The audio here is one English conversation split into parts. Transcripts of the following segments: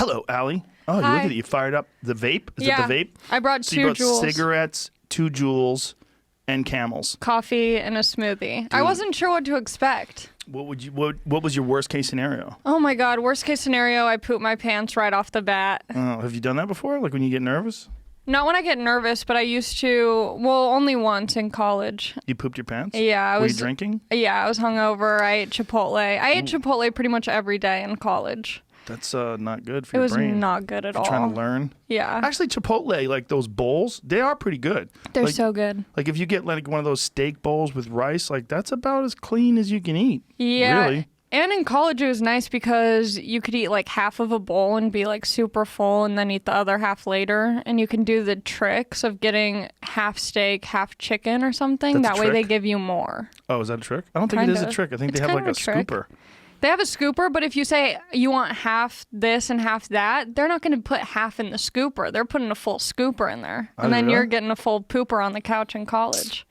Hello, Allie. Oh, you look at it. You fired up the vape. Is it the vape? I brought so 2 you brought Juuls. Cigarettes, 2 Juuls, and Camels. Coffee and a smoothie. Dude. I wasn't sure what to expect. What was your worst case scenario? Oh my God, worst case scenario, I poop my pants right off the bat. Oh, have you done that before? Like when you get nervous? Not when I get nervous, but I used to, well, only once in college. You pooped your pants? Yeah. Were you drinking? Yeah, I was hungover. I ate Chipotle. I ate Chipotle pretty much every day in college. That's not good for your brain. It was not good at all. Trying to learn. Yeah. Actually, Chipotle, like those bowls, they are pretty good. They're like, so good. Like if you get like one of those steak bowls with rice, like that's about as clean as you can eat. Yeah. Really. And in college, it was nice because you could eat like half of a bowl and be like super full and then eat the other half later. And you can do the tricks of getting half steak, half chicken or something. That's that way they give you more. Oh, is that a trick? I don't think it is a trick. I think they have like a scooper. They have a scooper, but if you say you want half this and half that, they're not going to put half in the scooper. They're putting a full scooper in there. And then you're getting a full pooper on the couch in college.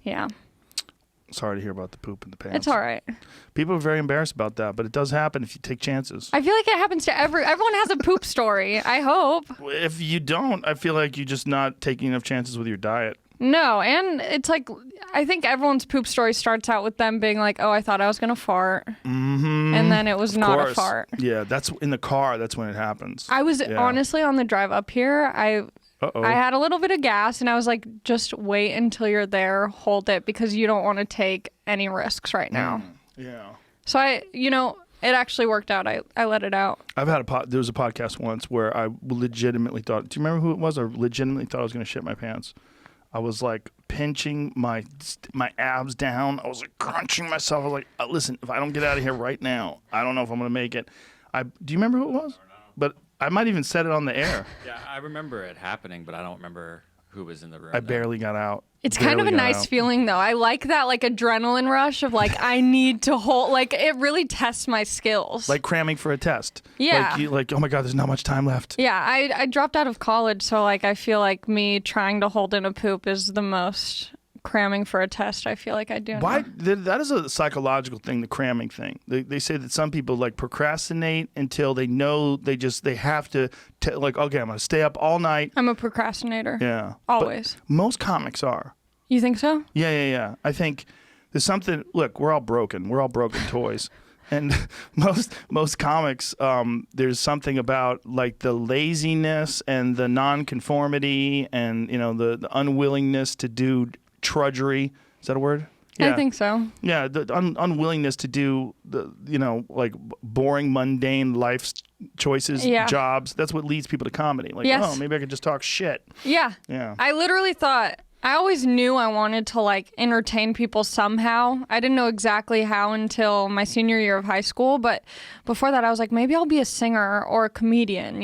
Yeah. Sorry to hear about the poop in the pants. It's all right. People are very embarrassed about that, but it does happen if you take chances. I feel like it happens to everyone has a poop story, I hope. If you don't, I feel like you're just not taking enough chances with your diet. No, and it's like, I think everyone's poop story starts out with them being like, oh, I thought I was going to fart. Mm-hmm. And then it was not a fart. Yeah, that's in the car. That's when it happens. I was honestly on the drive up here. I had a little bit of gas and I was like, just wait until you're there, hold it, because you don't want to take any risks right now. Yeah. So it actually worked out. I let it out. There was a podcast once where I legitimately thought, do you remember who it was? I legitimately thought I was going to shit my pants. I was like pinching my abs down. I was like crunching myself. I was like, listen, if I don't get out of here right now, I don't know if I'm going to make it. Do you remember who it was? But I might even said it on the air. Yeah, I remember it happening, but I don't remember who was in the room. I barely got out. It's kind of a nice feeling, though. I like that, like, adrenaline rush of, like, I need to hold, like, it really tests my skills. Like cramming for a test. Yeah. Like, oh my God, there's not much time left. Yeah, I dropped out of college, so, like, I feel like me trying to hold in a poop is the most cramming for a test I feel like I do. Why? That is a psychological thing, the cramming thing. They say that some people like procrastinate until they know they have to, like, okay, I'm going to stay up all night. I'm a procrastinator. Yeah. Always. But most comics are. You think so? Yeah. I think there's something, look, we're all broken. We're all broken toys. And most comics, there's something about like the laziness and the nonconformity and, the unwillingness to do drudgery. Is that a word? Yeah. I think so. Yeah, the unwillingness to do the, like boring, mundane life choices, jobs. That's what leads people to comedy. Like, oh, maybe I could just talk shit. Yeah. Yeah. I literally thought, I always knew I wanted to like entertain people somehow. I didn't know exactly how until my senior year of high school. But before that, I was like, maybe I'll be a singer or a comedian,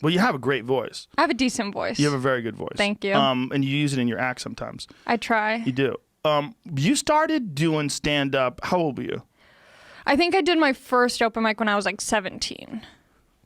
Well, you have a great voice. I have a decent voice. You have a very good voice. Thank you. And you use it in your act sometimes. I try. You do. You started doing stand-up. How old were you? I think I did my first open mic when I was like 17.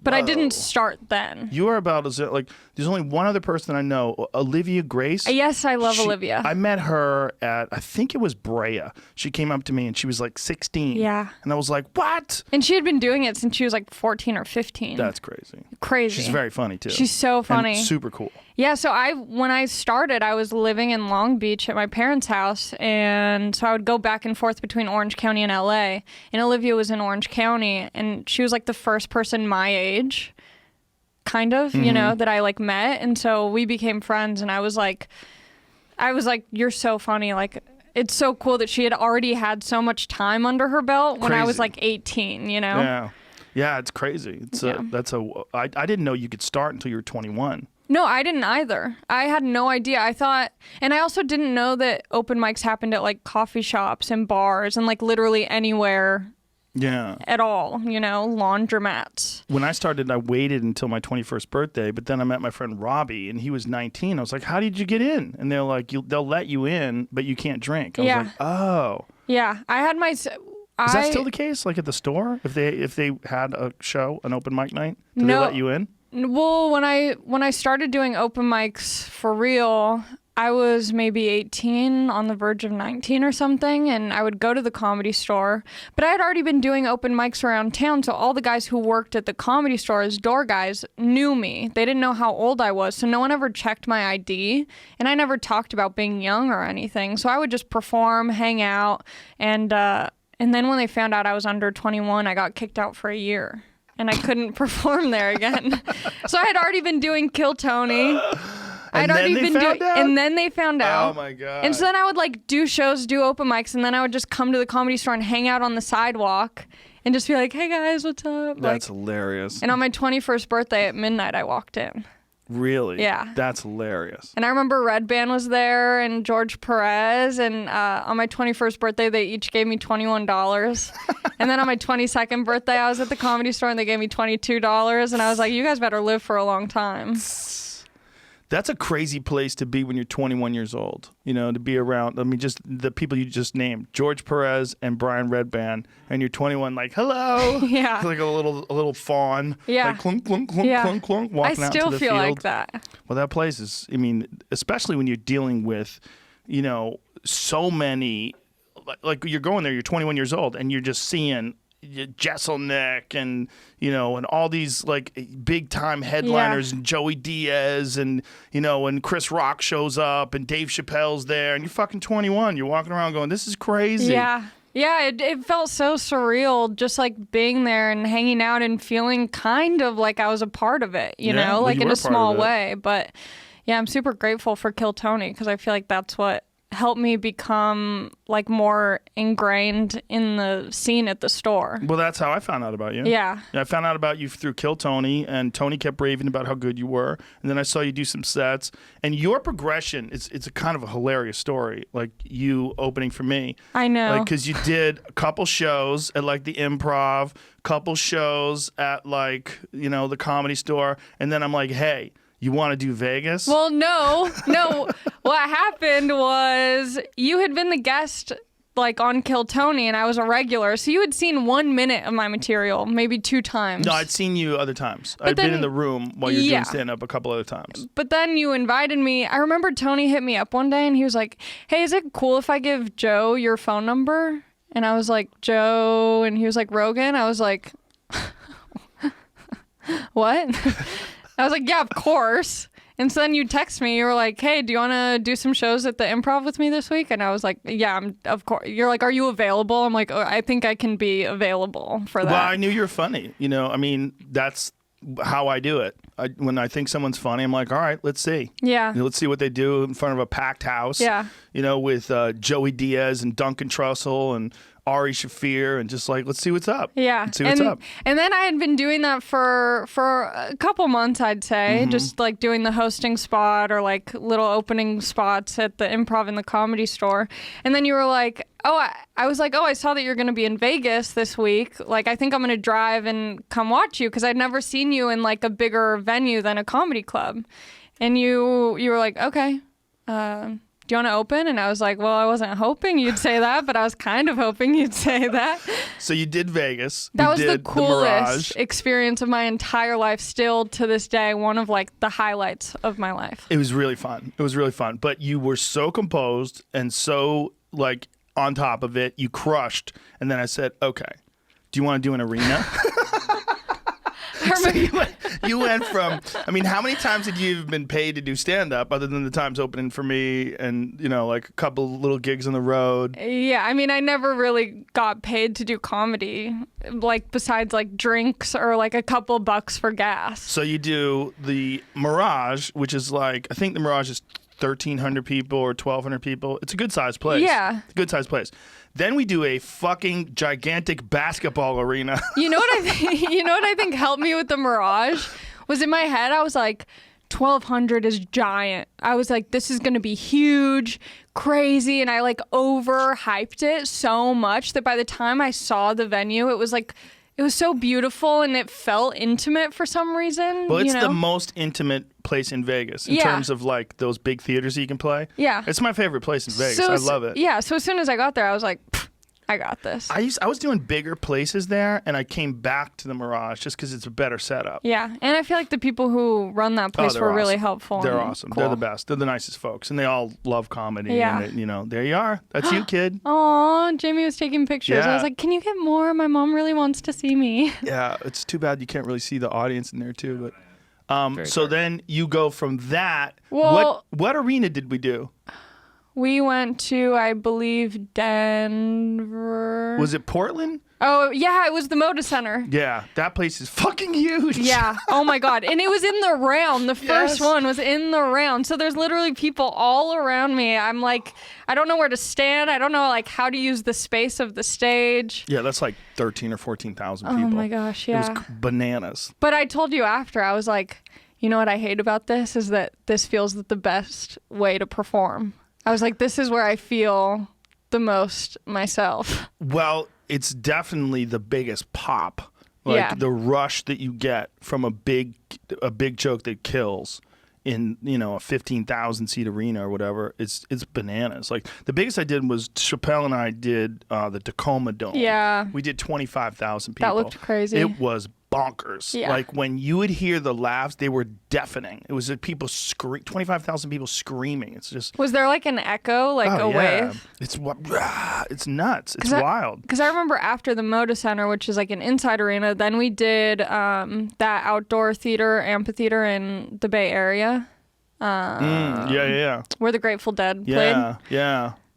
But I didn't start then. You are about as like. There's only one other person I know, Olivia Grace. Yes, I love Olivia. I met her at, I think it was Brea. She came up to me and she was like 16. Yeah. And I was like, what? And she had been doing it since she was like 14 or 15. That's crazy. Crazy. She's very funny too. She's so funny. And super cool. Yeah, so when I started, I was living in Long Beach at my parents' house, and so I would go back and forth between Orange County and LA, and Olivia was in Orange County, and she was like the first person my age, kind of, that I like met, and so we became friends, and I was like, you're so funny, like, it's so cool that she had already had so much time under her belt when I was like 18, Yeah. Yeah, it's crazy. I didn't know you could start until you were 21. No, I didn't either. I had no idea. I thought, and I also didn't know that open mics happened at like coffee shops and bars and like literally anywhere at all, laundromats. When I started, I waited until my 21st birthday, but then I met my friend Robbie and he was 19. I was like, how did you get in? And they're like, they'll let you in, but you can't drink. I was like, oh. Yeah, I had my... Is that still the case? Like at the store? If they had a show, an open mic night, did they let you in? Well, when I started doing open mics for real, I was maybe 18, on the verge of 19 or something, and I would go to the Comedy Store. But I had already been doing open mics around town, so all the guys who worked at the Comedy Store as door guys knew me. They didn't know how old I was, so no one ever checked my ID, and I never talked about being young or anything. So I would just perform, hang out, and then when they found out I was under 21, I got kicked out for a year, and I couldn't perform there again. So I had already been doing Kill Tony. And then they found out. Oh my God. And so then I would like do shows, do open mics, and then I would just come to the Comedy Store and hang out on the sidewalk and just be like, "Hey guys, what's up?" That's hilarious. And on my 21st birthday at midnight, I walked in. Really? Yeah. That's hilarious. And I remember Red Band was there and George Perez, and on my 21st birthday, they each gave me $21. And then on my 22nd birthday, I was at the Comedy Store and they gave me $22, and I was like, "You guys better live for a long time." That's a crazy place to be when you're 21 years old. You know, to be around, I mean, just the people you just named, George Perez and Brian Redband, and you're 21, like, hello. Yeah. Like a little fawn. Yeah. Like clunk, clunk, clunk, Yeah. clunk, clunk, walking I out to still the feel field. like that. Well, that place is, I mean, especially when you're dealing with, you know, so many, like you're going there, you're 21 years old, and you're just seeing Jesselnick and, you know, and all these like big time headliners, and Joey Diaz, and, you know, and Chris Rock shows up and Dave Chappelle's there, and you're fucking 21. You're walking around going, this is crazy. Yeah. Yeah, it felt so surreal just like being there and hanging out and feeling kind of like I was a part of it, you know, well, like you in were a part small of it. way. But yeah, I'm super grateful for Kill Tony because I feel like that's what helped me become like more ingrained in the scene at the store. Well, that's how I found out about you. Yeah. I found out about you through Kill Tony, and Tony kept raving about how good you were. And then I saw you do some sets, and your progression, it's a kind of a hilarious story. Like you opening for me. I know. Because you did a couple shows at like the Improv, couple shows at like, you know, the Comedy Store. And then I'm like, hey, you want to do Vegas? Well, no. What happened was you had been the guest like on Kill Tony and I was a regular. So you had seen 1 minute of my material, maybe 2 times. No, I'd seen you other times. I'd been in the room while you were doing stand-up a couple other times. But then you invited me. I remember Tony hit me up one day and he was like, "Hey, is it cool if I give Joe your phone number?" And I was like, "Joe?" And he was like, "Rogan?" I was like, "What?" I was like, "Yeah, of course." And so then you text me. You were like, "Hey, do you want to do some shows at the Improv with me this week?" And I was like, "Yeah, of course." You're like, "Are you available?" I'm like, "Oh, I think I can be available for that." Well, I knew you were funny. You know, I mean, that's how I do it. When I think someone's funny, I'm like, all right, let's see. Yeah. You know, let's see what they do in front of a packed house. Yeah. You know, with Joey Diaz and Duncan Trussell and Ari Shaffir, and just like, let's see what's up. Yeah. Let's see what's up. And then I had been doing that for a couple months, I'd say, just like doing the hosting spot or like little opening spots at the Improv and the Comedy Store. And then you were like, I was like, I saw that you're going to be in Vegas this week. Like, I think I'm going to drive and come watch you because I'd never seen you in like a bigger venue than a comedy club. And you were like, okay, do you want to open? And I was like, well, I wasn't hoping you'd say that, but I was kind of hoping you'd say that. So you did Vegas. That was the Mirage. coolest experience of my entire life. Still to this day, one of like the highlights of my life. It was really fun. It was really fun. But you were so composed and so like on top of it. You crushed. And then I said, okay, do you want to do an arena? So you went from, I mean, how many times had you been paid to do stand-up other than the times opening for me and, you know, like a couple little gigs on the road? Yeah, I mean, I never really got paid to do comedy, like besides like drinks or like a couple bucks for gas. So you do the Mirage, which is like, I think the Mirage is 1,300 people or 1,200 people. It's a good-sized place. Yeah. It's a good-sized place. Then we do a fucking gigantic basketball arena. You know what I think helped me with the Mirage was in my head I was like 1,200 is giant. I was like, this is going to be huge, crazy, and I like overhyped it so much that by the time I saw the venue it was like it was so beautiful and it felt intimate for some reason. Well, it's the most intimate place in Vegas in terms of like those big theaters that you can play. Yeah. It's my favorite place in Vegas. I love it. Yeah, so as soon as I got there, I was like, I got this. I was doing bigger places there, and I came back to the Mirage just because it's a better setup. Yeah, and I feel like the people who run that place they're were really awesome. helpful. They're and awesome. cool. They're the best. They're the nicest folks, and they all love comedy. Yeah. And there you are. That's you, kid. Aw, Jamie was taking pictures. I Yeah. was like, can you get more? My mom really wants to see me. Yeah, it's too bad you can't really see the audience in there too. But Very so dark. then you go from that. Well- what arena did we do? We went to, I believe, Denver. Was it Portland? Oh, yeah, it was the Moda Center. Yeah, that place is fucking huge. Yeah. Oh my God. And it was in the round. The first Yes. one was in the round. So there's literally people all around me. I'm like, I don't know where to stand. I don't know like how to use the space of the stage. Yeah, that's like 13 or 14,000 people. Oh my gosh, yeah. It was bananas. But I told you after, I was like, you know what I hate about this is that this feels the best way to perform. I was like, this is where I feel the most myself. Well, it's definitely the biggest pop. Like Yeah. the rush that you get from a big joke that kills in, a 15,000 seat arena or whatever. It's bananas. Like the biggest I did was Chappelle and I did the Tacoma Dome. Yeah. We did 25,000 people. That looked crazy. It was bonkers. Yeah. Like when you would hear the laughs, they were deafening. It was people 25,000 people screaming. It's just Was there like an echo, like a wave? It's nuts. It's wild. Because I remember after the Moda Center, which is like an inside arena, then we did that outdoor theater, amphitheater in the Bay Area. Yeah. Where the Grateful Dead played.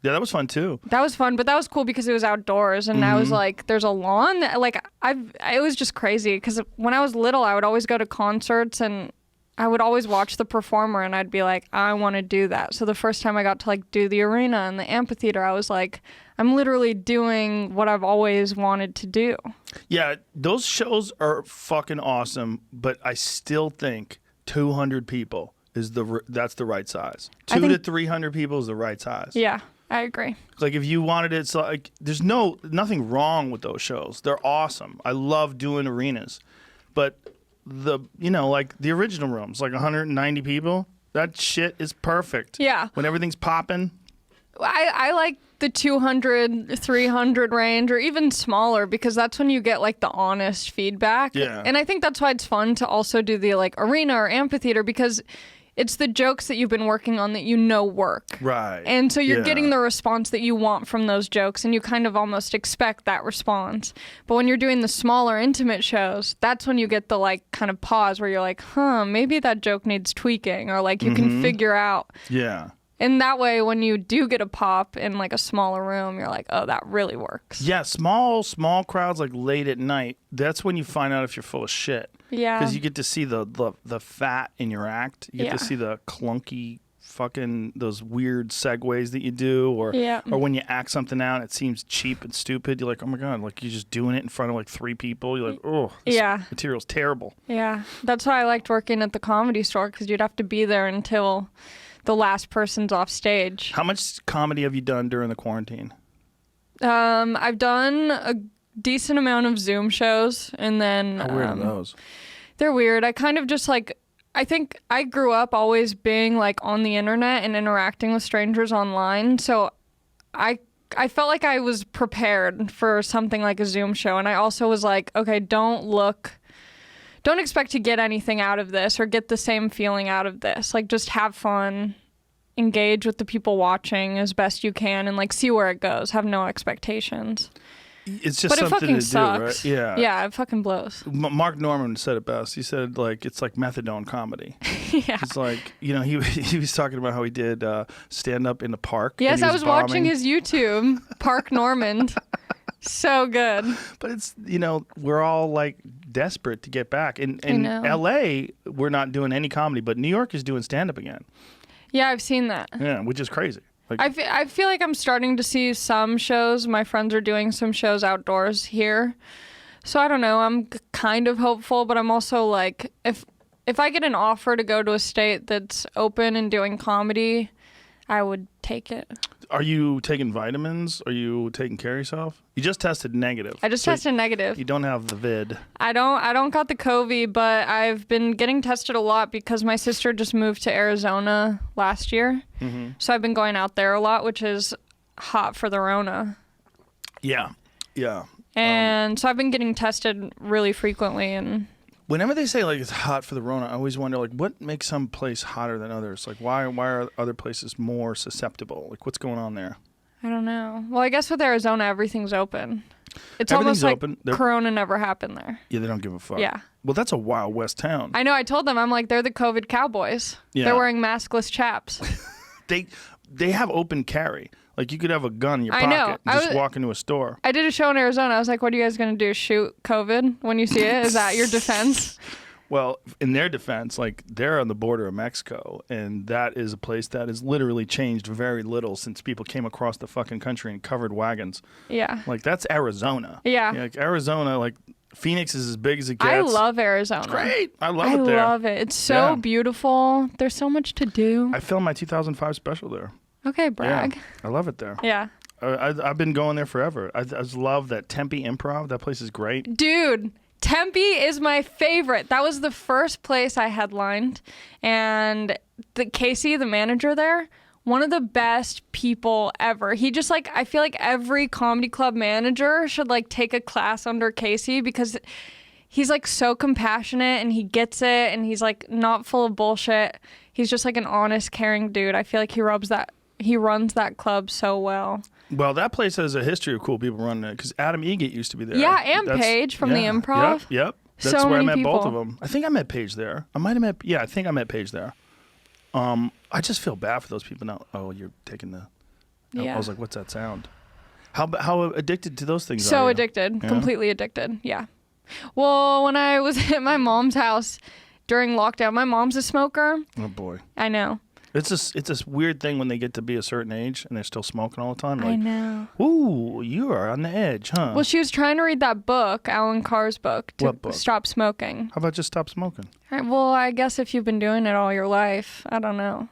Yeah, that was fun too. That was fun, but that was cool because it was outdoors, and I was like, "There's a lawn." It was just crazy because when I was little, I would always go to concerts, and I would always watch the performer, and I'd be like, "I want to do that." So the first time I got to like do the arena and the amphitheater, I was like, "I'm literally doing what I've always wanted to do." Yeah, those shows are fucking awesome, but I still think 200 people that's the right size. 200 to 300 people is the right size. Yeah, I agree. Like if you wanted it, it's like there's nothing wrong with those shows. They're awesome. I love doing arenas, but like the original rooms, like 190 people, that shit is perfect. Yeah. When everything's popping. I like the 200, 300 range, or even smaller, because that's when you get like the honest feedback. Yeah. And I think that's why it's fun to also do the like arena or amphitheater, because it's the jokes that you've been working on that work. Right. And so you're Yeah. getting the response that you want from those jokes, and you kind of almost expect that response. But when you're doing the smaller, intimate shows, that's when you get the like kind of pause where you're like, maybe that joke needs tweaking, or like you can figure out. Yeah. And that way, when you do get a pop in like a smaller room, you're like, oh, that really works. Yeah, small crowds like late at night. That's when you find out if you're full of shit. Yeah. Because you get to see the fat in your act. You get Yeah. to see the clunky fucking those weird segues that you do, or Yeah. or when you act something out, it seems cheap and stupid. You're like, oh my god, like you're just doing it in front of like 3 people. You're like, oh, this Yeah. material's terrible. Yeah. That's why I liked working at the Comedy Store, because you'd have to be there until the last person's off stage. How much comedy have you done during the quarantine? I've done a decent amount of Zoom shows, and then How weird are those? they're weird. I kind of just like, I think I grew up always being like on the internet and interacting with strangers online, so I felt like I was prepared for something like a Zoom show, and I also was like, okay, don't expect to get anything out of this or get the same feeling out of this. Like, just have fun, engage with the people watching as best you can, and like see where it goes. Have no expectations. It's just But it something fucking to sucks. do, right? Yeah. Yeah, it fucking blows. Mark Norman said it best. He said like it's like methadone comedy. Yeah. It's like, he was talking about how he did stand up in the park. Yes, and he I was watching bombing. his YouTube, Park Normand. So good. But it's, we're all like desperate to get back. In know. LA, we're not doing any comedy, but New York is doing stand up again. Yeah, I've seen that. Yeah, which is crazy. Like, I feel like I'm starting to see some shows. My friends are doing some shows outdoors here. So I don't know. I'm kind of hopeful, but I'm also like, if I get an offer to go to a state that's open and doing comedy, I would take it. are you taking vitamins? Are you taking care of yourself? You just tested negative. I just tested negative. You don't have the vid. I don't got the COVID, but I've been getting tested a lot because my sister just moved to Arizona last year. Mm-hmm. So I've been going out there a lot, which is hot for the Rona. Yeah. Yeah. And so I've been getting tested really frequently. And Whenever they say like it's hot for the Rona, I always wonder like what makes some place hotter than others? Like why are other places more susceptible? Like what's going on there? I don't know. Well, I guess with Arizona, everything's open. It's Everything's almost like open. Corona never happened there. Yeah, they don't give a fuck. Yeah. Well, that's a Wild West town. I know. I told them, I'm like, they're the COVID cowboys. Yeah. They're wearing maskless chaps. They have open carry. Like you could have a gun in your I pocket know. and just walk into a store. I did a show in Arizona. I was like, what are you guys going to do? Shoot COVID when you see it? Is that your defense? Well, in their defense, like they're on the border of Mexico, and that is a place that has literally changed very little since people came across the fucking country in covered wagons. Yeah. Like that's Arizona. Yeah. Like Arizona, like Phoenix is as big as it gets. I love Arizona. It's great. I love it there. I love it. It's so beautiful. There's so much to do. I filmed my 2005 special there. Okay, brag. Yeah, I love it there. Yeah. I've been going there forever. I just love that Tempe Improv. That place is great. Dude, Tempe is my favorite. That was the first place I headlined. And Casey, the manager there, one of the best people ever. He just like, I feel like every comedy club manager should like take a class under Casey because he's like so compassionate and he gets it and he's like not full of bullshit. He's just like an honest, caring dude. I feel like he runs that club so well. Well, that place has a history of cool people running it because Adam Egate used to be there. Yeah, and Paige from the Improv. Yep. That's So where I many met people. both of them. I think I met Paige there. I think I met Paige there. I just feel bad for those people now. Oh, you're taking the... Yeah. I was like, what's that sound? How addicted to those things are So you? addicted. Yeah? Completely addicted. Yeah. Well, when I was at my mom's house during lockdown, my mom's a smoker. Oh, boy. I know. It's this weird thing when they get to be a certain age and they're still smoking all the time. I Like, know. ooh, you are on the edge, huh? Well, she was trying to read that book, Alan Carr's book, to What book? stop smoking. How about just stop smoking? All right, well, I guess if you've been doing it all your life, I don't know.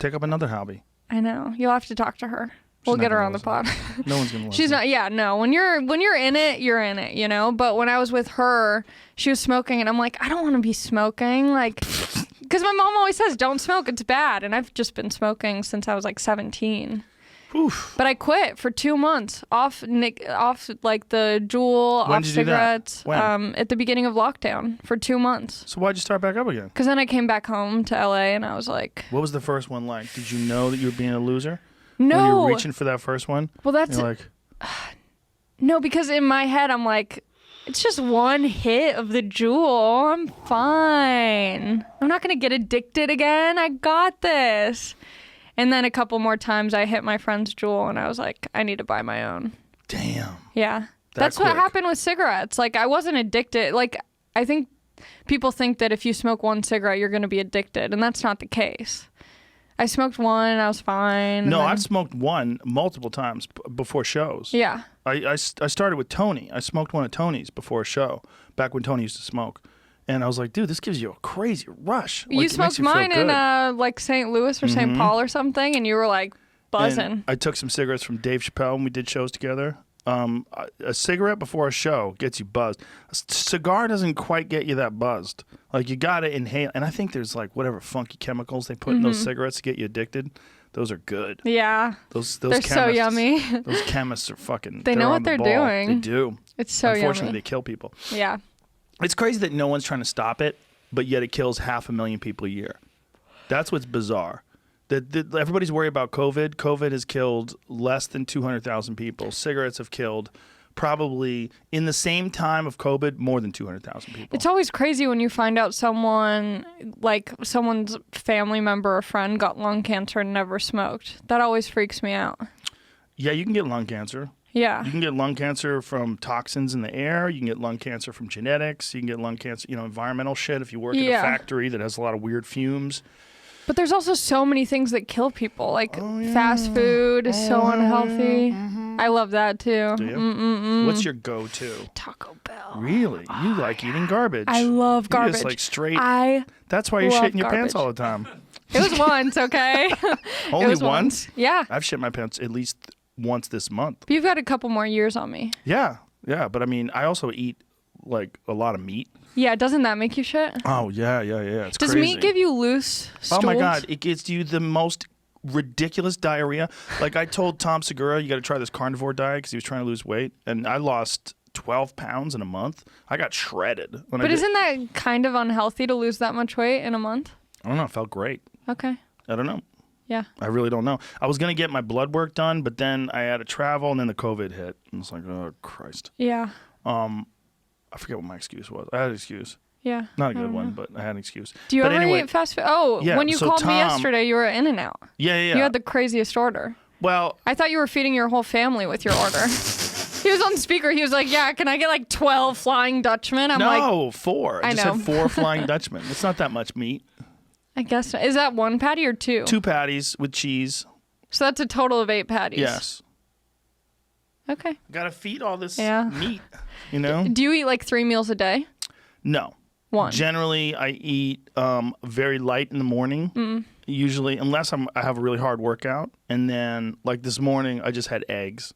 Take up another hobby. I know. You'll have to talk to her. We'll not get her gonna on the pod. No one's gonna listen. She's not. Yeah, no. When you're in it, you're in it. You know. But when I was with her, she was smoking, and I'm like, I don't want to be smoking, like, because my mom always says, "Don't smoke, it's bad." And I've just been smoking since I was like 17. Oof. But I quit for 2 months off like the Juul, When off did you do that? cigarettes. When? At the beginning of lockdown for 2 months. So why'd you start back up again? Because then I came back home to LA, and I was like, What was the first one like? Did you know that you were being a loser? When you no. were reaching for that first one? Well, that's You're like, no, because in my head I'm like, it's just one hit of the Juul. I'm fine. I'm not gonna get addicted again. I got this. And then a couple more times I hit my friend's Juul, and I was like, I need to buy my own. damn. Yeah. That's what quick. happened with cigarettes. Like, I wasn't addicted. Like, I think people think that if you smoke one cigarette, you're going to be addicted, and that's not the case. I smoked one, and I was fine. No, and then- I've smoked one multiple times before shows. Yeah. I started with Tony. I smoked one of Tony's before a show, back when Tony used to smoke. And I was like, dude, this gives you a crazy rush. Like, You it makes smoked you feel mine in, good. like, St. Louis or St. Paul or something, and you were, like, buzzing. And I took some cigarettes from Dave Chappelle when we did shows together. A cigarette before a show gets you buzzed. A cigar doesn't quite get you that buzzed. Like, you got to inhale. And I think there's, like, whatever funky chemicals they put in those cigarettes to get you addicted. Those are good. Yeah. Those They're chemists, so yummy. Those chemists are fucking. They know what on the they're ball. doing. They do. It's so Unfortunately, yummy. they kill people. Yeah. It's crazy that no one's trying to stop it, but yet it kills 500,000 people a year. That's what's bizarre. That everybody's worried about COVID. COVID has killed less than 200,000 people. Cigarettes have killed probably in the same time of COVID more than 200,000 people. It's always crazy when you find out someone, like someone's family member or friend got lung cancer and never smoked. That always freaks me out. Yeah, you can get lung cancer. Yeah. You can get lung cancer from toxins in the air. You can get lung cancer from genetics. You can get lung cancer, environmental shit if you work in a Yeah. factory that has a lot of weird fumes. But there's also so many things that kill people. Like fast food is so unhealthy. I love that too. Do you? What's your go-to? Taco Bell. Really? You like eating garbage. I love You garbage. just like straight. I That's why you're love shitting your pants garbage. all the time. It was once, okay? Only It was once? Yeah. I've shit my pants at least once this month. But you've got a couple more years on me. Yeah. But I mean, I also eat like a lot of meat. Yeah, doesn't that make you shit? Oh, yeah. It's Does crazy. meat give you loose stools? Oh my God, it gives you the most ridiculous diarrhea. Like I told Tom Segura, you got to try this carnivore diet because he was trying to lose weight, and I lost 12 pounds in a month. I got shredded. But isn't that kind of unhealthy to lose that much weight in a month? I don't know. It felt great. Okay. I don't know. Yeah. I really don't know. I was going to get my blood work done, but then I had to travel, and then the COVID hit. And it's like, oh, Christ. Yeah. I forget what my excuse was. I had an excuse. Yeah. Not a good one, but I had an excuse. Do you but ever anyway, eat fast food? Oh, yeah, when you so called me Tom- yesterday, you were at In-N-Out. Yeah. You had the craziest order. Well, I thought you were feeding your whole family with your order. He was on speaker. He was like, yeah, can I get like 12 Flying Dutchmen? I'm like, 4. I I just know. had 4 Flying Dutchmen. It's not that much meat. I guess. Is that one patty or 2? 2 patties with cheese. So that's a total of 8 patties. Yes. Okay. Got to feed all this Yeah. meat, you know? Do you eat like 3 meals a day? No. 1. Generally, I eat very light in the morning. Usually, unless I have a really hard workout. And then, like this morning, I just had eggs.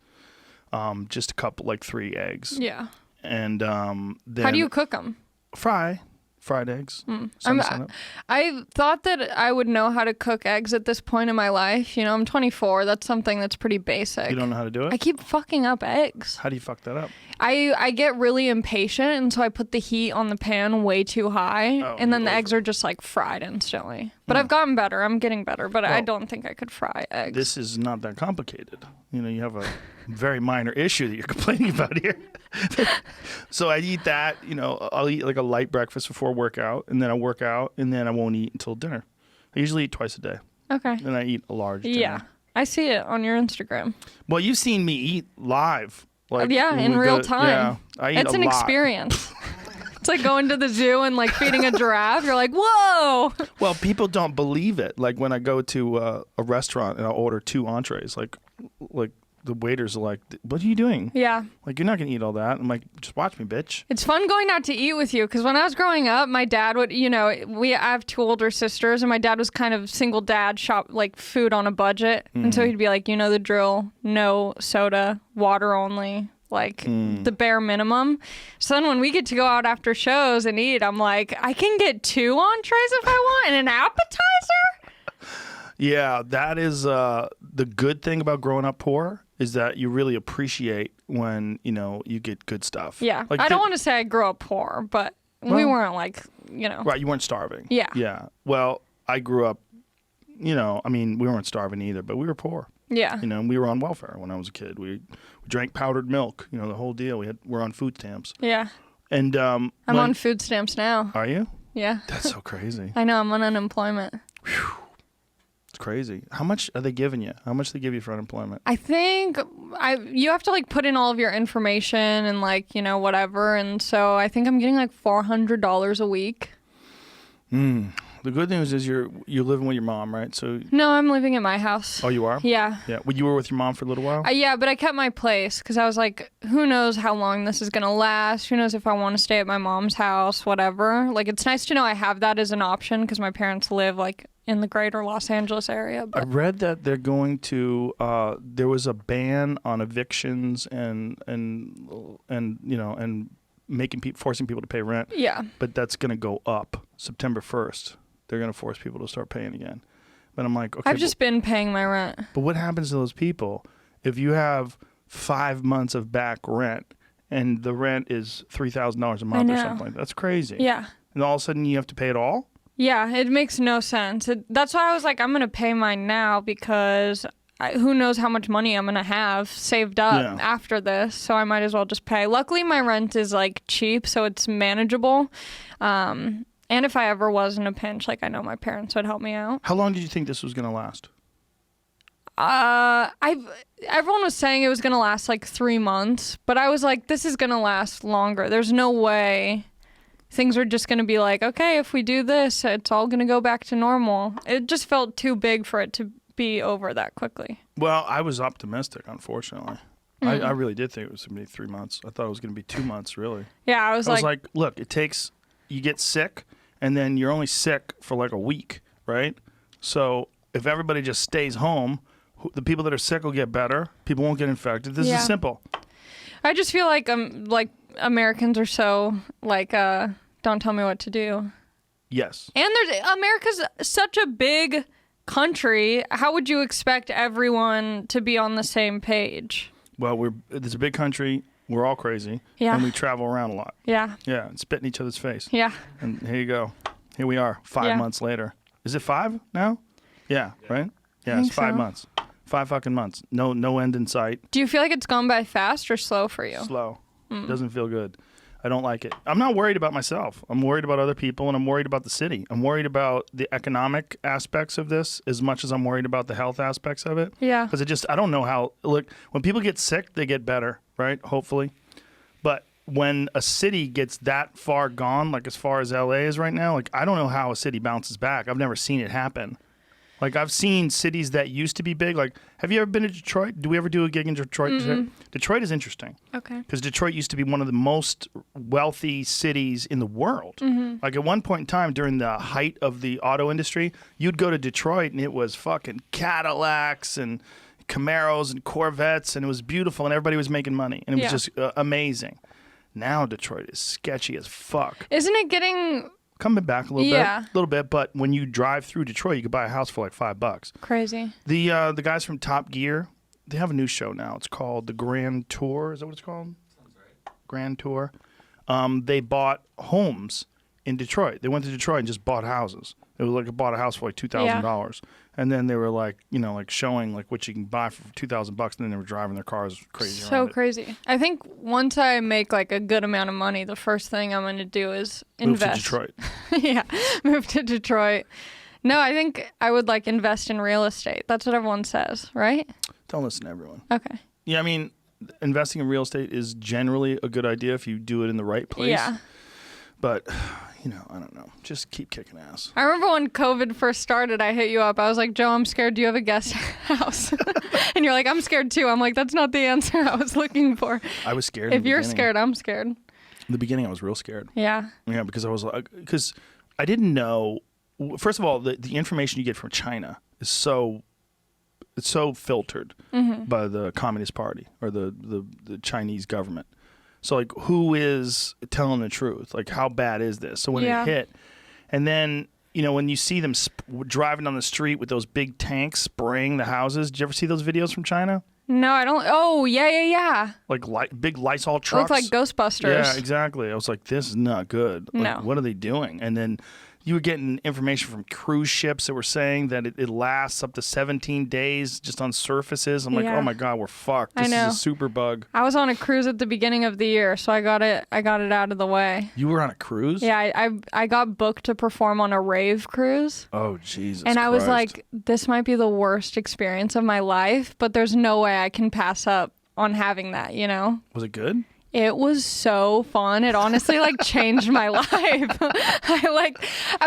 Just a couple, like 3 eggs. Yeah. And then How do you cook them? fried eggs. Sun up. I thought that I would know how to cook eggs at this point in my life. You know, I'm 24. That's something that's pretty basic. You don't know how to do it? I keep fucking up eggs. How do you fuck that up? I get really impatient, and so I put the heat on the pan way too high, and then the eggs are just like fried instantly. But I've gotten better. I'm getting better, but I don't think I could fry eggs. This is not that complicated. You know, you have a very minor issue that you're complaining about here. So I eat that, you know, I'll eat like a light breakfast before workout, and then I work out, and then I won't eat until dinner. I usually eat twice a day. Okay. And I eat a large dinner. Yeah. I see it on your Instagram. Well, you've seen me eat live. Like, Yeah, when in we real go- time. Yeah, I eat It's a an lot. experience. It's like going to the zoo and like feeding a giraffe. You're like, whoa. Well, people don't believe it. Like when I go to a restaurant and I'll order 2 entrees, like the waiters are like, "What are you doing? Yeah. Like you're not gonna eat all that." I'm like, "Just watch me, bitch." It's fun going out to eat with you because when I was growing up, my dad would, you know, I have 2 older sisters, and my dad was kind of single dad, shop like food on a budget. And so he'd be like, you know the drill, no soda, water only, like the bare minimum. So then when we get to go out after shows and eat, I'm like, I can get 2 entrees if I want and an appetizer? Yeah, that is the good thing about growing up poor is that you really appreciate when, you know, you get good stuff. Yeah. Like I don't want to say I grew up poor, but we Well- weren't like, you know. Right, you weren't starving. Yeah. Yeah. Well, I grew up, you know, I mean, we weren't starving either, but we were poor. Yeah. You know, and we were on welfare when I was a kid. We drank powdered milk, you know, the whole deal. We're on food stamps. Yeah. And I'm on food stamps now. Are you? Yeah. That's so crazy. I know. I'm on unemployment. It's crazy. How much are they giving you? How much they give you for unemployment? I think you have to like put in all of your information and like, you know, whatever. And so I think I'm getting like $400 a week. The good news is you're living with your mom, right? So No, I'm living at my house. oh, you are? Yeah. Yeah. Well, you were with your mom for a little while? Yeah, but I kept my place because I was like, who knows how long this is going to last? Who knows if I want to stay at my mom's house, whatever. Like, it's nice to know I have that as an option because my parents live like in the greater Los Angeles area. I But read that they're going to. There was a ban on evictions and you know and forcing people to pay rent. yeah. But that's going to go up September 1st. They're going to force people to start paying again. But I'm like, okay. I've just been paying my rent. But what happens to those people if you have 5 months of back rent and the rent is $3,000 a month or know. something like that? That's crazy. Yeah. And all of a sudden you have to pay it all? Yeah, it makes no sense. That's why I was like, I'm going to pay mine now because who knows how much money I'm going to have saved up Yeah. after this. So I might as well just pay. Luckily, my rent is like cheap, so it's manageable. And if I ever was in a pinch, like I know my parents would help me out. How long did you think this was going to last? Everyone was saying it was going to last like 3 months, but I was like, this is going to last longer. There's no way things are just going to be like, okay, if we do this, it's all going to go back to normal. It just felt too big for it to be over that quickly. Well, I was optimistic, unfortunately. I really did think it was going to be 3 months. I thought it was going to be 2 months, really. Yeah, I was I was like, look, you get sick, and then you're only sick for like a week, right? So if everybody just stays home, the people that are sick will get better. People won't get infected. This Yeah. is simple. I just feel like Americans are so like don't tell me what to do. Yes. And America's such a big country, how would you expect everyone to be on the same page? Well, it's a big country. We're all crazy. Yeah. And we travel around a lot. Yeah. Yeah, and spit in each other's face. Yeah. And here you go. Here we are, 5 months later. Is it 5 now? Yeah, right? Yeah, it's 5 months. 5 fucking months. No end in sight. Do you feel like it's gone by fast or slow for you? Slow. Doesn't feel good. I don't like it. I'm not worried about myself. I'm worried about other people, and I'm worried about the city. I'm worried about the economic aspects of this as much as I'm worried about the health aspects of it. Yeah. Because I don't know how, look, when people get sick, they get better, right? Hopefully. But when a city gets that far gone, like as far as LA is right now, like I don't know how a city bounces back. I've never seen it happen. Like I've seen cities that used to be big. Like, have you ever been to Detroit? Do we ever do a gig in Detroit? Mm-mm. Detroit is interesting. Okay. Because Detroit used to be one of the most wealthy cities in the world. Mm-hmm. Like at one point in time during the height of the auto industry, you'd go to Detroit and it was fucking Cadillacs and Camaros and Corvettes, and it was beautiful and everybody was making money. And it was just amazing. Now Detroit is sketchy as fuck. Isn't it getting Coming back a little bit, but when you drive through Detroit, you could buy a house for like $5. crazy? The guys from Top Gear, they have a new show now. It's called the Grand Tour. Is that what it's called? Sounds right. Grand Tour. They bought homes in Detroit. They went to Detroit and just bought houses. It was like bought a house for like $2,000, and then they were like, like showing like what you can buy for $2,000, and then they were driving their cars crazy. So crazy. I think once I make like a good amount of money, the first thing I'm going to do is invest. Move to Detroit. Move to Detroit. No, I think I would like invest in real estate. That's what everyone says, right? Don't listen to everyone. Okay. Yeah, I mean, investing in real estate is generally a good idea if you do it in the right place. Yeah. But, I don't know. Just keep kicking ass. I remember when COVID first started, I hit you up. I was like, Joe, I'm scared. Do you have a guest house? And you're like, I'm scared too. I'm like, that's not the answer I was looking for. I was scared. If you're scared, I'm scared. In the beginning, I was real scared. Yeah. Yeah, because I didn't know. First of all, the information you get from China is so filtered by the Communist Party or the Chinese government. So, like, who is telling the truth? Like, how bad is this? So when it hit, and then, when you see them driving down the street with those big tanks spraying the houses. Did you ever see those videos from China? No, I don't. Oh, yeah. Like big Lysol It trucks. looked like Ghostbusters. Yeah, exactly. I was like, this is not good. Like, No. What are they doing? And then you were getting information from cruise ships that were saying that it lasts up to 17 days just on surfaces. I'm like, oh my God, we're fucked. This is a super bug. I was on a cruise at the beginning of the year, so I got it out of the way. You were on a cruise? Yeah, I got booked to perform on a rave cruise. Oh, Jesus And I was Christ. like, this might be the worst experience of my life, but there's no way I can pass up on having that, Was it good? It was so fun. It honestly changed my life. I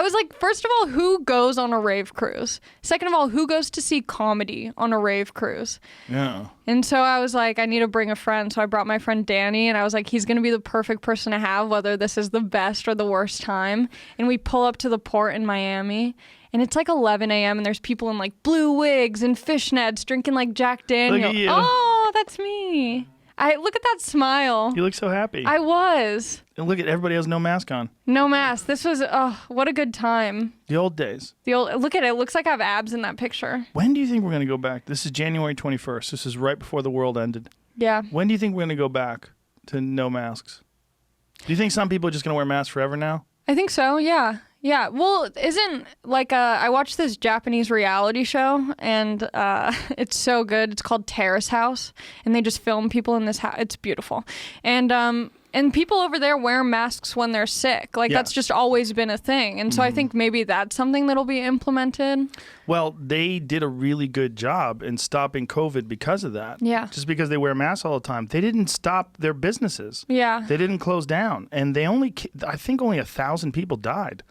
was like, first of all, who goes on a rave cruise? Second of all, who goes to see comedy on a rave cruise? Yeah. And so I was like, I need to bring a friend. So I brought my friend Danny, and I was like, he's going to be the perfect person to have, whether this is the best or the worst time. And we pull up to the port in Miami, and it's like 11 a.m. and there's people in like blue wigs and fishnets drinking like Jack Daniel. Look at you. Oh, that's me. Look at that smile. You look so happy. I was. And look at everybody has no mask on. No mask. This was, what a good time. The old days. Look at it. It looks like I have abs in that picture. When do you think we're going to go back? This is January 21st. This is right before the world ended. Yeah. When do you think we're going to go back to no masks? Do you think some people are just going to wear masks forever now? I think so, yeah. Yeah, well, isn't I watched this Japanese reality show, and it's so good. It's called Terrace House, and they just film people in this house. It's beautiful, and people over there wear masks when they're sick. That's just always been a thing, and so I think maybe that's something that'll be implemented. Well, they did a really good job in stopping COVID because of that. Yeah. Just because they wear masks all the time, they didn't stop their businesses. Yeah. They didn't close down, and I think only 1,000 people died.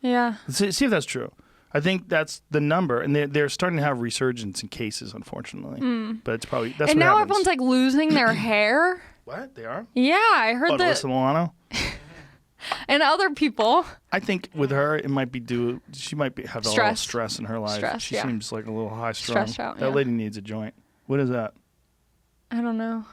Yeah. See if that's true. I think that's the number, and they're starting to have resurgence in cases, unfortunately. But it's probably that's. And what now happens. everyone's losing their hair. What they are? Yeah, I heard that. Alyssa Milano. And other people. I think with her, it might be she might have a lot of stress in her life. Stress, she yeah. seems like a little high strung. Stressed out, That yeah. lady needs a joint. What is that? I don't know.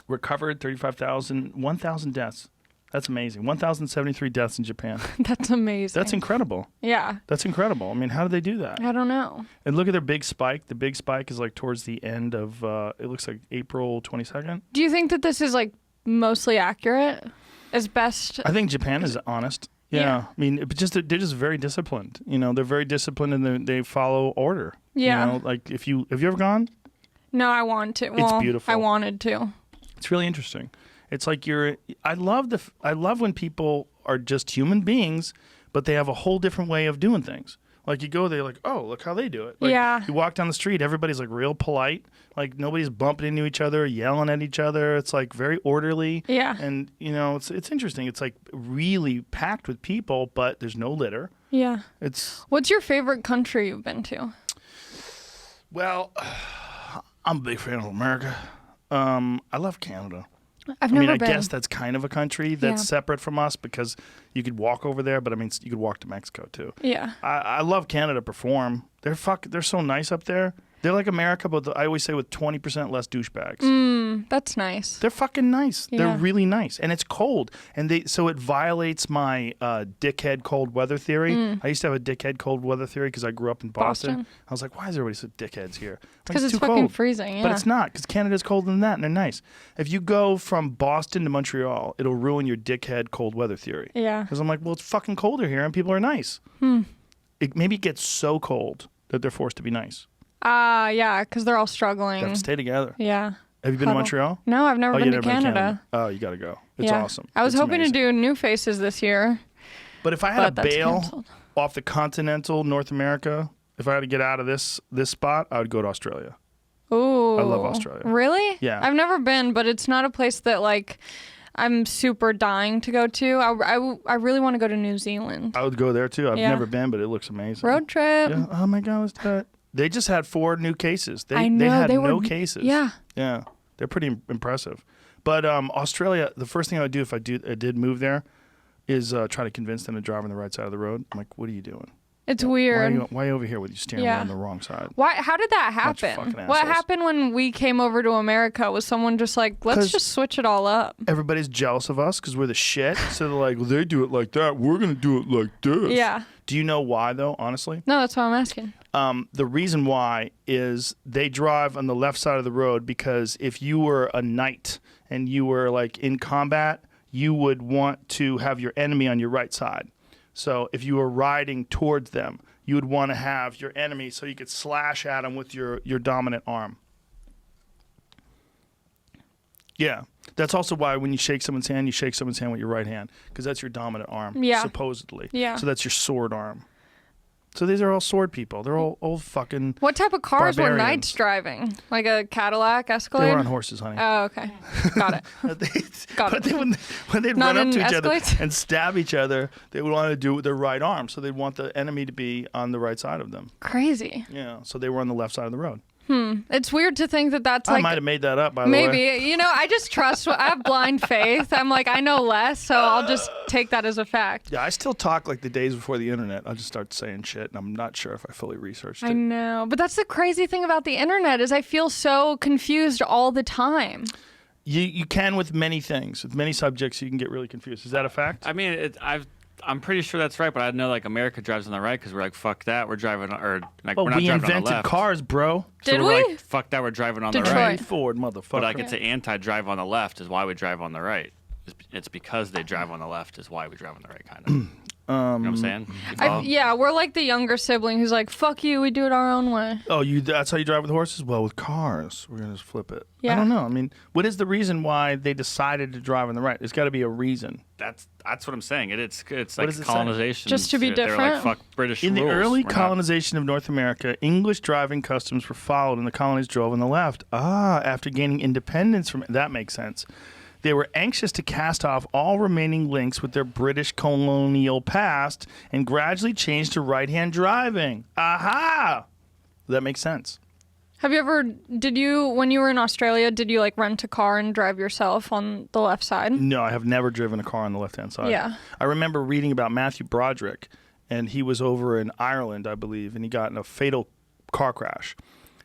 Recovered 35,000, 1,000 deaths. That's amazing. 1,073 deaths in Japan. That's amazing. That's incredible. Yeah. That's incredible. I mean, how did they do that? I don't know. And look at their big spike. The big spike is like towards the end of, it looks like April 22nd. Do you think that this is like mostly accurate? As best? I think Japan is honest. Yeah. I mean, they're just very disciplined. You know, they're very disciplined and they follow order. Yeah. You know, like have you ever gone? No, I want to. Well, it's beautiful. I wanted to. It's really interesting. It's like I love when people are just human beings, but they have a whole different way of doing things. Like you go there, like, oh, look how they do it. Like, yeah. You walk down the street, everybody's like real polite. Like nobody's bumping into each other, yelling at each other. It's like very orderly. Yeah. And you know, it's interesting. It's like really packed with people, but there's no litter. Yeah. What's your favorite country you've been to? Well, I'm a big fan of America. I love Canada. I've never been. I guess that's kind of a country that's separate from us because you could walk over there, but I mean, you could walk to Mexico too. Yeah. I love Canada perform. They're so nice up there. They're like America, but I always say with 20% less douchebags. That's nice. They're fucking nice. Yeah. They're really nice. And it's cold. And so it violates my dickhead cold weather theory. I used to have a dickhead cold weather theory because I grew up in Boston. I was like, why is everybody so dickheads here? Because it's too fucking cold. freezing, yeah. But it's not, because Canada's colder than that, and they're nice. If you go from Boston to Montreal, it'll ruin your dickhead cold weather theory. Yeah. Because I'm like, well, it's fucking colder here, and people are nice. Maybe it gets so cold that they're forced to be nice. Yeah, because they're all struggling. They have to stay together. Yeah. Have you been to Montreal? No, I've never been to Canada. Oh, you got to go. It's awesome. I was hoping amazing. to do New Faces this year. But if I had to bail canceled. off the continental North America, if I had to get out of this spot, I would go to Australia. Ooh. I love Australia. Really? Yeah. I've never been, but it's not a place that like I'm super dying to go to. I really want to go to New Zealand. I would go there too. I've Yeah. never been, but it looks amazing. Road trip. Yeah. Oh my God, what's that? They just had 4 new cases. I know, they had they no were, cases. Yeah. Yeah. They're pretty impressive. But Australia, the first thing I would do if I did move there is try to convince them to drive on the right side of the road. I'm like, what are you doing? It's weird. Why are you over here with your steering wheel on the wrong side? Why? How did that Bunch of happen? fucking What assholes. happened when we came over to America? Was someone just like, let's 'Cause just switch it all up? Everybody's jealous of us because we're the shit. So they're like, well, they do it like that. We're going to do it like this. Yeah. Do you know why, though, honestly? No, that's what I'm asking. The reason why is they drive on the left side of the road because if you were a knight and you were like in combat, you would want to have your enemy on your right side. So if you were riding towards them, you would want to have your enemy so you could slash at them with your dominant arm. Yeah. That's also why when you shake someone's hand, you shake someone's hand with your right hand because that's your dominant arm, supposedly. Yeah. So that's your sword arm. So these are all sword people. They're all old fucking What type of cars were barbarians. knights driving? Like a Cadillac Escalade? They were on horses, honey. Oh, okay. Got it. Got But it. when they'd Not run up to in each other Escalades? and stab each other, they would want to do it with their right arm. So they'd want the enemy to be on the right side of them. Crazy. Yeah. So they were on the left side of the road. It's weird to think that that's I like might have made that up, by the way. maybe. You know, I just trust. I have blind faith. I'm like, I know less, so I'll just take that as a fact. Yeah, I still talk like the days before the internet. I'll just start saying shit, and I'm not sure if I fully researched I it. know, but that's the crazy thing about the internet is I feel so confused all the time. You can with many things. With many subjects, you can get really confused. Is that a fact? I mean, I'm pretty sure that's right, but I know like America drives on the right because we're like, fuck that, we're driving, or like Well, we're not we driving on the invented left. cars, bro. So Did we're we? like, fuck that, we're driving on Detroit. the right. Henry Ford, motherfucker. But like it's an anti-drive on the left is why we drive on the right. It's because they drive on the left is why we drive on the right, kind of. You know what I'm saying? You follow? Yeah, we're like the younger sibling who's like, fuck you, we do it our own way. Oh, that's how you drive with horses? Well, with cars, we're going to just flip it. Yeah. I don't know. I mean, what is the reason why they decided to drive on the right? There's got to be a reason. That's what I'm saying. It's What like does it say? colonization. Just to be They're different? like, fuck British In the rules. early We're not- colonization of North America, English driving customs were followed and the colonies drove on the left. After gaining independence from that makes sense. They were anxious to cast off all remaining links with their British colonial past and gradually changed to right-hand driving. Aha! That makes sense. Have you ever, when you were in Australia, did you like rent a car and drive yourself on the left side? No, I have never driven a car on the left-hand side. Yeah. I remember reading about Matthew Broderick, and he was over in Ireland, I believe, and he got in a fatal car crash.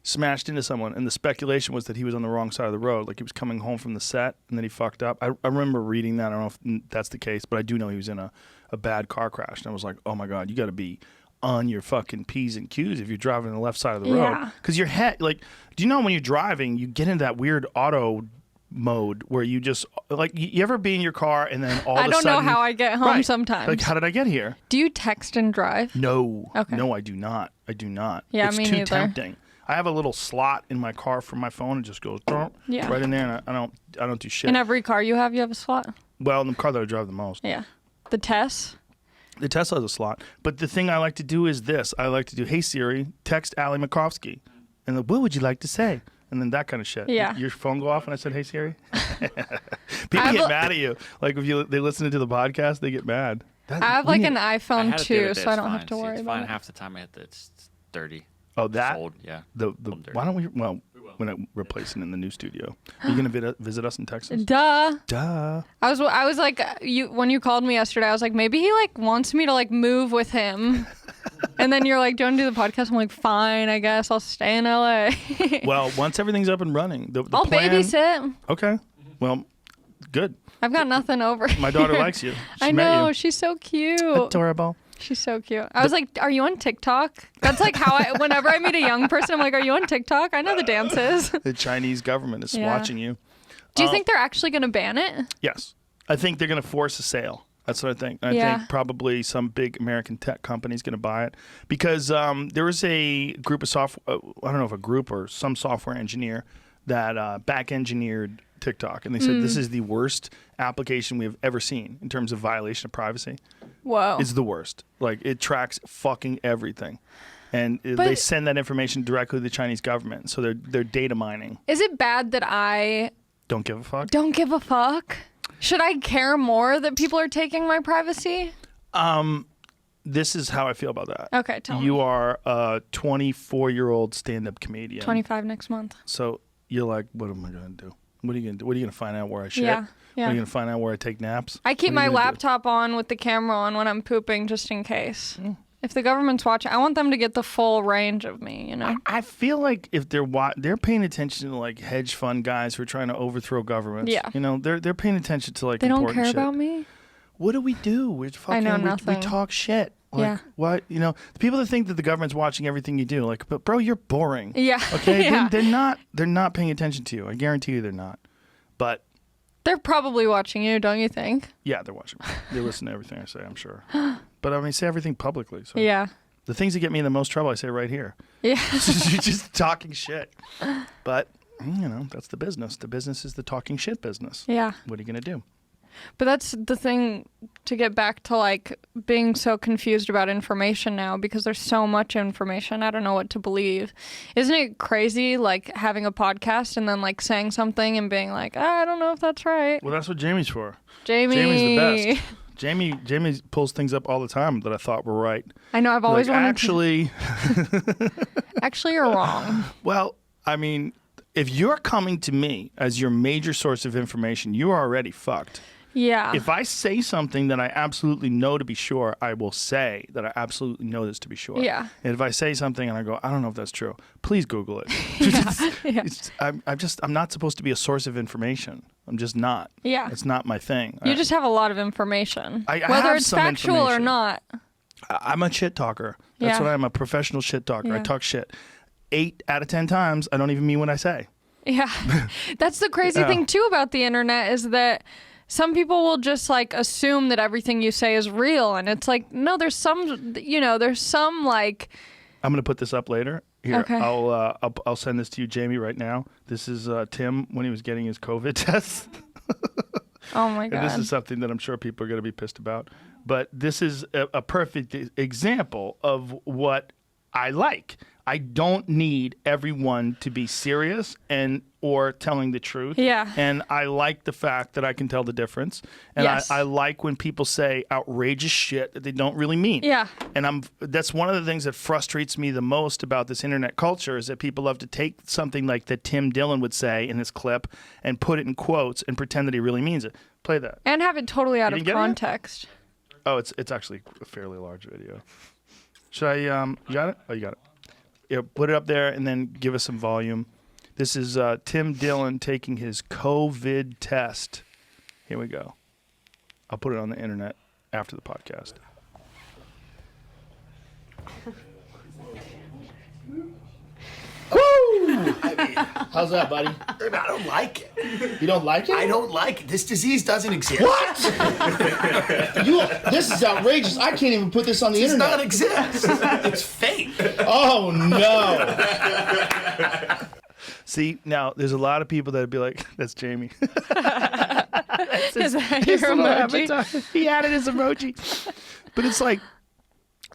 smashed into someone, and the speculation was that he was on the wrong side of the road, like he was coming home from the set, and then he fucked up. I remember reading that. I don't know if that's the case, but I do know he was in a bad car crash, and I was like, oh my God, you got to be on your fucking P's and Q's if you're driving on the left side of the road. Because your head, like, do you know when you're driving, you get into that weird auto mode where you just, like, you ever be in your car and then all of a sudden... I don't know how I get home sometimes. Like, how did I get here? Do you text and drive? No. Okay. No, I do not. Yeah, it's me too neither. tempting. I have a little slot in my car for my phone. It just goes right in there, and I don't do shit. In every car you have a slot? Well, in the car that I drive the most. Yeah. The Tess? The Tesla has a slot. But the thing I like to do is this. I like to do, hey, Siri, text Ali Macofsky. And what would you like to say? And then that kind of shit. Yeah. Your phone go off when I said, hey, Siri? People get mad at you. Like, if they listen to the podcast, they get mad. I have like an I iPhone had it the other too, day, so I it's don't fine. have to See, worry it's about fine. it. Half the time I hit it's dirty. Oh, that? Old, yeah. Why don't we, well, when I'm replacing in the new studio. Are you going to visit us in Texas? Duh. Duh. I was like, when you called me yesterday, I was like, maybe he like wants me to like move with him. And then you're like, do you want to do the podcast? I'm like, fine, I guess I'll stay in LA. Well, once everything's up and running, the I'll plan, babysit. Okay. Well, good. I've got nothing over My daughter likes you. I know, she's so cute. Adorable. She's so cute. I was like, are you on TikTok? That's like how whenever I meet a young person, I'm like, are you on TikTok? I know the dances. The Chinese government is watching you. Do you think they're actually going to ban it? Yes. I think they're going to force a sale. That's what I think. I think probably some big American tech company is going to buy it because there was a group of I don't know if a group or some software engineer that back engineered TikTok, and they said this is the worst application we have ever seen in terms of violation of privacy. Whoa. It's the worst. Like, it tracks fucking everything. And they send that information directly to the Chinese government. So they're data mining. Is it bad that I don't give a fuck? Don't give a fuck? Should I care more that people are taking my privacy? This is how I feel about that. Okay, tell me. You are a 24-year-old stand-up comedian. 25 next month. So you're like, what am I going to do? What are you going to do? What are you going to find out where I shit? Yeah. What are you going to find out where I take naps? I keep my laptop on with the camera on when I'm pooping just in case. If the government's watching, I want them to get the full range of me, you know? I feel like if they're paying attention to like hedge fund guys who are trying to overthrow governments. Yeah. You know, they're paying attention to like they don't important care shit. about me? What do we do? We're fucking, I know nothing. We talk shit. Like, yeah. What, you know, the people that think that the government's watching everything you do, like, but bro, you're boring. Yeah. Okay. Yeah. They're not paying attention to you. I guarantee you they're not. But they're probably watching you, don't you think? yeah, they're watching me. They listen to everything I say, I'm sure. But I mean, say everything publicly. So. Yeah. The things that get me in the most trouble, I say right here. Yeah. You're just talking shit. But, you know, that's the business. The business is the talking shit business. Yeah. What are you going to do? But that's the thing, to get back to like being so confused about information now because there's so much information. I don't know what to believe. Isn't it crazy like having a podcast and then like saying something and being like, I don't know if that's right. Well, that's what Jamie's for. Jamie's the best. Jamie pulls things up all the time that I thought were right. I know, I've always like, wanted actually Actually, you're wrong. Well, I mean, if you're coming to me as your major source of information, you are already fucked. Yeah. If I say something that I absolutely know to be sure, I will say that I absolutely know this to be sure. Yeah. And if I say something and I go, I don't know if that's true, please Google it. Yeah. I'm not supposed to be a source of information. I'm just not. Yeah. It's not my thing. You just have a lot of information. I whether have it's some factual or information. not. I'm a shit talker. That's Yeah. what I am, a professional shit talker. I Yeah. talk shit. 8 out of 10 times, I don't even mean what I say. Yeah. That's the crazy thing too about the internet is that some people will just like assume that everything you say is real, and it's like, no, there's some like. I'm gonna put this up later. Here, Okay. I'll send this to you, Jamie, right now. This is Tim when he was getting his COVID test. Oh my god. And this is something that I'm sure people are gonna be pissed about. But this is a perfect example of what I like. I don't need everyone to be serious or telling the truth. Yeah. And I like the fact that I can tell the difference. And Yes. I like when people say outrageous shit that they don't really mean. Yeah. And that's one of the things that frustrates me the most about this internet culture is that people love to take something like that Tim Dillon would say in his clip and put it in quotes and pretend that he really means it. Play that. And have it totally out You of didn't get it? context. Oh, it's actually a fairly large video. Should I you got it? Oh, you got it. Yeah, put it up there and then give us some volume. This is Tim Dillon taking his COVID test. Here we go. I'll put it on the internet after the podcast. Woo! How's that, buddy? I don't like it. You don't like it? I don't like it. This disease doesn't exist. What? This is outrageous. I can't even put this on the It does internet. not exist. It's fake. Oh, no. See, now, there's a lot of people that would be like, that's Jamie. Is that His your little emoji? avatar. He added his emoji. But it's like,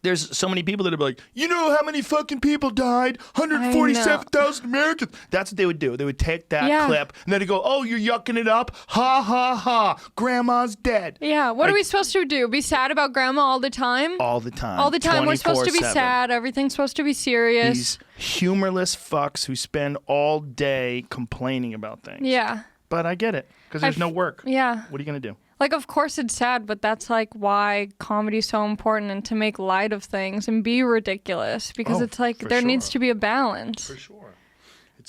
there's so many people that are like, you know how many fucking people died? 147,000 Americans. That's what they would do. They would take that clip and then they go, oh, you're yucking it up? Ha, ha, ha. Grandma's dead. Yeah. What are we supposed to do? Be sad about grandma all the time? All the time. All the time. We're supposed to be 24/7. sad. Everything's supposed to be serious. These humorless fucks who spend all day complaining about things. Yeah. But I get it because there's no work. Yeah. What are you going to do? Like, of course it's sad, but that's like why comedy's so important and to make light of things and be ridiculous because Oh, it's like for there needs sure. to be a balance. For sure.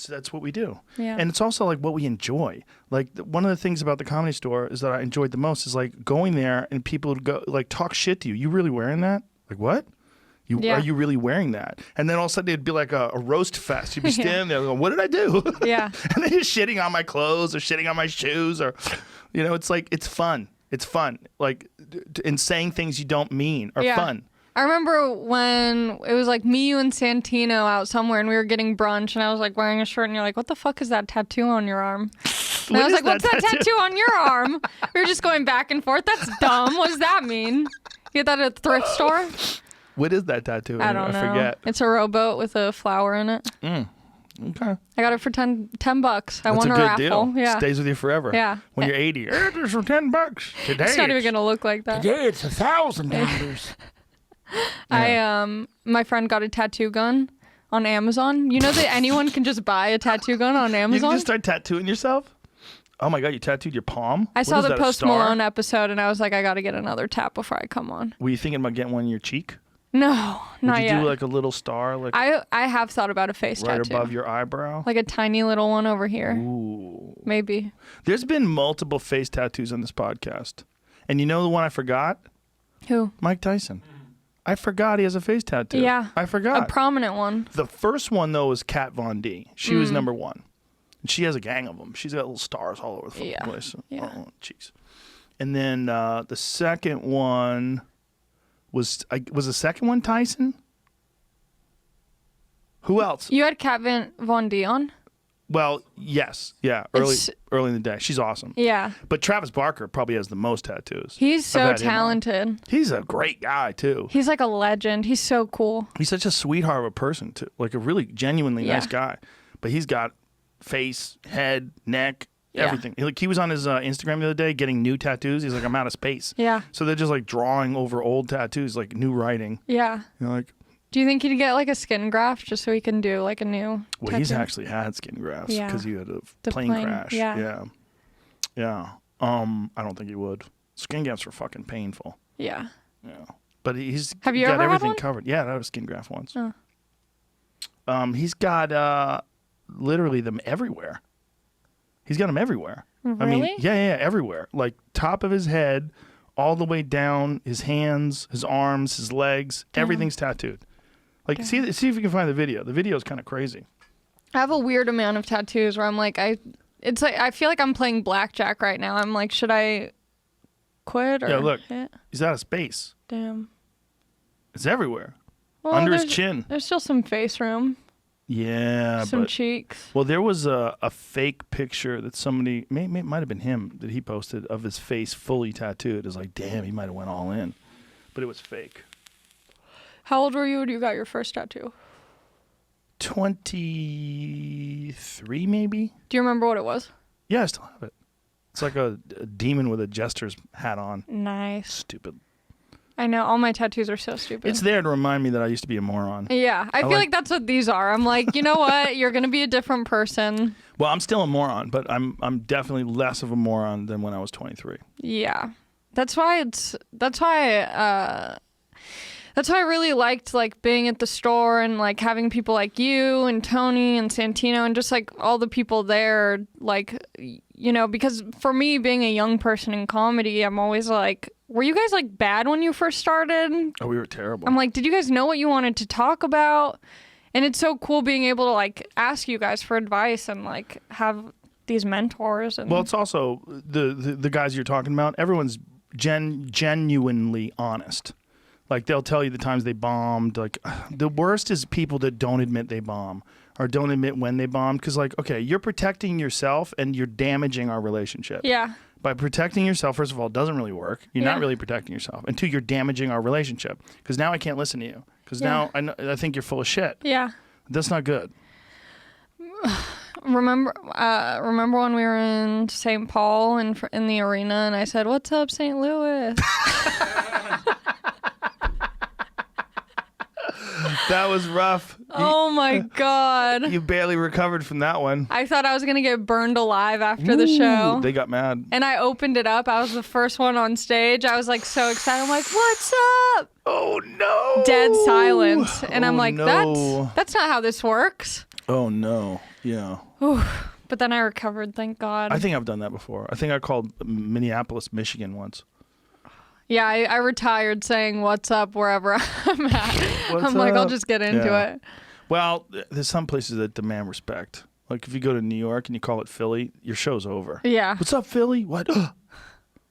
That's what we do. Yeah. And it's also like what we enjoy. Like one of the things about the Comedy Store is that I enjoyed the most is like going there and people would go like talk shit to you. You really wearing that? Like what? Yeah. Are you really wearing that? And then all of a sudden it'd be like a roast fest. You'd be standing there going, what did I do? Yeah. And then you're shitting on my clothes or shitting on my shoes or, you know, it's like, it's fun. It's fun. Like, and saying things you don't mean are fun. I remember when it was like me, you, and Santino out somewhere and we were getting brunch and I was like wearing a shirt and you're like, what the fuck is that tattoo on your arm? And I was like, what's that tattoo on your arm? We were just going back and forth. That's dumb. What does that mean? You get that at a thrift store? What is that tattoo? I don't know. I forget. It's a rowboat with a flower in it. Okay. I got it for $10. I That's won a a good raffle. deal. Yeah. Stays with you forever. Yeah. When you're 80. It's for $10. Today It's not even gonna look like that. Today it's $1,000. My friend got a tattoo gun on Amazon. You know that anyone can just buy a tattoo gun on You Amazon? can just start tattooing yourself? Oh my God, you tattooed your palm? I What saw is the that, a Post star? Malone episode and I was like, I gotta get another tap before I come on. Were you thinking about getting one in your cheek? No, Would not you yet. do like a little star like I have thought about a face right tattoo. above your eyebrow? Like a tiny little one over here. Ooh. Maybe. There's been multiple face tattoos on this podcast. And you know the one I forgot? Who? Mike Tyson. I forgot he has a face tattoo. Yeah. I forgot. A prominent one. The first one, though, was Kat Von D. She was number one. And she has a gang of them. She's got little stars all over the fucking Yeah. place. Yeah. Oh, cheeks. And then the second one was the second one Tyson? Who else? You had Kat Von D on? Well, yes. Yeah. Early It's- in the day. She's awesome. Yeah. But Travis Barker probably has the most tattoos. He's I've so had him on. talented. He's a great guy, too. He's like a legend. He's so cool. He's such a sweetheart of a person, too. Like a really genuinely Yeah. nice guy. But he's got face, head, neck, Yeah. everything. He was on his Instagram the other day getting new tattoos. He's like, I'm out of space. Yeah. So they're just like drawing over old tattoos, like new writing. Yeah. You're like, Do you think he'd get like a skin graft just so he can do like a new well, he's tattoo? actually had skin grafts Yeah. because he had a The plane plane, crash. yeah. Yeah. I don't think he would. Skin grafts are fucking painful. Yeah. Yeah. But he's Have you got ever had everything one? covered. Yeah, I had a skin graft once. Oh. He's got literally them everywhere. He's got them everywhere. I mean, Really? yeah, everywhere. Like top of his head, all the way down, his hands, his arms, his legs, everything's tattooed. Like, see if you can find the video. The video is kind of crazy. I have a weird amount of tattoos where I'm like, I feel like I'm playing blackjack right now. I'm like, should I quit or Yeah, look. hit? He's out of space. Damn. It's everywhere. Well, Under his there's- chin. There's still some face room, Yeah, some but cheeks. well, there was a fake picture that somebody might have been him that he posted of his face fully tattooed. It's like, damn, he might have went all in, but it was fake. How old were you when you got your first tattoo? 23, maybe. Do you remember what it was? Yeah, I still have it. It's like a demon with a jester's hat on. Nice. Stupid. I know all my tattoos are so stupid. It's there to remind me that I used to be a moron. Yeah, I feel like that's what these are. I'm like, you know what? You're gonna be a different person. Well, I'm still a moron, but I'm definitely less of a moron than when I was 23. Yeah, that's why that's why I really liked like being at the store and like having people like you and Tony and Santino and just like all the people there, like, you know, because for me being a young person in comedy, I'm always like, were you guys like bad when you first started? Oh, we were terrible. I'm like, did you guys know what you wanted to talk about? And it's so cool being able to like ask you guys for advice and like have these mentors. And well, it's also the guys you're talking about. Everyone's genuinely honest. Like they'll tell you the times they bombed. Like the worst is people that don't admit they bomb or don't admit when they bombed. Because like, okay, you're protecting yourself and you're damaging our relationship. yeah. By protecting yourself, first of all, it doesn't really work. You're not really protecting yourself. And two, you're damaging our relationship. Because now I can't listen to you. Because now I think you're full of shit. Yeah. That's not good. Remember when we were in St. Paul in the arena and I said, "What's up, St. Louis?" That was rough. Oh my God. You barely recovered from that one. I thought I was going to get burned alive after the show. They got mad. And I opened it up. I was the first one on stage. I was like so excited. I'm like, "What's up?" Oh no. Dead silence. And I'm like, no. that's not how this works. Oh no. Yeah. But then I recovered, thank God. I think I've done that before. I think I called Minneapolis, Michigan once. Yeah, I retired saying "What's up" wherever I'm at. I'm like, I'll just get into it. Well, there's some places that demand respect. Like if you go to New York and you call it Philly, your show's over. Yeah. What's up, Philly? What?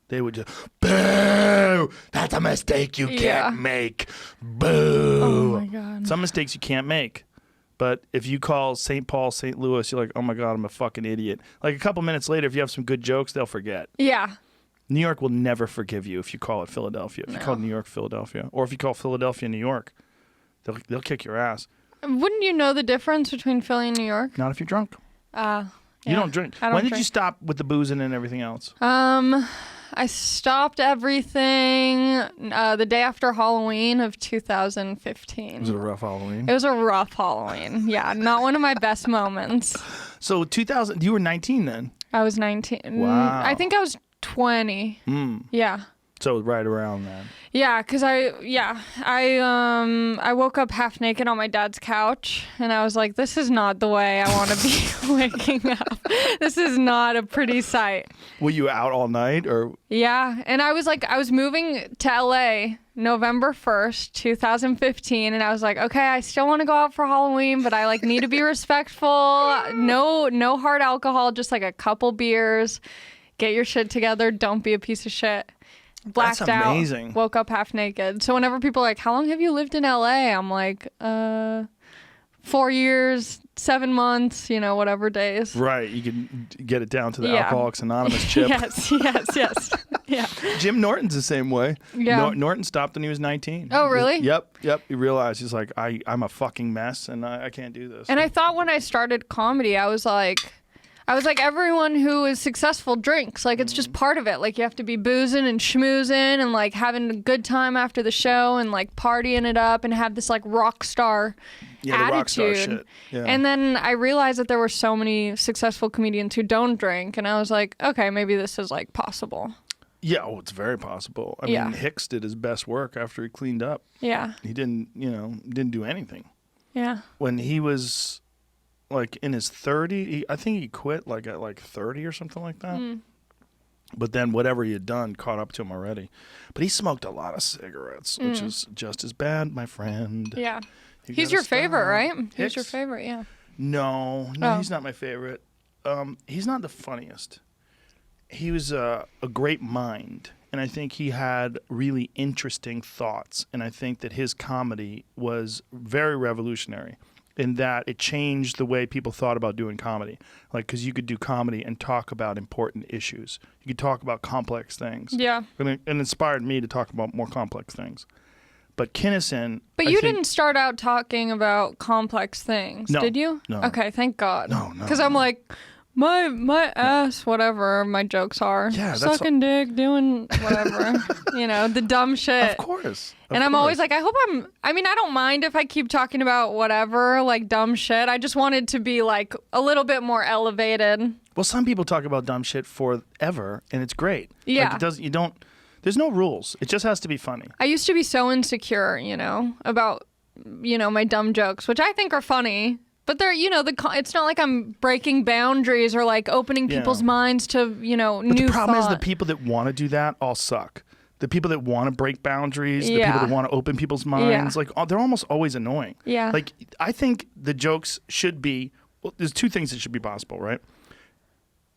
They would just, boo! That's a mistake you can't make. Boo! Oh my God. Some mistakes you can't make. But if you call St. Paul, St. Louis, you're like, oh my God, I'm a fucking idiot. Like a couple minutes later, if you have some good jokes, they'll forget. Yeah. New York will never forgive you if you call it Philadelphia. If you call New York Philadelphia, or if you call Philadelphia New York, they'll kick your ass. Wouldn't you know the difference between Philly and New York? Not if you're drunk. Yeah. You don't drink. I don't When did you drink. stop with the boozing and everything else? I stopped everything the day after Halloween of 2015. Was it a rough Halloween? It was a rough Halloween. Yeah, not one of my best moments. So 2000, you were 19 then. I was 19. Wow. I think I was 20. Yeah. So right around that. Yeah, because I woke up half naked on my dad's couch, and I was like, this is not the way I want to be waking up. This is not a pretty sight. Were you out all night or? Yeah, and I was moving to LA November 1st, 2015, and I was like, okay, I still want to go out for Halloween, but I like need to be respectful. No hard alcohol, just like a couple beers. Get your shit together. Don't be a piece of shit. Blacked That's amazing. out. Woke up half naked. So whenever people are like, how long have you lived in LA? I'm like, 4 years, 7 months, whatever days. Right. You can get it down to the Yeah. Alcoholics Anonymous chip. Yes. Yeah. Jim Norton's the same way. Yeah. Norton stopped when he was 19. Oh, really? Yep. He realized, he's like, I'm a fucking mess and I can't do this. And I thought when I started comedy, I was like, everyone who is successful drinks. Like, it's just part of it. Like, you have to be boozing and schmoozing and, like, having a good time after the show and, like, partying it up and have this, like, rock star the attitude. rock star shit. Yeah. And then I realized that there were so many successful comedians who don't drink. And I was like, okay, maybe this is, like, possible. Yeah, it's very possible. I Yeah. mean, Hicks did his best work after he cleaned up. Yeah. He didn't do anything. Yeah. When he was like in his 30s, I think he quit like at like 30 or something like that. But then whatever he had done caught up to him already. But he smoked a lot of cigarettes, which is just as bad, my friend. Yeah. You He's gotta your favorite, stop. right? He's Hicks? your favorite, yeah. No, Oh. he's not my favorite. He's not the funniest. He was a great mind, and I think he had really interesting thoughts, and I think that his comedy was very revolutionary in that it changed the way people thought about doing comedy. Like, because you could do comedy and talk about important issues. You could talk about complex things. Yeah. And it inspired me to talk about more complex things. But Kinnison... But you didn't start out talking about complex things, No. did you? No. Okay, thank God. No. Because I'm like, my ass, whatever my jokes are. Yeah, that's Sucking dick, doing whatever. The dumb shit. Of course. And I'm always like, I don't mind if I keep talking about whatever, like dumb shit. I just wanted to be like a little bit more elevated. Well, some people talk about dumb shit forever, and it's great. Yeah. Like There's no rules. It just has to be funny. I used to be so insecure, about, my dumb jokes, which I think are funny. But they're, it's not like I'm breaking boundaries or like opening people's minds to, But new the problem is thought. the people that want to do that all suck. The people that want to break boundaries, the people that want to open people's minds, like they're almost always annoying. Yeah. Like I think the jokes should be, well, there's two things that should be possible, right?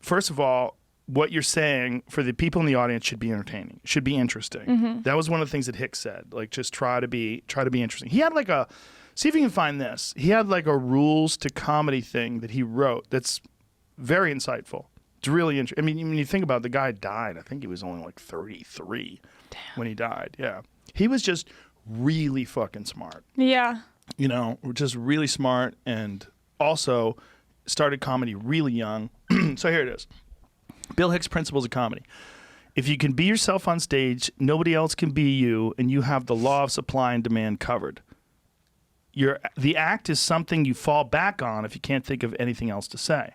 First of all, what you're saying for the people in the audience should be entertaining, should be interesting. Mm-hmm. That was one of the things that Hicks said. Like just try to be interesting. He had like a, see if you can find this. He had like a rules to comedy thing that he wrote that's very insightful. It's really interesting. I mean, when you think about it, the guy died, I think he was only like 33 when he died. Yeah. He was just really fucking smart. Yeah. Just really smart, and also started comedy really young. So here it is. Bill Hicks' Principles of Comedy. If you can be yourself on stage, nobody else can be you, and you have the law of supply and demand covered. The act is something you fall back on if you can't think of anything else to say.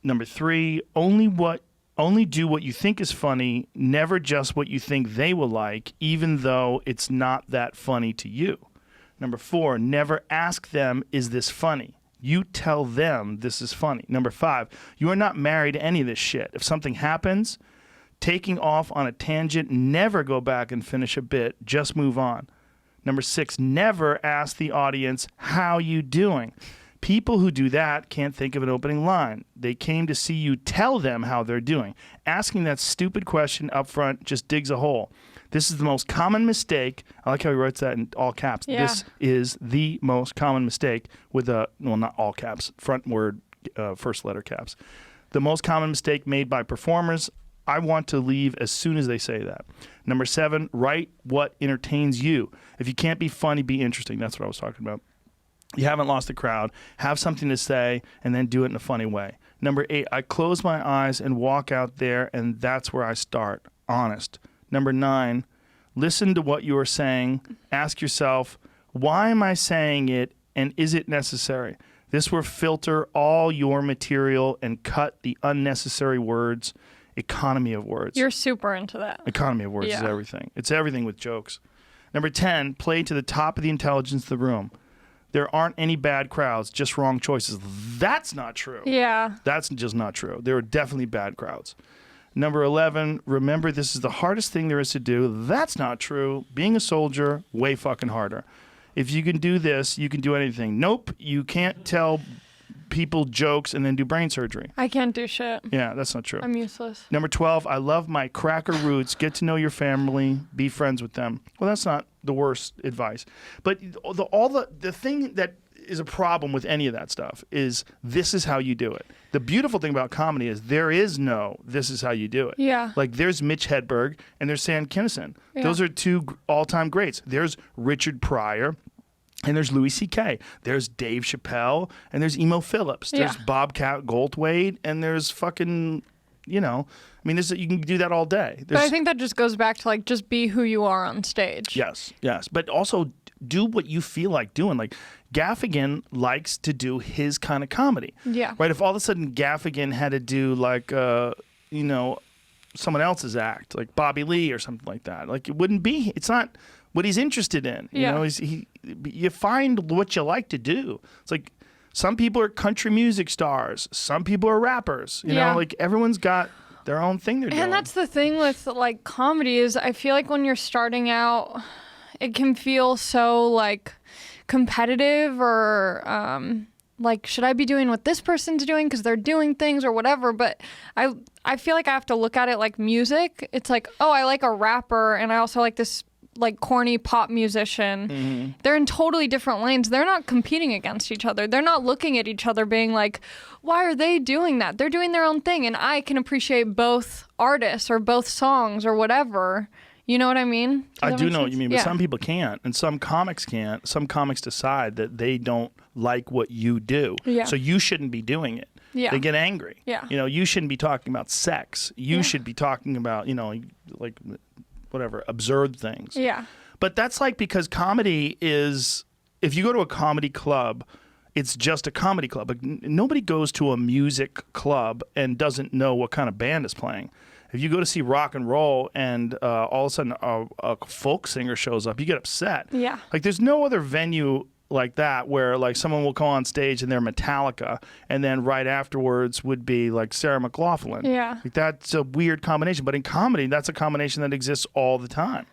Number 3, only do what you think is funny, never just what you think they will like, even though it's not that funny to you. Number 4, never ask them, is this funny? You tell them this is funny. Number 5, you are not married to any of this shit. If something happens, taking off on a tangent, never go back and finish a bit, just move on. Number 6, never ask the audience, how you doing? People who do that can't think of an opening line. They came to see you tell them how they're doing. Asking that stupid question up front just digs a hole. This is the most common mistake. I like how he writes that in all caps. Yeah. This is the most common mistake with not all caps, front word, first letter caps. The most common mistake made by performers. I want to leave as soon as they say that. Number 7, write what entertains you. If you can't be funny, be interesting. That's what I was talking about. You haven't lost the crowd. Have something to say, and then do it in a funny way. Number 8, I close my eyes and walk out there, and that's where I start. Honest. Number 9, listen to what you are saying. Ask yourself, why am I saying it, and is it necessary? This will filter all your material and cut the unnecessary words. Economy of words. You're super into that. Economy of words is everything. It's everything with jokes. Number 10, play to the top of the intelligence of the room. There aren't any bad crowds, just wrong choices. That's not true. Yeah. That's just not true. There are definitely bad crowds. Number 11, remember this is the hardest thing there is to do. That's not true. Being a soldier, way fucking harder. If you can do this, you can do anything. Nope, you can't tell people jokes and then do brain surgery. I can't do shit. Yeah, that's not true. I'm useless. Number 12, I love my cracker roots. Get to know your family. Be friends with them. Well, that's not the worst advice. But the thing that is a problem with any of that stuff is this is how you do it. The beautiful thing about comedy is there is no this is how you do it. Yeah. Like there's Mitch Hedberg and there's Sam Kinison. Yeah. Those are two all-time greats. There's Richard Pryor. And there's Louis C.K. There's Dave Chappelle. And there's Emo Phillips. There's Bobcat Goldthwait. And there's fucking, I mean, you can do that all day. But I think that just goes back to, like, just be who you are on stage. Yes. But also do what you feel like doing. Like, Gaffigan likes to do his kind of comedy. Yeah. Right? If all of a sudden Gaffigan had to do, like, someone else's act, like Bobby Lee or something like that, like, it's not what he's interested in. You find what you like to do. It's like some people are country music stars, some people are rappers. You know, like everyone's got their own thing they're doing. And that's the thing with like comedy is I feel like when you're starting out, it can feel so like competitive or like, should I be doing what this person's doing because they're doing things or whatever? But I feel like I have to look at it like music. It's like, oh, I like a rapper and I also like this like corny pop musician. Mm-hmm. They're in totally different lanes. They're not competing against each other. They're not looking at each other being like, why are they doing that? They're doing their own thing. And I can appreciate both artists or both songs or whatever. You know what I mean? I do know what you mean, but some people can't, and some comics can't. Some comics decide that they don't like what you do, so you shouldn't be doing it. Yeah. They get angry. Yeah. You shouldn't be talking about sex. You should be talking about, like whatever, absurd things. Yeah. But that's like because comedy is, if you go to a comedy club, it's just a comedy club. But nobody goes to a music club and doesn't know what kind of band is playing. If you go to see rock and roll and all of a sudden a folk singer shows up, you get upset. Yeah. Like there's no other venue like that where like someone will come on stage and they're Metallica and then right afterwards would be like Sarah McLachlan. Yeah. Like that's a weird combination. But in comedy, that's a combination that exists all the time.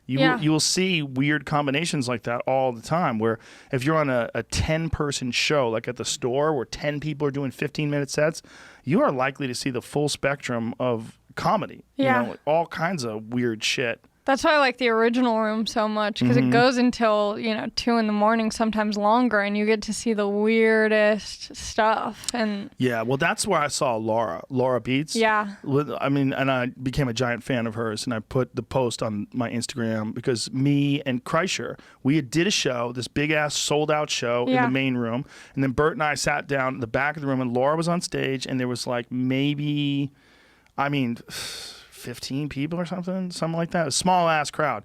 You will see weird combinations like that all the time where if you're on a 10-person show, like at the store where 10 people are doing 15-minute sets, you are likely to see the full spectrum of comedy. Yeah. You know, all kinds of weird shit. That's why I like the original room so much because it goes until 2 a.m, sometimes longer, and you get to see the weirdest stuff. And yeah, well, that's where I saw Laura Beats. Yeah. I mean, and I became a giant fan of hers, and I put the post on my Instagram because me and Kreischer, we did a show, this big ass sold out show in the main room, and then Bert and I sat down in the back of the room, and Laura was on stage, and there was like maybe, 15 people or something like that. A small ass crowd.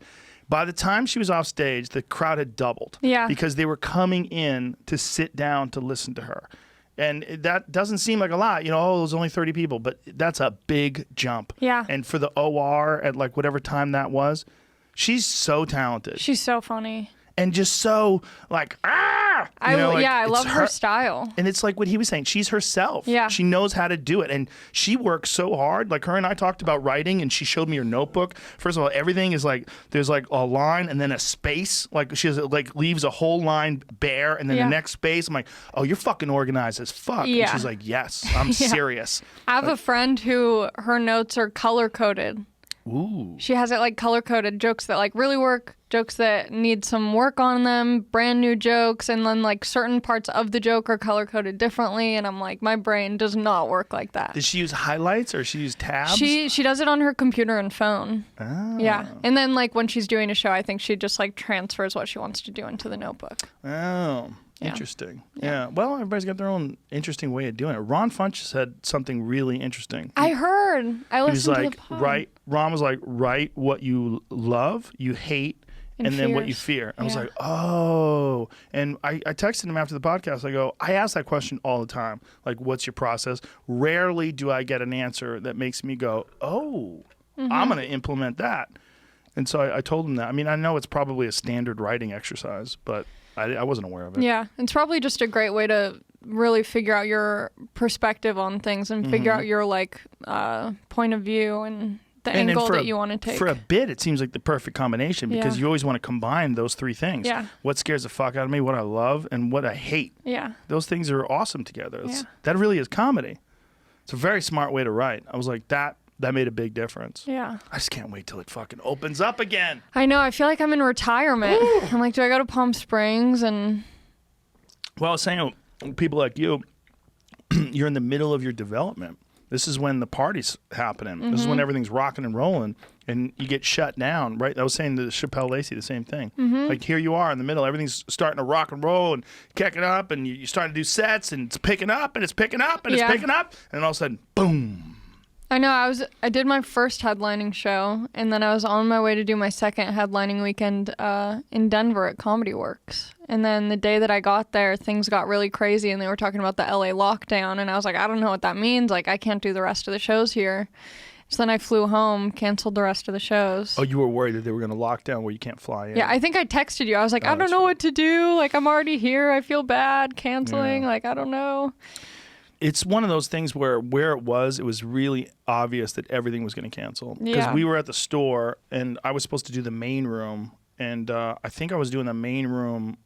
By the time she was off stage, the crowd had doubled. Yeah. Because they were coming in to sit down to listen to her. And that doesn't seem like a lot. There's only 30 people, but that's a big jump. Yeah. And for the OR at like whatever time that was, she's so talented. She's so funny. And just so like, I it's love her style. And it's like what he was saying. She's herself. Yeah. She knows how to do it. And she works so hard. Like her and I talked about writing and she showed me her notebook. First of all, everything is like, there's like a line and then a space. Like she has like leaves a whole line bare and then the next space. I'm like, oh, you're fucking organized as fuck. Yeah. And she's like, yes, I'm serious. I have a friend who her notes are color coded. Ooh. She has it like color coded, jokes that like really work, jokes that need some work on them, brand new jokes, and then like certain parts of the joke are color coded differently. And I'm like, my brain does not work like that. Does she use highlights or she use tabs? She does it on her computer and phone. Oh. Yeah. And then like when she's doing a show, I think she just like transfers what she wants to do into the notebook. Oh. Yeah. Interesting. Yeah. Well, everybody's got their own interesting way of doing it. Ron Funch said something really interesting. I heard. I listened to the pod. Ron was like, write what you love, you hate, and then what you fear. I was like, oh. And I texted him after the podcast. I go, I ask that question all the time. Like, what's your process? Rarely do I get an answer that makes me go, oh, I'm going to implement that. And so I told him that. I mean, I know it's probably a standard writing exercise, but I wasn't aware of it. Yeah, it's probably just a great way to really figure out your perspective on things and figure out your like point of view and the angle that you want to take. For a bit, it seems like the perfect combination because you always want to combine those three things. Yeah. What scares the fuck out of me, what I love, and what I hate. Yeah. Those things are awesome together. That really is comedy. It's a very smart way to write. I was like, that made a big difference. Yeah. I just can't wait till it fucking opens up again. I know. I feel like I'm in retirement. I'm like, do I go to Palm Springs? And well, I was saying, people like you, you're in the middle of your development. This is when the party's happening. This is when everything's rocking and rolling, and you get shut down, right? I was saying to Chappelle Lacey the same thing. Like, here you are in the middle. Everything's starting to rock and roll and kicking up, and you're starting to do sets, and it's picking up, and it's picking up, and it's picking up, and then all of a sudden, boom. I know. I did my first headlining show, and then I was on my way to do my second headlining weekend in Denver at Comedy Works. And then the day that I got there, things got really crazy, and they were talking about the LA lockdown, and I was like, I don't know what that means. Like, I can't do the rest of the shows here. So then I flew home, canceled the rest of the shows. Oh, you were worried that they were going to lock down where you can't fly in. Yeah, I think I texted you. I was like, I don't know what to do. Like, I'm already here. I feel bad canceling. Yeah. Like, I don't know. It's one of those things where it was really obvious that everything was going to cancel. Because we were at the store, and I was supposed to do the main room, and I think I was doing the main room,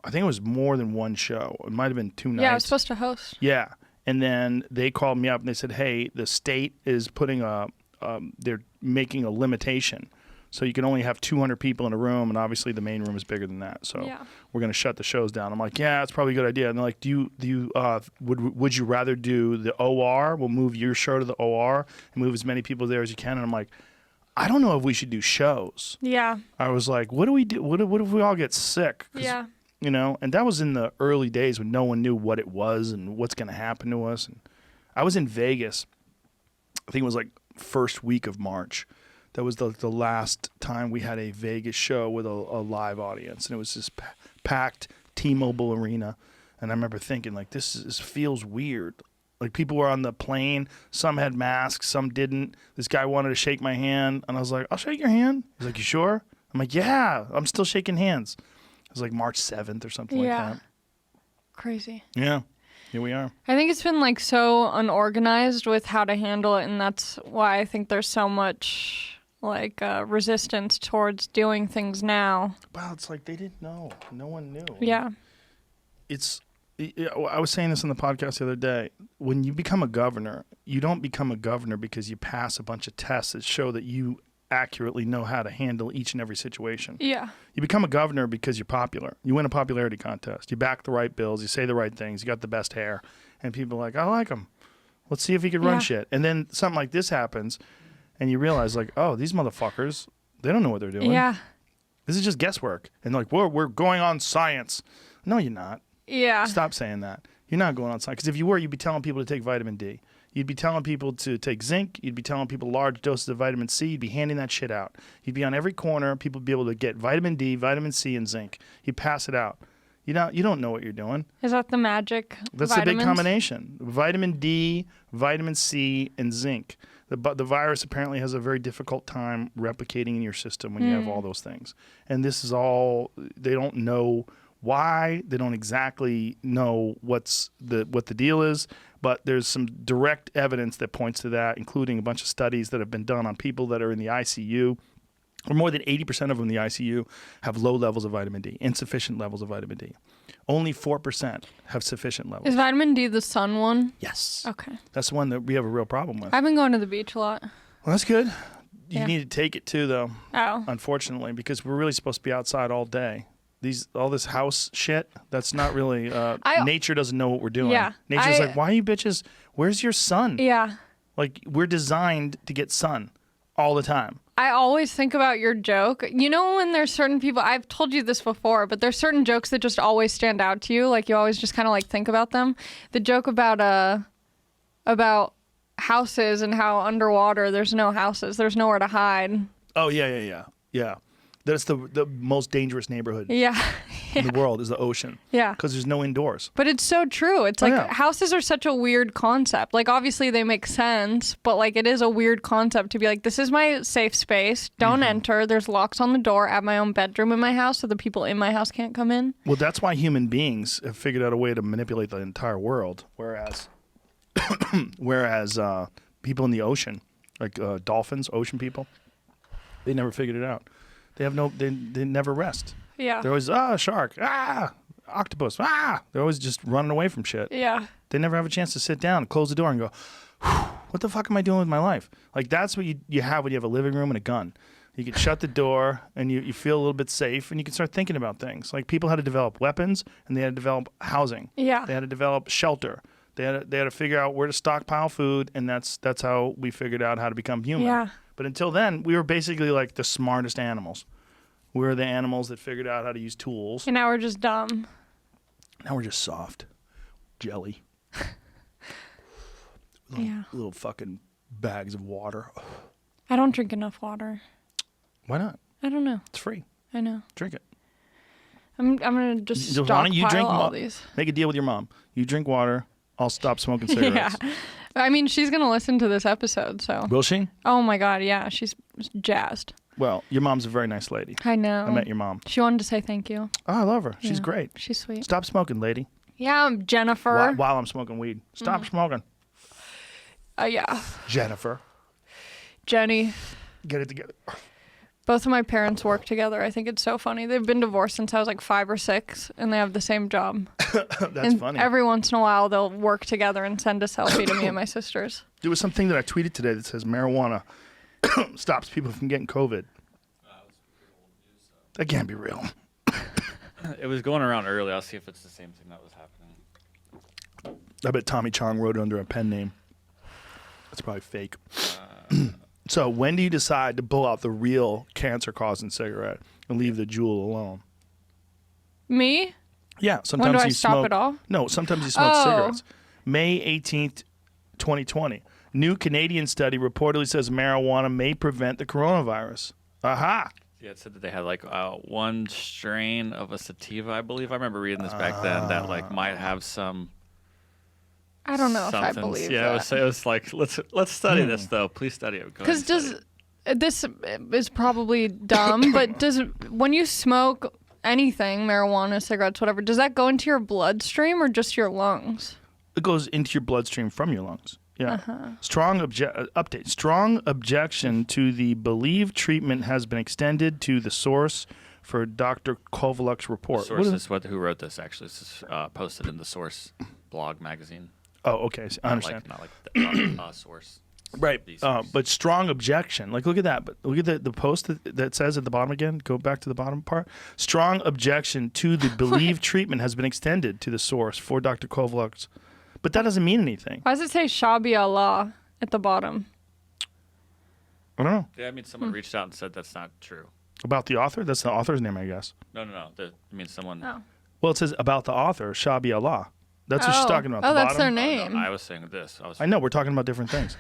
I think it was more than one show. It might have been 2 nights. Yeah, I was supposed to host. Yeah. And then they called me up, and they said, hey, the state is putting they're making a limitation. So you can only have 200 people in a room, and obviously the main room is bigger than that. So we're going to shut the shows down. I'm like, yeah, it's probably a good idea. And they're like, would you rather do the OR? We'll move your show to the OR and move as many people there as you can. And I'm like, I don't know if we should do shows. Yeah. I was like, what do we do? What if we all get sick? Yeah. You know, and that was in the early days when no one knew what it was and what's going to happen to us. And I was in Vegas. I think it was like first week of March. That was the last time we had a Vegas show with a live audience, and it was this packed T-Mobile Arena. And I remember thinking, like, this feels weird. Like people were on the plane. Some had masks, some didn't. This guy wanted to shake my hand, and I was like, "I'll shake your hand." He's like, "You sure?" I'm like, "Yeah, I'm still shaking hands." It was like March 7th or something like that. Crazy. Yeah, here we are. I think it's been like so unorganized with how to handle it, and that's why I think there's so much like resistance towards doing things now. Well, it's like they didn't know. No one knew. Yeah. I was saying this on the podcast the other day. When you become a governor, you don't become a governor because you pass a bunch of tests that show that you accurately know how to handle each and every situation. Yeah. You become a governor because you're popular. You win a popularity contest. You back the right bills. You say the right things. You got the best hair. And people are like, I like him. Let's see if he could run shit. And then something like this happens, and you realize, like, oh, these motherfuckers, they don't know what they're doing. Yeah. This is just guesswork. And like, we're going on science. No, you're not. Yeah. Stop saying that. You're not going on science. Because if you were, you'd be telling people to take vitamin D. You'd be telling people to take zinc. You'd be telling people large doses of vitamin C. You'd be handing that shit out. You'd be on every corner. People would be able to get vitamin D, vitamin C, and zinc. You pass it out. You don't know what you're doing. Is that the magic That's vitamins? the big combination. Vitamin D, vitamin C, and zinc. The virus apparently has a very difficult time replicating in your system when you have all those things. And this is all, they don't know why. They don't exactly know what the deal is. But there's some direct evidence that points to that, including a bunch of studies that have been done on people that are in the ICU. Or more than 80% of them in the ICU have low levels of vitamin D, insufficient levels of vitamin D. Only 4% have sufficient levels. Is vitamin D the sun one? Yes. Okay. That's the one that we have a real problem with. I've been going to the beach a lot. Well, that's good. You Yeah. need to take it too, though, Oh. unfortunately, because we're really supposed to be outside all day. All this house shit, that's not really, nature doesn't know what we're doing. Yeah, Nature's like, why are you bitches, where's your sun? Yeah. Like, we're designed to get sun all the time. I always think about your joke. You know when there's certain people, I've told you this before, but there's certain jokes that just always stand out to you. Like you always just kind of like think about them. The joke about houses and how underwater there's no houses. There's nowhere to hide. Oh, yeah. That's the most dangerous neighborhood Yeah. in the world is the ocean. Yeah. Because there's no indoors. But it's so true. It's like yeah. houses are such a weird concept. Like obviously they make sense, but like it is a weird concept to be like, this is my safe space. Don't enter. There's locks on the door at my own bedroom in my house so the people in my house can't come in. Well, that's why human beings have figured out a way to manipulate the entire world. Whereas people in the ocean, like dolphins, ocean people, they never figured it out. They never rest. Yeah. They're always, shark, octopus, They're always just running away from shit. Yeah. They never have a chance to sit down, close the door, and go, what the fuck am I doing with my life? Like, that's what you have when you have a living room and a gun. You can shut the door, and you feel a little bit safe, and you can start thinking about things. Like, people had to develop weapons, and they had to develop housing. Yeah. They had to develop shelter. They had to figure out where to stockpile food, and that's how we figured out how to become human. Yeah. But until then, we were basically like the smartest animals. We were the animals that figured out how to use tools. And now we're just dumb. Now we're just soft. Jelly. Little fucking bags of water. I don't drink enough water. Why not? I don't know. It's free. I know. Drink it. I'm gonna just Why don't you stockpile drink all these. Make a deal with your mom. You drink water. I'll stop smoking cigarettes. Yeah. I mean, she's gonna listen to this episode, so. Will she? Oh my God, yeah, she's jazzed. Well, your mom's a very nice lady. I know. I met your mom. She wanted to say thank you. Oh, I love her. She's Yeah. great. She's sweet. Stop smoking, lady. Yeah, I'm Jennifer. While I'm smoking weed. Stop smoking. Yeah. Jennifer. Jenny. Get it together. Both of my parents work together. I think it's so funny. They've been divorced since I was like 5 or 6, and they have the same job. That's funny. Every once in a while, they'll work together and send a selfie to me and my sisters. There was something that I tweeted today that says marijuana stops people from getting COVID. That can't be real. It was going around early. I'll see if it's the same thing that was happening. I bet Tommy Chong wrote it under a pen name. That's probably fake. So when do you decide to pull out the real cancer-causing cigarette and leave the jewel alone? Me? Yeah, sometimes When do I you stop smoke. it all? No, sometimes you smoke Oh. cigarettes. May 18th, 2020. New Canadian study reportedly says marijuana may prevent the coronavirus. Aha! Yeah, it said that they had like one strain of a sativa, I believe. I remember reading this back then that like might have some I don't know if I somethings. believe Yeah, that. it was like let's study this though. Please study it. Go ahead and Because study this is probably dumb, but when you smoke anything, marijuana, cigarettes, whatever, does that go into your bloodstream or just your lungs? It goes into your bloodstream from your lungs. Yeah. Uh-huh. Update. Strong objection to the believed treatment has been extended to the source for Dr. Kovaluk's report. Source is who wrote this. Actually, this is posted in the Source blog magazine. Oh, okay. So I understand. Not like Source. Right. The Source. But strong objection. Like, look at that. But look at the post that says at the bottom again. Go back to the bottom part. Strong objection to the believed treatment has been extended to the source for Dr. Kovaluk's. But that doesn't mean anything. Why does it say Shabi Allah at the bottom? I don't know. Yeah, I mean, someone reached out and said that's not true. About the author? That's the author's name, I guess. No. I mean, someone. Oh. Well, it says about the author, Shabi Allah. That's what she's talking about. Oh, the that's their bottom. name. No, I was saying this. I know, we're talking about different things.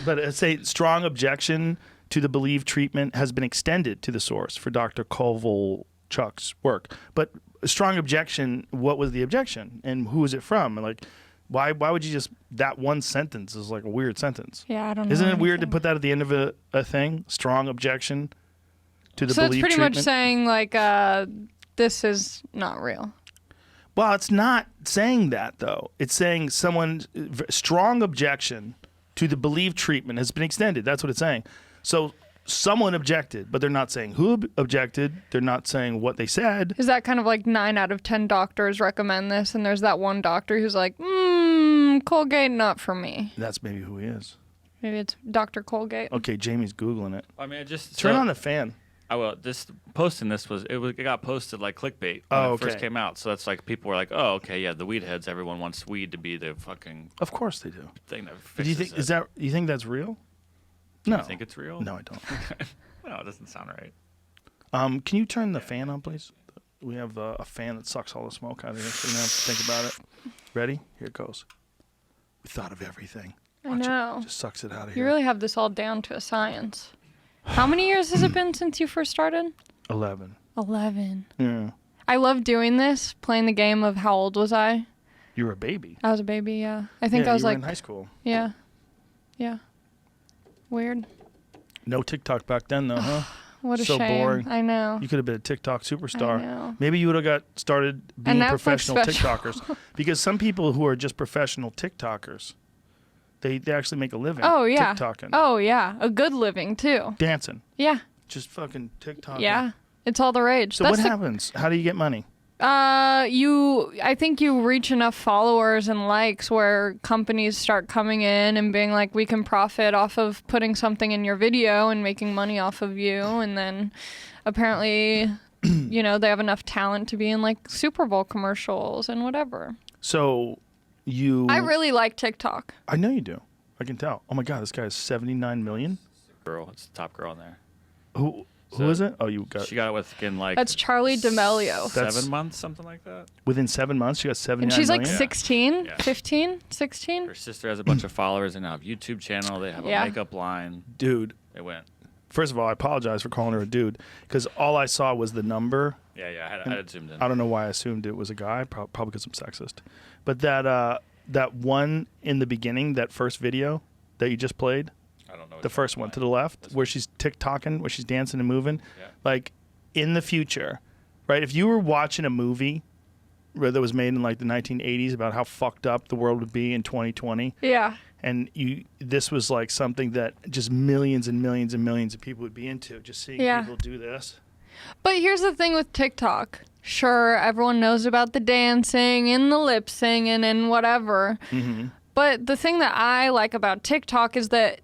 But it say strong objection to the believed treatment has been extended to the source for Dr. Kovalchuk's work. But a strong objection, what was the objection? And who is it from? And like, why would you just, that one sentence is like a weird sentence. Yeah, I don't know. Isn't it weird to anything. put that at the end of a thing? Strong objection to the So it's believed pretty treatment? much saying like this is not real. Well, it's not saying that, though. It's saying someone's strong objection to the believed treatment has been extended. That's what it's saying. So someone objected, but they're not saying who objected. They're not saying what they said. Is that kind of like 9 out of 10 doctors recommend this, and there's that one doctor who's like, Colgate, not for me. That's maybe who he is. Maybe it's Dr. Colgate. Okay, Jamie's Googling it. I mean, I just Turn on the fan. Posting this it got posted like clickbait when it first came out. So that's like people were like, oh, okay, yeah, the weed heads. Everyone wants weed to be the fucking Of course they do. thing that Do you fixes think it. you think that's real? Do No. you think it's real? No, I don't. No, it doesn't sound right. Can you turn the fan on, please? We have a fan that sucks all the smoke out of here, so you don't have to think about it. Ready? Here it goes. We thought of everything. I Watch know. It just sucks it out of You here. really have this all down to a science. How many years has it been since you first started? 11. 11. Yeah. I love doing this, playing the game of how old was I? You were a baby. I was a baby, yeah. I think Yeah, I was you were like, in high school. yeah. Yeah. Weird. No TikTok back then, though, huh? What a So shame. boring. I know. You could have been a TikTok superstar. I know. Maybe you would have got started A being Netflix professional special. TikTokers. Because some people who are just professional TikTokers, they actually make a living. Oh, yeah. TikToking. Oh, yeah. A good living, too. Dancing. Yeah. Just fucking TikToking. Yeah. It's all the rage. So what happens? How do you get money? I think you reach enough followers and likes where companies start coming in and being like, we can profit off of putting something in your video and making money off of you. And then apparently, they have enough talent to be in like Super Bowl commercials and whatever. So I really like TikTok. I know you do. I can tell. Oh my God, this guy has 79 million. Girl, it's the top girl in there. Who is it? Oh, you got She got it within like That's Charlie D'Amelio. 7 months, something like that. within 7 months. She got 79 And she's like million? 16, Yeah. 15, 16. Her sister has a bunch of followers. They now have a YouTube channel. They have Yeah. a makeup line. Dude. They went. First of all, I apologize for calling her a dude because all I saw was the number. Yeah, I had zoomed in. I don't know why I assumed it was a guy. Probably because I'm sexist. But that one in the beginning, that first video that you just played, I don't know. the first one to the left, where she's TikToking, where she's dancing and moving. Yeah. Like in the future, right? If you were watching a movie that was made in like the 1980s about how fucked up the world would be in 2020, Yeah. and this was like something that just millions and millions and millions of people would be into, just seeing Yeah. people do this. But here's the thing with TikTok. Sure, everyone knows about the dancing and the lip singing and whatever. Mm-hmm. But the thing that I like about TikTok is that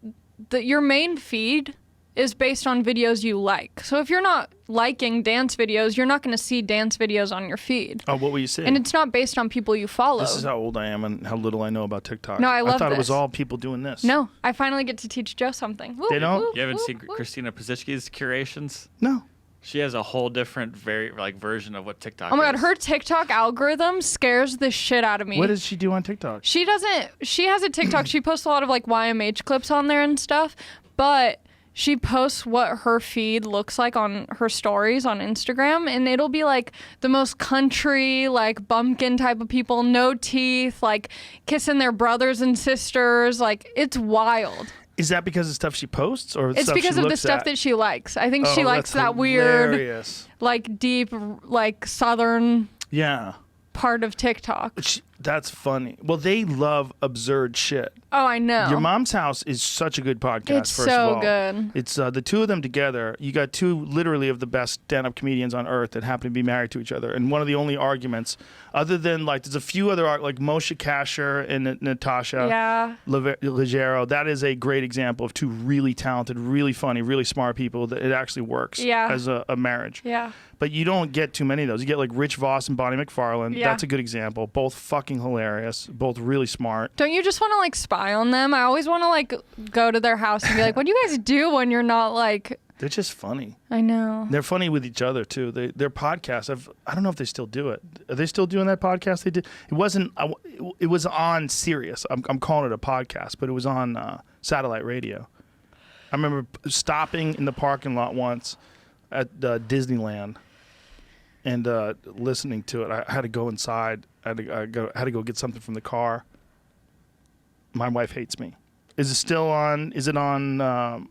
your main feed is based on videos you like. So if you're not liking dance videos, you're not going to see dance videos on your feed. Oh, what will you say? And it's not based on people you follow. This is how old I am and how little I know about TikTok. No, I love thought it was this. all people doing this. No, I finally get to teach Joe something. Woo, They don't? woo, You haven't woo, seen woo. Christina Pazicki's curations? No. She has a whole different, version of what TikTok Oh my is. God, her TikTok algorithm scares the shit out of me. What does she do on TikTok? She has a TikTok. She posts a lot of like YMH clips on there and stuff, but she posts what her feed looks like on her stories on Instagram, and it'll be like the most country, like bumpkin type of people, no teeth, like kissing their brothers and sisters. Like, it's wild. Is that because of stuff she posts, or it's stuff because she of the looks stuff at? that she likes. I think she likes that's that weird, hilarious. like deep, like southern Yeah. part of TikTok. That's funny. Well, they love absurd shit. Oh, I know. Your Mom's House is such a good podcast. It's first so of all. good. It's the two of them together. You got two literally of the best stand-up comedians on earth that happen to be married to each other. And one of the only arguments, other than like, there's a few other like Moshe Kasher and Natasha Leggero. That is a great example of two really talented, really funny, really smart people that it actually works as a marriage. Yeah. But you don't get too many of those. You get like Rich Voss and Bonnie McFarlane. Yeah. That's a good example. Both fucking hilarious. Both really smart. Don't you just want to like spy on them? I always want to like go to their house and be like, what do you guys do when you're not like... They're just funny. I know. They're funny with each other too. Their podcast. I don't know if they still do it. Are they still doing that podcast? They did. It wasn't. It was on Sirius. I'm calling it a podcast, but it was on satellite radio. I remember stopping in the parking lot once at Disneyland and listening to it. I had to go inside. I had to go get something from the car. My wife hates me. Is it still on? Is it on?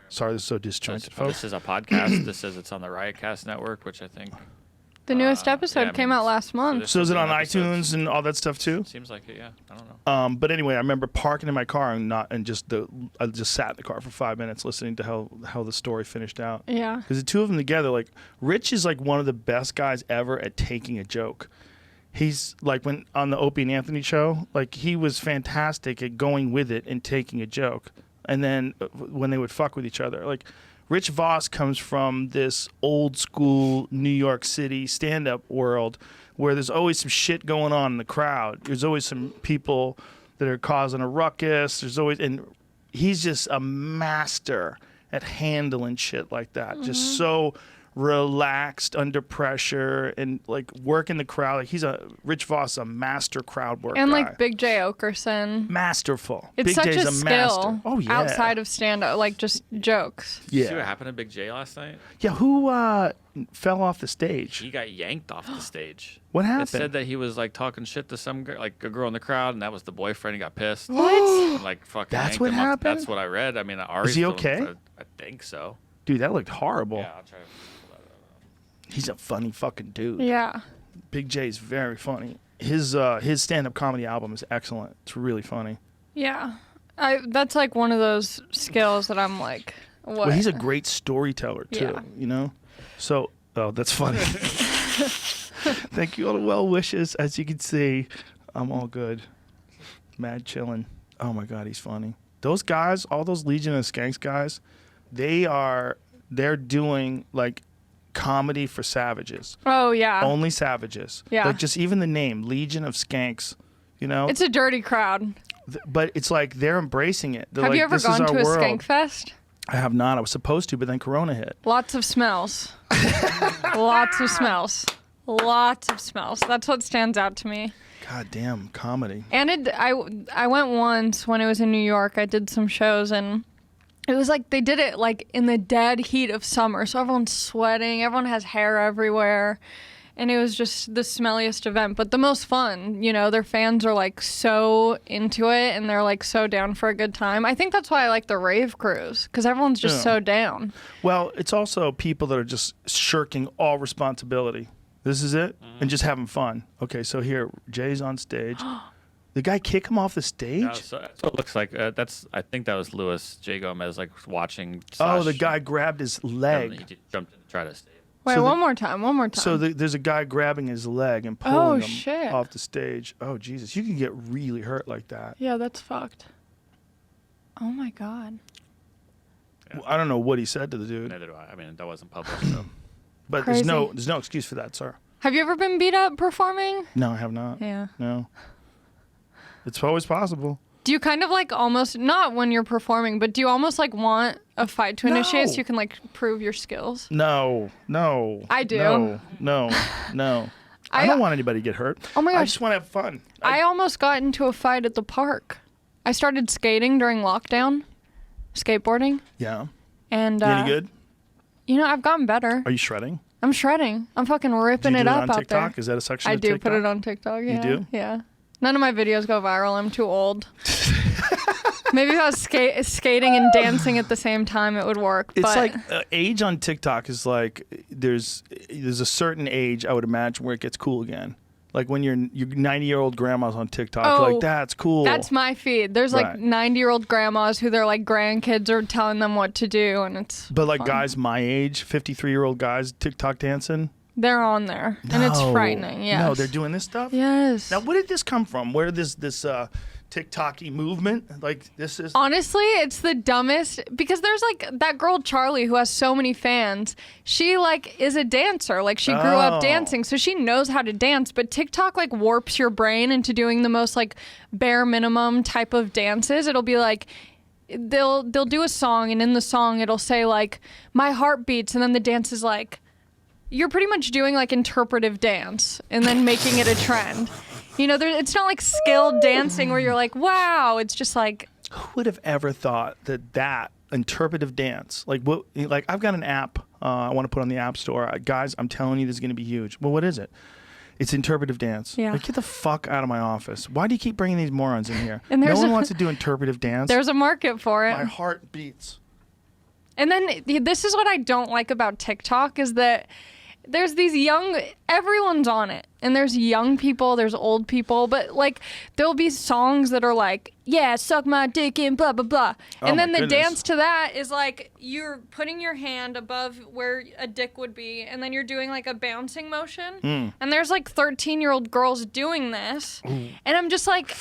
Sorry, this is so disjointed, folks. This is a podcast. This says it's on the Riotcast Network, which I think... The newest episode came out last month. So is it on iTunes and all that stuff too? Seems like it, yeah. I don't know. But anyway, I remember parking in my car I just sat in the car for 5 minutes listening to how the story finished out. Yeah. Because the two of them together, like Rich is like one of the best guys ever at taking a joke. He's like when on the Opie and Anthony show, like he was fantastic at going with it and taking a joke. And then when they would fuck with each other, like Rich Voss comes from this old school New York City stand-up world where there's always some shit going on in the crowd. There's always some people that are causing a ruckus. And he's just a master at handling shit like that. Mm-hmm. Just so relaxed under pressure and like working the crowd. Like he's Rich Voss, a master crowd work and guy. like Big J Okerson, masterful. It's Big such J's a skill. Master. Oh yeah. Outside of stand-up, like just jokes. Did you see what happened to Big J last night? Yeah, who fell off the stage? He got yanked off the stage. What happened? It said that he was like talking shit to some girl, like a girl in the crowd, and that was the boyfriend. He got pissed. What? And, like fucking. That's yanked what him off. happened? That's what I read. I mean, Is he okay? I think so. Dude, that looked horrible. Yeah, I'll try to. He's a funny fucking dude. Yeah. Big J's very funny. His stand-up comedy album is excellent. It's really funny. Yeah. That's like one of those skills that I'm like, what? Well, he's a great storyteller too, Yeah. you know? So, that's funny. Thank you all the well wishes. As you can see, I'm all good. Mad chillin'. Oh my God, he's funny. Those guys, all those Legion of Skanks guys, they're doing like comedy for savages. Oh yeah. Only savages. Yeah. Like just even the name, Legion of Skanks, you know? It's a dirty crowd. But it's like they're embracing it. They're Have like, you ever this is gone our to a world. Skank Fest? I have not. I was supposed to, but then Corona hit. Lots of smells. Lots of smells. Lots of smells. That's what stands out to me. God damn, comedy. And I went once when it was in New York. I did some shows and it was like they did it like in the dead heat of summer. So everyone's sweating. Everyone has hair everywhere. And it was just the smelliest event, but the most fun. You know, their fans are like so into it and they're like so down for a good time. I think that's why I like the rave crews because everyone's just so down. Well, it's also people that are just shirking all responsibility. This is it? And just having fun. Okay, so here, Jay's on stage. The guy kick him off the stage? That's what it looks like. I think that was Luis J. Gomez, like watching. Oh, the guy grabbed his leg. He jumped in to try to save him. Wait, So one more time. So there's a guy grabbing his leg and pulling him shit. off the stage. Oh, Jesus. You can get really hurt like that. Yeah, that's fucked. Oh, my God. Well, I don't know what he said to the dude. Neither do I. I mean, that wasn't published. So. But Crazy. there's no excuse for that, sir. Have you ever been beat up performing? No, I have not. Yeah. No. It's always possible. Do you kind of like almost, not when you're performing, but do you almost like want a fight to initiate so No. you can like prove your skills? No. I do. No. I don't want anybody to get hurt. Oh my I gosh. just want to have fun. I almost got into a fight at the park. I started skating during lockdown skateboarding. Yeah. And You any good? You know, I've gotten better. Are you shredding? I'm shredding. I'm fucking ripping Do you it do up on out TikTok? there. Is that a section I of do TikTok? put it on TikTok. Yeah. do? Yeah. None of my videos go viral. I'm too old. Maybe if I was skating and dancing at the same time, it would work. It's but like age on TikTok is like there's a certain age I would imagine where it gets cool again. Like when your 90-year-old grandma's on TikTok, you're like that's cool. That's my feed. There's like Right. 90-year-old grandmas who their like grandkids are telling them what to do, and it's. But like fun. guys my age, 53-year-old guys TikTok dancing. They're on there, and it's frightening. Yes. No, they're doing this stuff. Yes. Now, where did this come from? Where this TikTok-y movement? Like this is. Honestly, it's the dumbest because there's like that girl Charlie who has so many fans. She like is a dancer. Like she grew up dancing, so she knows how to dance, but TikTok like warps your brain into doing the most like bare minimum type of dances. It'll be like they'll do a song, and in the song it'll say like my heart beats, and then the dance is like you're pretty much doing like interpretive dance and then making it a trend. You know, it's not like skilled dancing where you're like, wow. It's just like. Who would have ever thought that interpretive dance, like what? Like I've got an app I want to put on the App Store, guys. I'm telling you, this is going to be huge. Well, what is it? It's interpretive dance. Yeah. Like, get the fuck out of my office. Why do you keep bringing these morons in here? And no one wants to do interpretive dance. There's a market for it. My heart beats. And then this is what I don't like about TikTok is that there's these everyone's on it, and there's young people, there's old people, but like there'll be songs that are like, yeah, suck my dick in blah blah blah, and then the dance to that is like you're putting your hand above where a dick would be, and then you're doing like a bouncing motion, and there's like 13-year-old girls doing this, and I'm just like,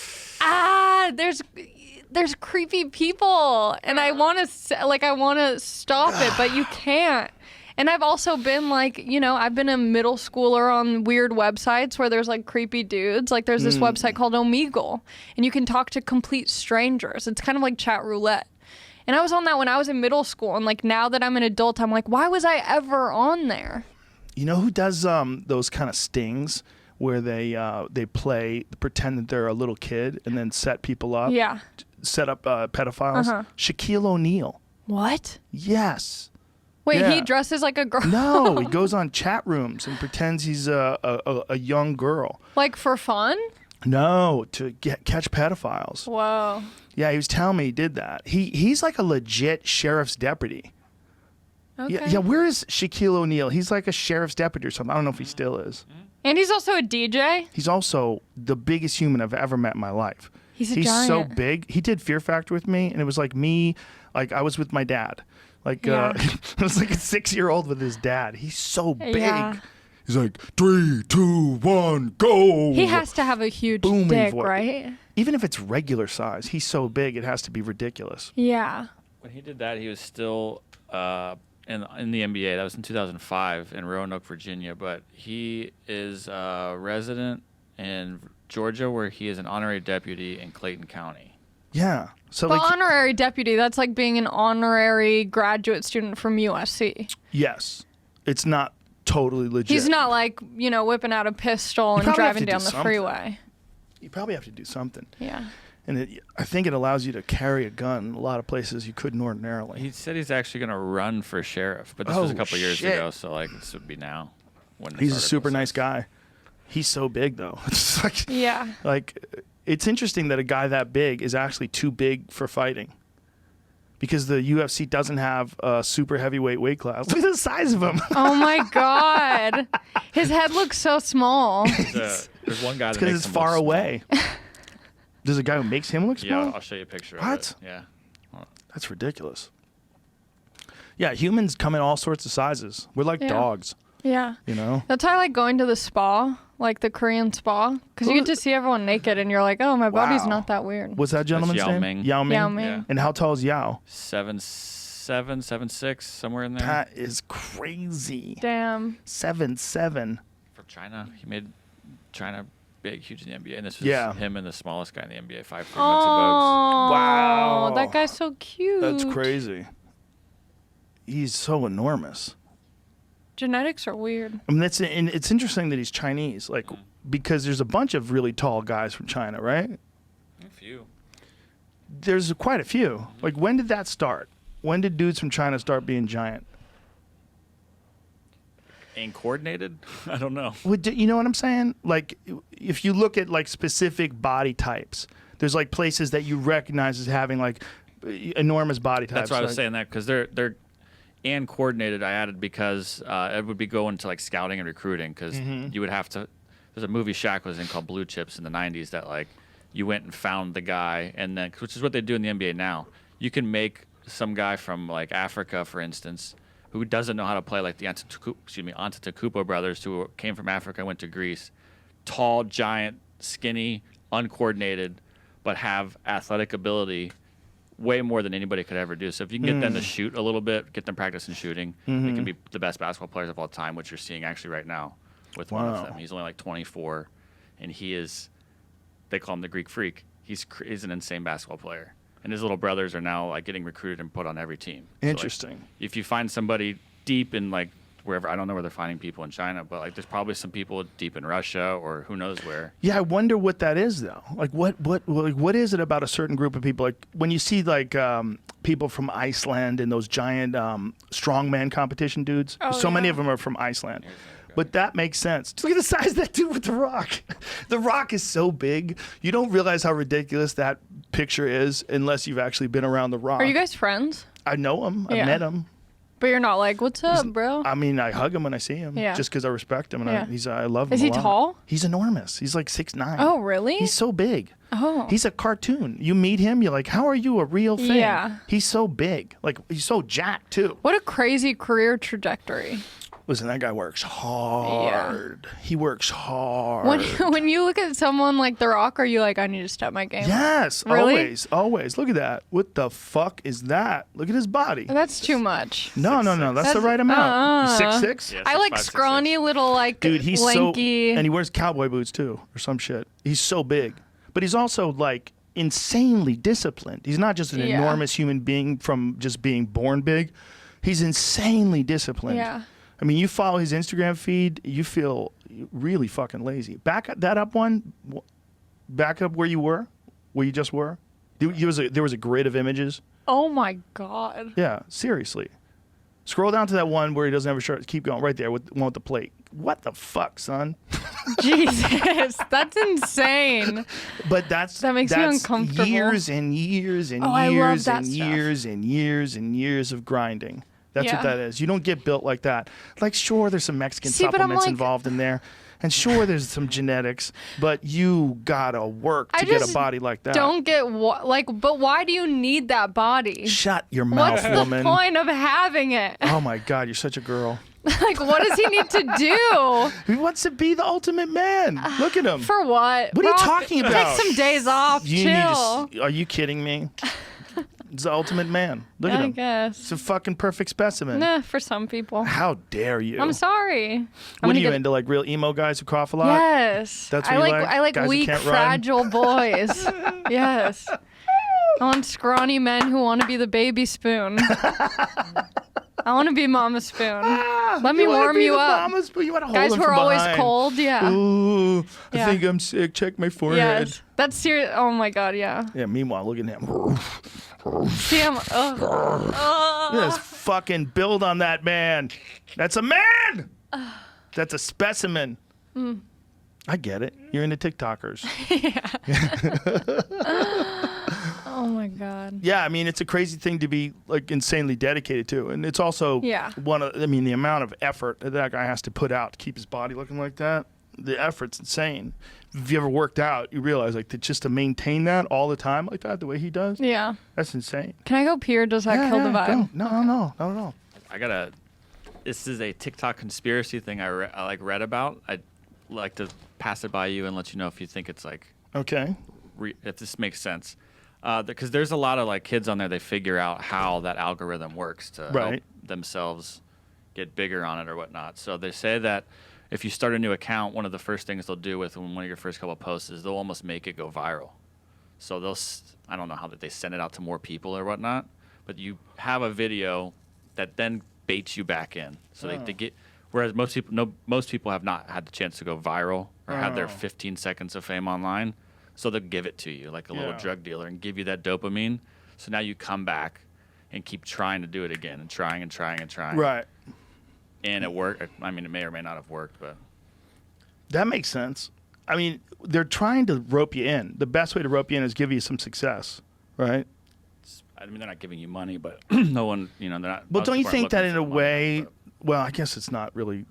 there's creepy people, and I want to stop it, but you can't. And I've also been like, you know, I've been a middle schooler on weird websites where there's like creepy dudes. Like there's this website called Omegle, and you can talk to complete strangers. It's kind of like chat roulette. And I was on that when I was in middle school, and like now that I'm an adult, I'm like, why was I ever on there? You know who does those kind of stings where they pretend that they're a little kid and then set people up? Yeah. Set up pedophiles. Shaquille O'Neal. What? Yes. Wait, Yeah. he dresses like a girl? No, he goes on chat rooms and pretends he's a young girl. Like for fun? No, to catch pedophiles. Whoa. Yeah, he was telling me he did that. He's like a legit sheriff's deputy. Okay. Yeah, where is Shaquille O'Neal? He's like a sheriff's deputy or something. I don't know if he still is. And he's also a DJ? He's also the biggest human I've ever met in my life. He's so giant. big. He did Fear Factor with me, and it was like me, like I was with my dad. Like, Yeah. it was like a 6-year-old with his dad. He's so big. Yeah. He's like, 3, 2, 1, go. He has to have a huge Booming dick, voice. right? Even if it's regular size, he's so big, it has to be ridiculous. Yeah. When he did that, he was still in the NBA. That was in 2005 in Roanoke, Virginia. But he is a resident in Georgia, where he is an honorary deputy in Clayton County. Yeah. So But like, honorary deputy, that's like being an honorary graduate student from USC. yes, it's not totally legit. He's not like, you know, whipping out a pistol and probably have driving to do down the something. freeway. You probably have to do something. Yeah. And I think it allows you to carry a gun in a lot of places you couldn't ordinarily. He said he's actually going to run for sheriff, but this was a Oh, couple years shit. ago, so like this would be now. When this He's a article super says. nice guy. He's so big though. It's like, Yeah. it's interesting that a guy that big is actually too big for fighting. Because the UFC doesn't have a super heavyweight weight class. Look at the size of him. Oh my God. His head looks so small. There's one guy that Because makes it's him far look away. There's a guy who makes him look small. small? Yeah, I'll show you a picture of What? it. Yeah. That's ridiculous. Yeah, humans come in all sorts of sizes. We're like Yeah. dogs, Yeah. you know? That's why I like going to the spa, like the Korean spa, because you get to see everyone naked and you're like, oh, my body's Wow. not that weird. What's that gentleman's Yao name? Ming. Yao Ming. Yao Ming. Yeah. And how tall is Yao? 7'7", 7'6", somewhere in there. That is crazy. Damn. 7'7". From China. He made China big, huge in the NBA. And this was Yeah. him and the smallest guy in the NBA, 5'3", Muggsy Bogues. Oh, Wow. that guy's so cute. That's crazy. He's so enormous. Genetics are weird. I mean, and it's interesting that he's Chinese, like, because there's a bunch of really tall guys from China, right? A few. there's quite a few. Like, when did that start? When did dudes from China start being giant? Ain't coordinated? I don't know. You know what I'm saying? Like, if you look at like specific body types, there's like places that you recognize as having like enormous body types. That's why I was saying that, because they're and coordinated. I added because it would be going to like scouting and recruiting, because you would have to. There's a movie Shaq was in called Blue Chips in the '90s that like you went and found the guy, and then, which is what they do in the NBA now. You can make some guy from like Africa, for instance, who doesn't know how to play, like the Antetokounmpo brothers, who came from Africa and went to Greece. Tall, giant, skinny, uncoordinated, but have athletic ability way more than anybody could ever do. So if you can get them to shoot a little bit, get them practicing shooting, they can be the best basketball players of all time, which you're seeing actually right now with one of them. He's only like 24, and he is, they call him the Greek Freak. He's an insane basketball player. And his little brothers are now like getting recruited and put on every team. Interesting. So, like, if you find somebody deep in like wherever, I don't know where they're finding people in China, but like there's probably some people deep in Russia or who knows where. Yeah, I wonder what that is though. Like what is it about a certain group of people? Like when you see like people from Iceland and those giant strongman competition dudes. Many of them are from Iceland. But that makes sense. Just look at the size of that dude with The Rock. The Rock is so big. You don't realize how ridiculous that picture is unless you've actually been around The Rock. Are you guys friends? I know him. Yeah. I've met him. But you're not like, what's up, bro? I mean, I hug him when I see him, just because I respect him and I love him. Is he a lot. tall? He's enormous. He's like 6'9". Oh, really? He's so big. Oh. He's a cartoon. You meet him, you're like, how are you a real thing? Yeah. He's so big. Like, he's so jacked, too. What a crazy career trajectory. Listen, that guy works hard. Yeah. He works hard. When you look at someone like The Rock, are you like, I need to step my game? Yes, really? always. Look at that. What the fuck is that? Look at his body. That's too much. No. That's the right amount. 6'6"? Yeah, I like 6'5", scrawny 6'6". little like Dude, he's lanky. and he wears cowboy boots too, or some shit. He's so big, but he's also like insanely disciplined. He's not just an enormous human being from just being born big. He's insanely disciplined. Yeah. I mean, you follow his Instagram feed, you feel really fucking lazy. Back that up one. Back up where you just were. There was a grid of images. Oh my God. Yeah, seriously. Scroll down to that one where he doesn't have a shirt. Keep going right there with one with the plate. What the fuck, son? Jesus, that's insane. But that makes me uncomfortable. Years and years and I love years that and stuff. years and years and years of grinding. That's what Yeah. that is. You don't get built like that. Like, sure, there's some Mexican See, but I'm supplements like- involved in there. And sure, there's some genetics, but you gotta work to get a body like that. Don't get but why do you need that body? Shut your mouth, What's woman. the point of having it? Oh my God, you're such a girl. Like, what does he need to do? He wants to be the ultimate man. Look at him. For what? What are you Rock, talking about? Take some days off. Chill. Are you kidding me? He's the ultimate man. Look at I him. guess. It's a fucking perfect specimen. Nah, for some people. How dare you? I'm sorry. What are you into, like real emo guys who cough a lot? Yes. That's what I you like. like? I like Guys who weak, can't run? fragile boys. Yes. I want scrawny men who want to be the baby spoon. I want to be Mama Spoon. Let me warm you up. You want to hold Guys him who are from always behind. cold. Yeah. Ooh, Yeah. I think I'm sick. Check my forehead. Yes. That's serious. Oh my God. Yeah. Yeah. Meanwhile, look at him. Damn. Ugh. Just fucking build on that man. That's a man. That's a specimen. I get it. You're into TikTokers. Oh my God. Yeah, I mean, it's a crazy thing to be like insanely dedicated to, and it's also the amount of effort that guy has to put out to keep his body looking like that. The effort's insane. If you ever worked out, you realize like just to maintain that all the time like that, the way he does. Yeah. That's insane. Can I go pee or does that kill the vibe? Go. No, not at all. This is a TikTok conspiracy thing I read about. I'd like to pass it by you and let you know if you think it's like Okay. if this makes sense. Because there's a lot of like kids on there. They figure out how that algorithm works to help themselves get bigger on it or whatnot. So they say that if you start a new account, one of the first things they'll do with one of your first couple of posts is they'll almost make it go viral. So I don't know how that they send it out to more people or whatnot, but you have a video that then baits you back in. So they get. Whereas most people have not had the chance to go viral or have their 15 seconds of fame online. So they'll give it to you like a little Yeah. drug dealer and give you that dopamine. So now you come back and keep trying to do it again and trying and trying and trying. Right. And it worked. I mean, it may or may not have worked, but That makes sense. I mean, they're trying to rope you in. The best way to rope you in is give you some success, right? I mean, they're not giving you money, but no one, they're not. Well, most don't you people aren't think that looking in a for money, way? but- Well, I guess it's not really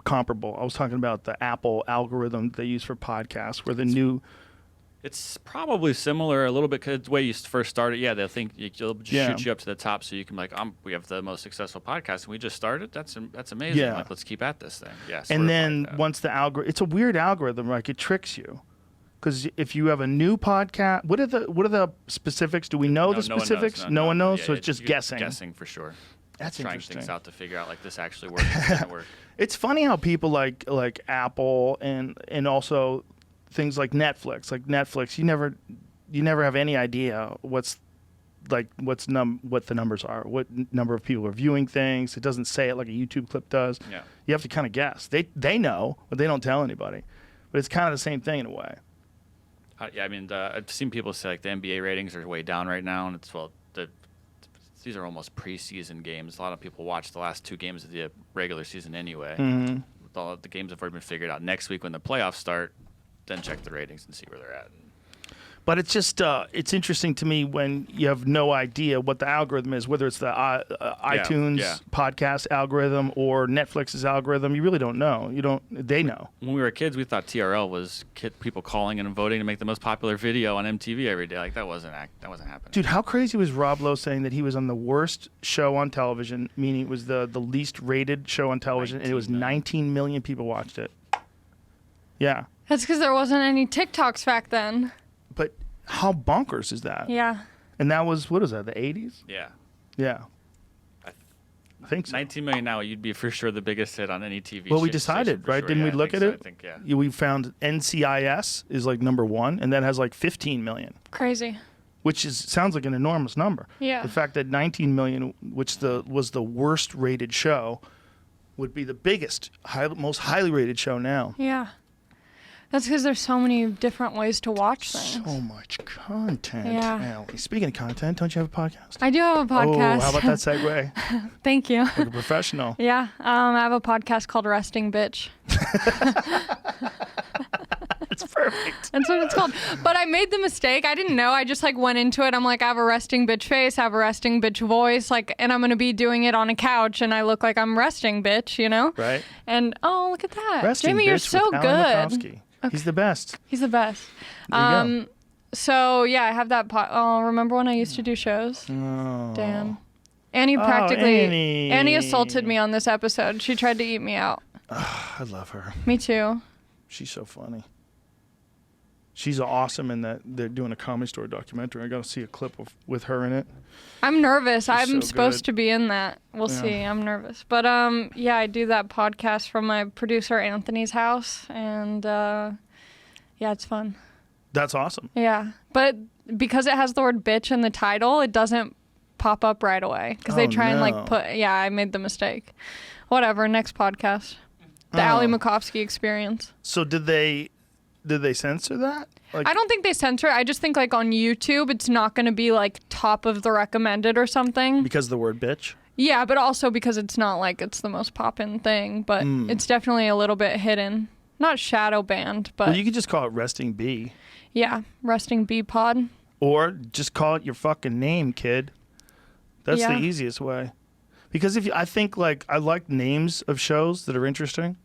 comparable. I was talking about the Apple algorithm they use for podcasts, where the new. It's probably similar a little bit because the way you first started, they'll think they'll just Yeah. shoot you up to the top so you can be like, we have the most successful podcast and we just started. That's amazing. Yeah. Like, let's keep at this thing. Yes. And then once the algorithm, it's a weird algorithm, like it tricks you. Because if you have a new podcast, what are the specifics? Do we know the specifics? No one knows, so it's just guessing. Guessing for sure. That's trying interesting. things out to figure out like this actually works. This doesn't work. It's funny how people like Apple and also things like Netflix. Like Netflix, you never have any idea what the numbers are, what number of people are viewing things. It doesn't say it like a YouTube clip does. Yeah. You have to kind of guess. They know, but they don't tell anybody. But it's kind of the same thing in a way. Yeah, I mean, I've seen people say like the NBA ratings are way down right now, and these are almost preseason games. A lot of people watch the last 2 games of the regular season anyway. Mm-hmm. All the games have already been figured out. Next week when the playoffs start, then check the ratings and see where they're at. But it's just it's interesting to me when you have no idea what the algorithm is, whether it's the iTunes podcast algorithm or Netflix's algorithm. You really don't know. They know. When we were kids, we thought TRL was people calling in and voting to make the most popular video on MTV every day. Like that wasn't happening. Dude, how crazy was Rob Lowe saying that he was on the worst show on television, meaning it was the least rated show on television, and it was 19 million people watched it. Yeah. That's because there wasn't any TikToks back then. But how bonkers is that? Yeah. And that was, what is that, the 80s? Yeah. Yeah. I think so. 19 million now, you'd be for sure the biggest hit on any TV. Well, we station decided, for right? sure. Didn't Yeah, we I look think at so. it? I think, yeah. We found NCIS is like number 1, and that has like 15 million, Crazy. which sounds like an enormous number. Yeah. The fact that 19 million, which was the worst rated show, would be the biggest, most highly rated show now. Yeah. That's because there's so many different ways to watch things. So much content. Yeah. Allie. Speaking of content, don't you have a podcast? I do have a podcast. Oh, how about that segue? Thank you. Like a professional. Yeah. I have a podcast called Resting Bitch. That's perfect. That's what it's called. But I made the mistake. I didn't know. I just went into it. I'm like, I have a resting bitch face, I have a resting bitch voice, and I'm going to be doing it on a couch, and I look like I'm resting bitch, Right. And look at that. Resting Jamie, you're Bitch so with good. Alan Macofsky. He's the best. He's the best. There you go. So yeah, I have that remember when I used to do shows? Oh. Damn. Annie Annie assaulted me on this episode. She tried to eat me out. I love her. Me too. She's so funny. She's awesome in that they're doing a Comedy Store documentary. I got to see a clip with her in it. I'm nervous. I'm so supposed good. to be in that. We'll Yeah. see. I'm nervous. But yeah, I do that podcast from my producer Anthony's house, and yeah, it's fun. That's awesome. Yeah, but because it has the word bitch in the title, it doesn't pop up right away because they try and no. put. Yeah, I made the mistake. Whatever. Next podcast, the Ally Macofsky Experience. So did they censor that? I don't think they censor it. I just think on YouTube, it's not going to be top of the recommended or something. Because of the word bitch? Yeah, but also because it's not it's the most poppin' thing, but it's definitely a little bit hidden. Not shadow banned, but Well, you could just call it Resting Bee. yeah, Resting Bee Pod. Or just call it your fucking name, kid. That's Yeah. the easiest way. Because I think I like names of shows that are interesting.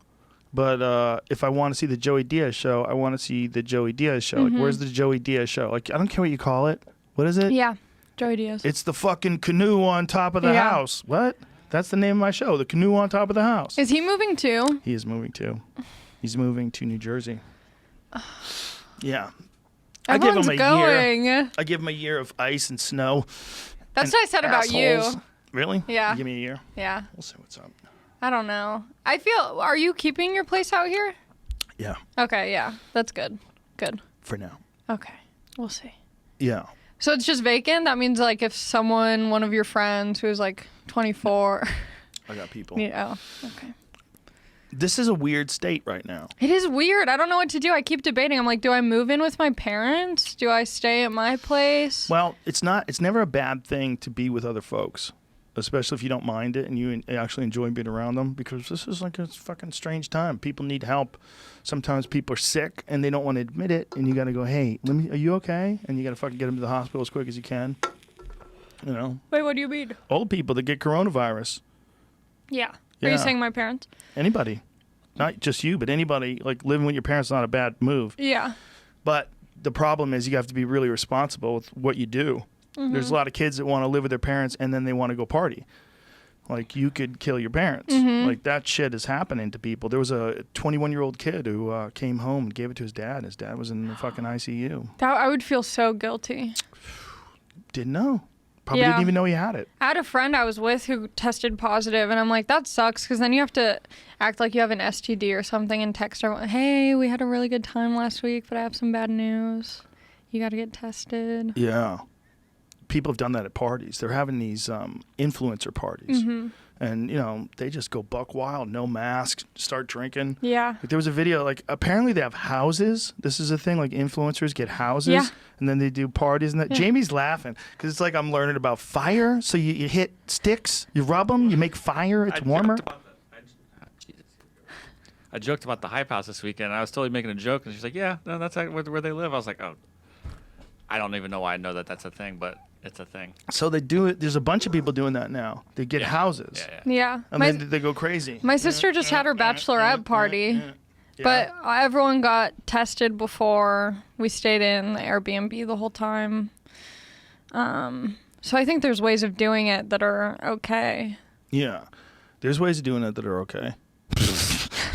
But if I want to see the Joey Diaz show, I want to see the Joey Diaz show. Mm-hmm. Where's the Joey Diaz show? I don't care what you call it. What is it? Yeah, Joey Diaz. It's the fucking canoe on top of the Yeah. house. What? That's the name of my show, The Canoe on Top of the House. Is he moving too? He is moving too. He's moving to New Jersey. Yeah. Everyone's I give him a going. year. I give him a year of ice and snow. That's and what I said about assholes. you. Really? Yeah. You give me a year? Yeah, We'll see what's up. I don't know. Are you keeping your place out here? Yeah. Okay, yeah, that's good. Good. For now. Okay, we'll see. Yeah. So it's just vacant? That means if one of your friends who's 24. I got people. Yeah, oh, okay. This is a weird state right now. It is weird. I don't know what to do. I keep debating. I'm like, do I move in with my parents? Do I stay at my place? Well, it's never a bad thing to be with other folks, especially if you don't mind it and you actually enjoy being around them, because this is like a fucking strange time. People need help. Sometimes people are sick and they don't want to admit it, and you got to go, hey, are you okay? And you got to fucking get them to the hospital as quick as you can. You know? Wait, what do you mean? Old people that get coronavirus. Yeah. Are Yeah. you saying my parents? Anybody. Not just you, but anybody. Like, living with your parents is not a bad move. Yeah. But the problem is you have to be really responsible with what you do. Mm-hmm. There's a lot of kids that want to live with their parents and then they want to go party. Like, you could kill your parents. Mm-hmm. Like, that shit is happening to people. There was a 21-year-old kid who came home and gave it to his dad. His dad was in the fucking ICU. I would feel so guilty. Didn't know. Probably Yeah. didn't even know he had it. I had a friend I was with who tested positive, and I'm like, that sucks, because then you have to act like you have an STD or something and text everyone, hey, we had a really good time last week, but I have some bad news. You got to get tested. Yeah. People have done that at parties. They're having these influencer parties. Mm-hmm. And, you know, they just go buck wild, no mask, start drinking. Yeah. Like, there was a video, like, apparently they have houses. This is a thing, like, influencers get houses. Yeah. And then they do parties and that. Yeah. Jamie's laughing because it's like I'm learning about fire. So you hit sticks, you rub them, you make fire, it's warmer. I joked about the Hype House this weekend. I was totally making a joke, and she's like, "Yeah, no, that's where they live." I was like, "Oh, I don't even know why I know that that's a thing, but it's a thing." So they do it. There's a bunch of people doing that now. They get houses. Yeah. Yeah. And then they go crazy. My sister just had her bachelorette party, but everyone got tested before we stayed in the Airbnb the whole time. So I think there's ways of doing it that are okay. Yeah. There's ways of doing it that are okay.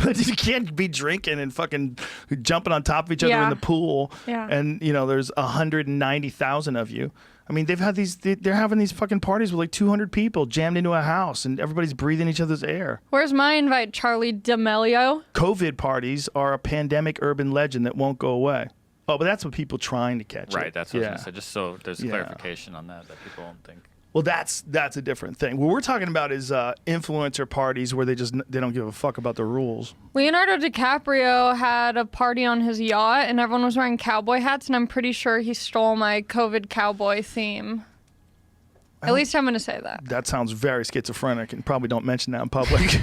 You can't be drinking and fucking jumping on top of each other Yeah. in the pool. Yeah. And, you know, there's 190,000 of you. I mean, they're having these fucking parties with like 200 people jammed into a house and everybody's breathing each other's air. Where's my invite, Charlie D'Amelio? COVID parties are a pandemic urban legend that won't go away. Oh, but that's what people trying to catch Right, it. that's what I was gonna say. Just so there's Yeah. clarification on that people won't think. Well, that's a different thing. What we're talking about is influencer parties where they don't give a fuck about the rules. Leonardo DiCaprio had a party on his yacht, and everyone was wearing cowboy hats, and I'm pretty sure he stole my COVID cowboy theme. At least I'm going to say that. That sounds very schizophrenic, and probably don't mention that in public.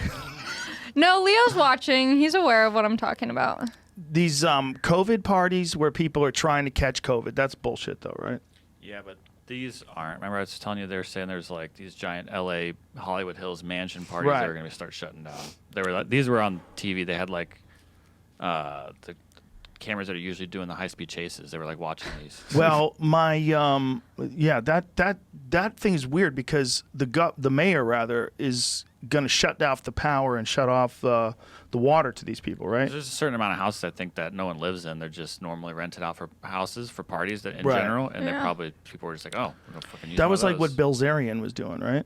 No, Leo's watching. He's aware of what I'm talking about. These COVID parties where people are trying to catch COVID, that's bullshit though, right? Yeah, but these aren't. Remember, I was telling you they were saying there's like these giant LA Hollywood Hills mansion parties Right. that are going to start shutting down. They were these were on TV. They had like the cameras that are usually doing the high speed chases. They were like watching these. Well, my that thing is weird because the mayor rather is going to shut off the power and shut off the water to these people, right? There's a certain amount of houses I think that no one lives in. They're just normally rented out for houses for parties that in Right. general, and they Yeah. probably people were just like, oh, we're gonna fucking use That one was of like what those. Bill Zarian was doing, right?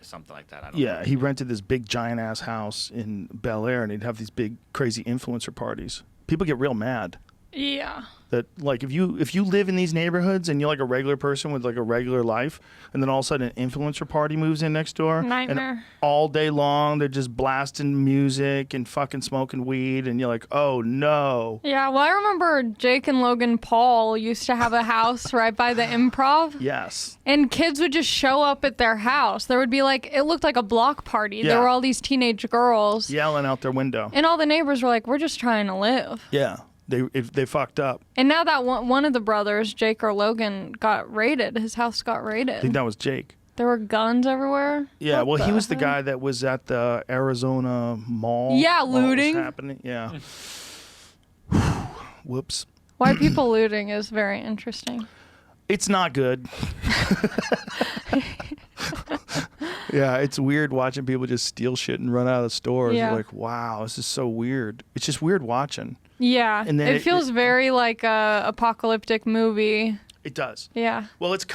Something like that. I don't know. Yeah, he rented this big giant ass house in Bel Air, and he'd have these big crazy influencer parties. People get real mad. Yeah. That like if you live in these neighborhoods and you're like a regular person with like a regular life, and then all of a sudden an influencer party moves in next door, Nightmare. and all day long they're just blasting music and fucking smoking weed, and you're like, oh no. Yeah, well, I remember Jake and Logan Paul used to have a house right by the Improv. Yes. And kids would just show up at their house. There would be like, it looked like a block party. Yeah. There were all these teenage girls. Yelling out their window. And all the neighbors were like, we're just trying to live. Yeah. They fucked up. And now that one of the brothers, Jake or Logan, got raided. His house got I think raided. that was Jake. There were guns everywhere. Yeah, What well, he the was the heck? guy that was at the Arizona mall. Yeah, while it was looting. happening. Yeah. Whoops. Why people looting is very interesting. It's not good. Yeah, it's weird watching people just steal shit and run out of the stores. Yeah. You're like, wow, this is so weird. It's just weird watching. Yeah, And then it feels very like a apocalyptic movie. It does. Yeah. Well, it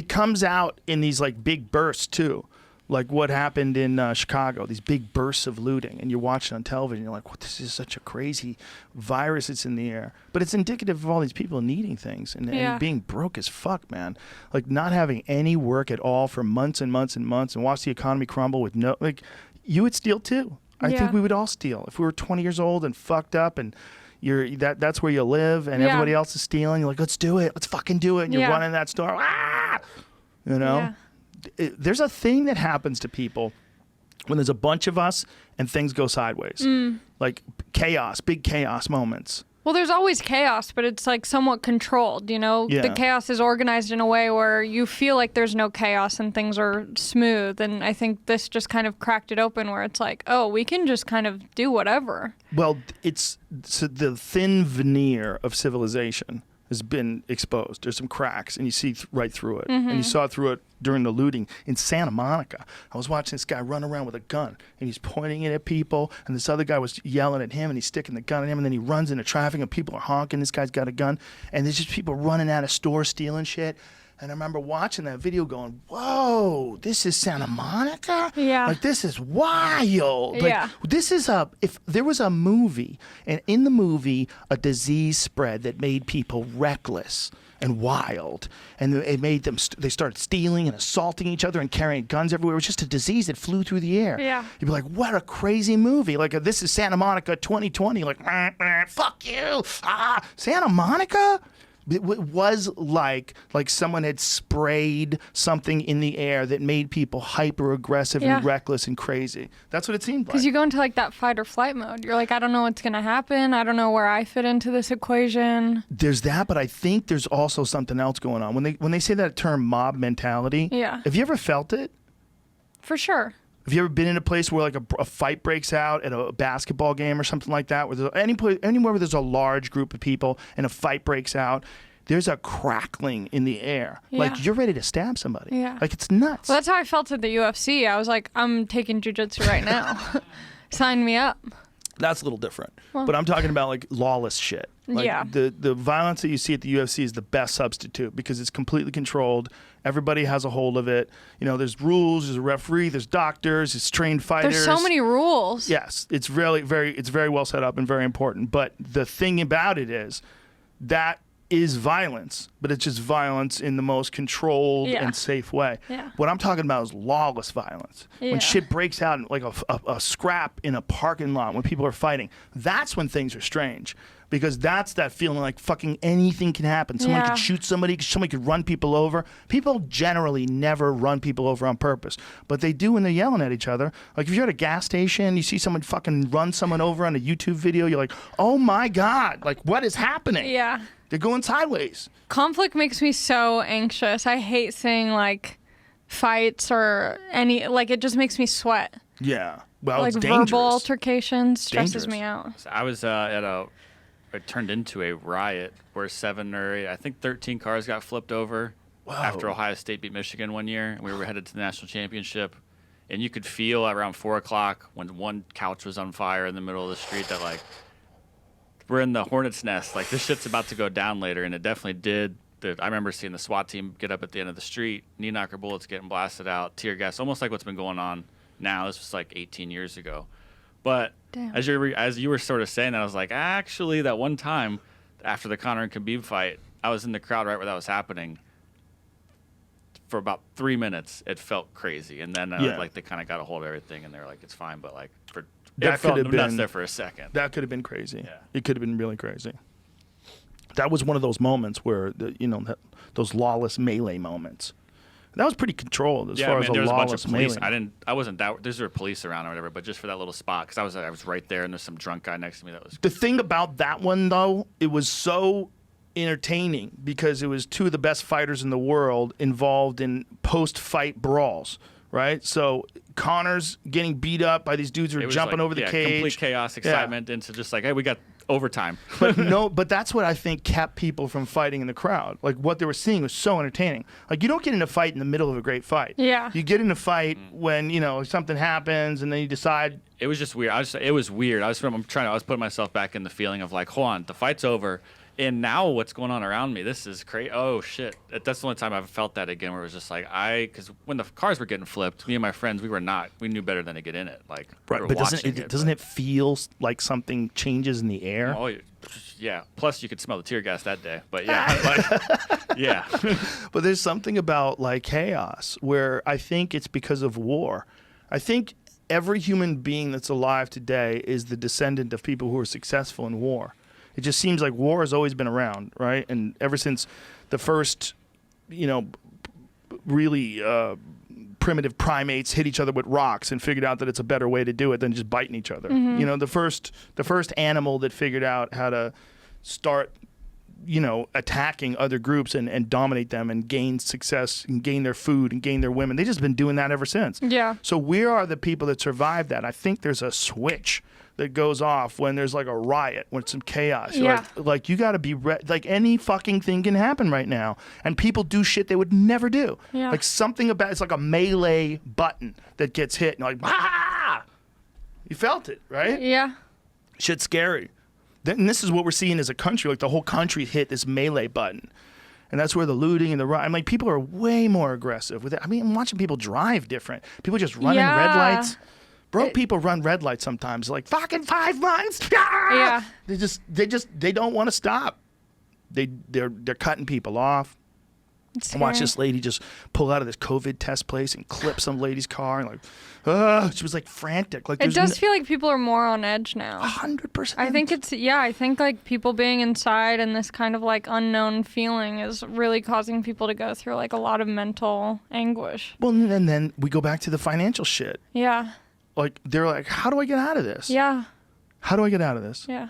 comes out in these like big bursts too. Like what happened in Chicago, these big bursts of looting, and you're watching on television, you're like, "What? This is such a crazy virus that's in the air." But it's indicative of all these people needing things and Yeah. being broke as fuck, man. Like not having any work at all for months and months and months, and watch the economy crumble with no. Like, you would steal too. I think Yeah. we would all steal if we were 20 years old and fucked up and that's where you live and everybody else is stealing. You're like, let's do it. Let's fucking do it. And you're running that store. Ah! You know? Yeah. There's a thing that happens to people when there's a bunch of us and things go sideways. Like chaos, big chaos moments. Well, there's always chaos, but it's like somewhat controlled, you know? Yeah. The chaos is organized in a way where you feel like there's no chaos and things are smooth. And I think this just kind of cracked it open where it's like, oh, we can just kind of do whatever. Well, so the thin veneer of civilization has been exposed. There's some cracks, and you see right through it. And you saw through it during the looting in Santa Monica. I was watching this guy run around with a gun, and he's pointing it at people, and this other guy was yelling at him, and he's sticking the gun at him, and then he runs into traffic, and people are honking. This guy's got a gun, and there's just people running out of stores stealing shit. And I remember watching that video going, whoa, this is Santa Monica? Yeah. Like, this is wild. Like, Yeah. this is if there was a movie, and in the movie, a disease spread that made people reckless and wild, and it made them, they started stealing and assaulting each other and carrying guns everywhere. It was just a disease that flew through the air. Yeah. You'd be like, what a crazy movie. Like, this is Santa Monica 2020. Like, fuck you. Santa Monica? It was like someone had sprayed something in the air that made people hyper aggressive and reckless and crazy. That's what it seemed like. Because you go into like that fight or flight mode. You're like, I don't know what's going to happen. I don't know where I fit into this equation. There's that, but I think there's also something else going on. When they say that term mob mentality, Yeah. have you ever felt it? For sure. Have you ever been in a place where like a fight breaks out at a basketball game or something like that? Where there's anywhere where there's a large group of people and a fight breaks out, there's a crackling in the air. Yeah. Like you're ready to stab somebody. Yeah. Like it's nuts. Well, that's how I felt at the UFC. I was like, I'm taking jiu-jitsu right now. Sign me up. That's a little different. But I'm talking about like lawless shit. Like Yeah. the violence that you see at the UFC is the best substitute because it's completely controlled. Everybody has a hold of it. You know, there's rules, there's a referee, there's doctors, there's trained fighters. There's so many rules. Yes, it's really it's very well set up and very important. But the thing about it is that is violence, but it's just violence in the most controlled and safe way. Yeah. What I'm talking about is lawless violence. Yeah. When shit breaks out, like a scrap in a parking lot when people are fighting, that's when things are strange. Because that's that feeling like fucking anything can happen. Someone could shoot somebody could run people over. People generally never run people over on purpose, but they do when they're yelling at each other. Like if you're at a gas station, you see someone fucking run someone over on a YouTube video, you're like, oh my God, like what is happening? Yeah. They're going sideways. Conflict makes me so anxious. I hate seeing like fights or any, like it just makes me sweat. Yeah. Well, Like it's dangerous. verbal altercations stresses Dangerous. me out. So I was it turned into a riot where 7 or 8, I think 13 cars got flipped over after Ohio State beat Michigan one year, and we were headed to the national championship. And you could feel around 4 o'clock when one couch was on fire in the middle of the street that like we're in the hornet's nest. Like this shit's about to go down later, and it definitely did. I remember seeing the SWAT team get up at the end of the street, knee knocker bullets getting blasted out, tear gas, almost like what's been going on now. This was like 18 years ago. But Damn. as you were sort of saying that, I was like, actually, that one time after the Conor and Khabib fight, I was in the crowd right where that was happening. For about 3 minutes, it felt crazy, and then like they kind of got a hold of everything, and they were like, "It's fine," but like That it felt could have nuts been- there for a second. That could have been crazy. Yeah. It could have been really crazy. That was one of those moments where, those lawless melee moments. That was pretty controlled as far as there was a bunch lawless of police. melee. I wasn't that. There's police around or whatever, but just for that little spot, because I was right there, and there's some drunk guy next to me that was. The thing about that one, though, it was so entertaining because it was two of the best fighters in the world involved in post-fight brawls, right? So Connor's getting beat up by these dudes who It are was jumping like, over the cage. Complete chaos, excitement, into just like, hey, we got overtime. But that's what I think kept people from fighting in the crowd. Like what they were seeing was so entertaining. Like you don't get in a fight in the middle of a great fight. Yeah. You get in a fight when, something happens and then you decide. It was just weird. It was weird. I was putting myself back in the feeling of like, hold on, the fight's over. And now what's going on around me? This is crazy. Oh, shit. That's the only time I've felt that again where it was just like, because when the cars were getting flipped, me and my friends, we knew better than to get in it. Like, we Right, were but watching doesn't it feel like something changes in the air? Oh, yeah. Plus, you could smell the tear gas that day. But yeah. Yeah. But there's something about like chaos where I think it's because of war. I think every human being that's alive today is the descendant of people who were successful in war. It just seems like war has always been around, right? And ever since the first, really primitive primates hit each other with rocks and figured out that it's a better way to do it than just biting each other. The first animal that figured out how to start, attacking other groups and dominate them and gain success and gain their food and gain their women. They've just been doing that ever since. Yeah. So we are the people that survived that. I think there's a switch that goes off when there's like a riot, when it's some chaos. Yeah. Like you got to be like any fucking thing can happen right now, and people do shit they would never do. Yeah. Like something about it's like a melee button that gets hit, and you're like, ah! You felt it, right? Yeah. Shit's scary. And this is what we're seeing as a country. Like the whole country hit this melee button, and that's where the looting and the riot. I'm like, people are way more aggressive with it. I mean, I'm watching people drive different. People just running red lights. Broke people run red lights sometimes, like fucking 5 months. Yeah. They don't want to stop. They're cutting people off. It's I watched scary. this lady just pull out of this COVID test place and clip some lady's car, and like, she was like frantic. Like It does feel like people are more on edge now. 100%. I think I think like people being inside and this kind of like unknown feeling is really causing people to go through like a lot of mental anguish. Well, and then we go back to the financial shit. Yeah. Like they're like, how do I get out of this? Yeah. How do I get out of this? Yeah.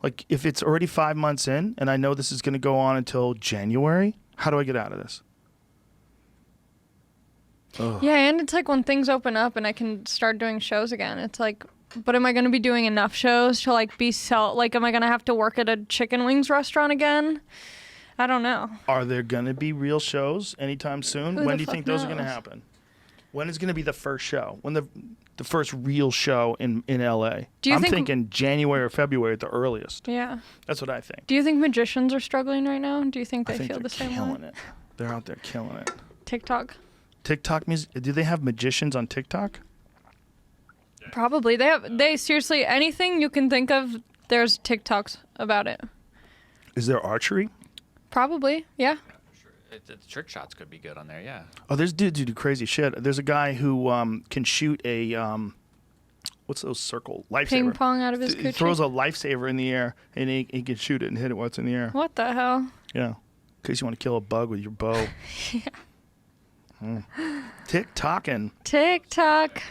Like if it's already 5 months in and I know this is going to go on until January, how do I get out of this? Ugh. Yeah, and it's like when things open up and I can start doing shows again, it's like, but am I going to be doing enough shows to like am I going to have to work at a chicken wings restaurant again? I don't know. Are there going to be real shows anytime soon? Who When the do you fuck think those are going to knows? happen? When is going to be the first show? When the first real show in LA? Do you I'm think- thinking January or February at the earliest. Yeah. That's what I think. Do you think magicians are struggling right now? Do you think I they think feel they're the same killing way? it. They're out there killing it. TikTok? TikTok music. Do they have magicians on TikTok? Probably. They seriously, anything you can think of, there's TikToks about it. Is there archery? Probably. Yeah. The trick shots could be good on there, yeah. Oh, there's dudes who do crazy shit. There's a guy who can shoot a what's those circle lifesaver? Ping pong out of his He coochie. throws a lifesaver in the air and he can shoot it and hit it while it's in the air. What the hell? Yeah, in case you want to kill a bug with your bow. TikToking. TikTok.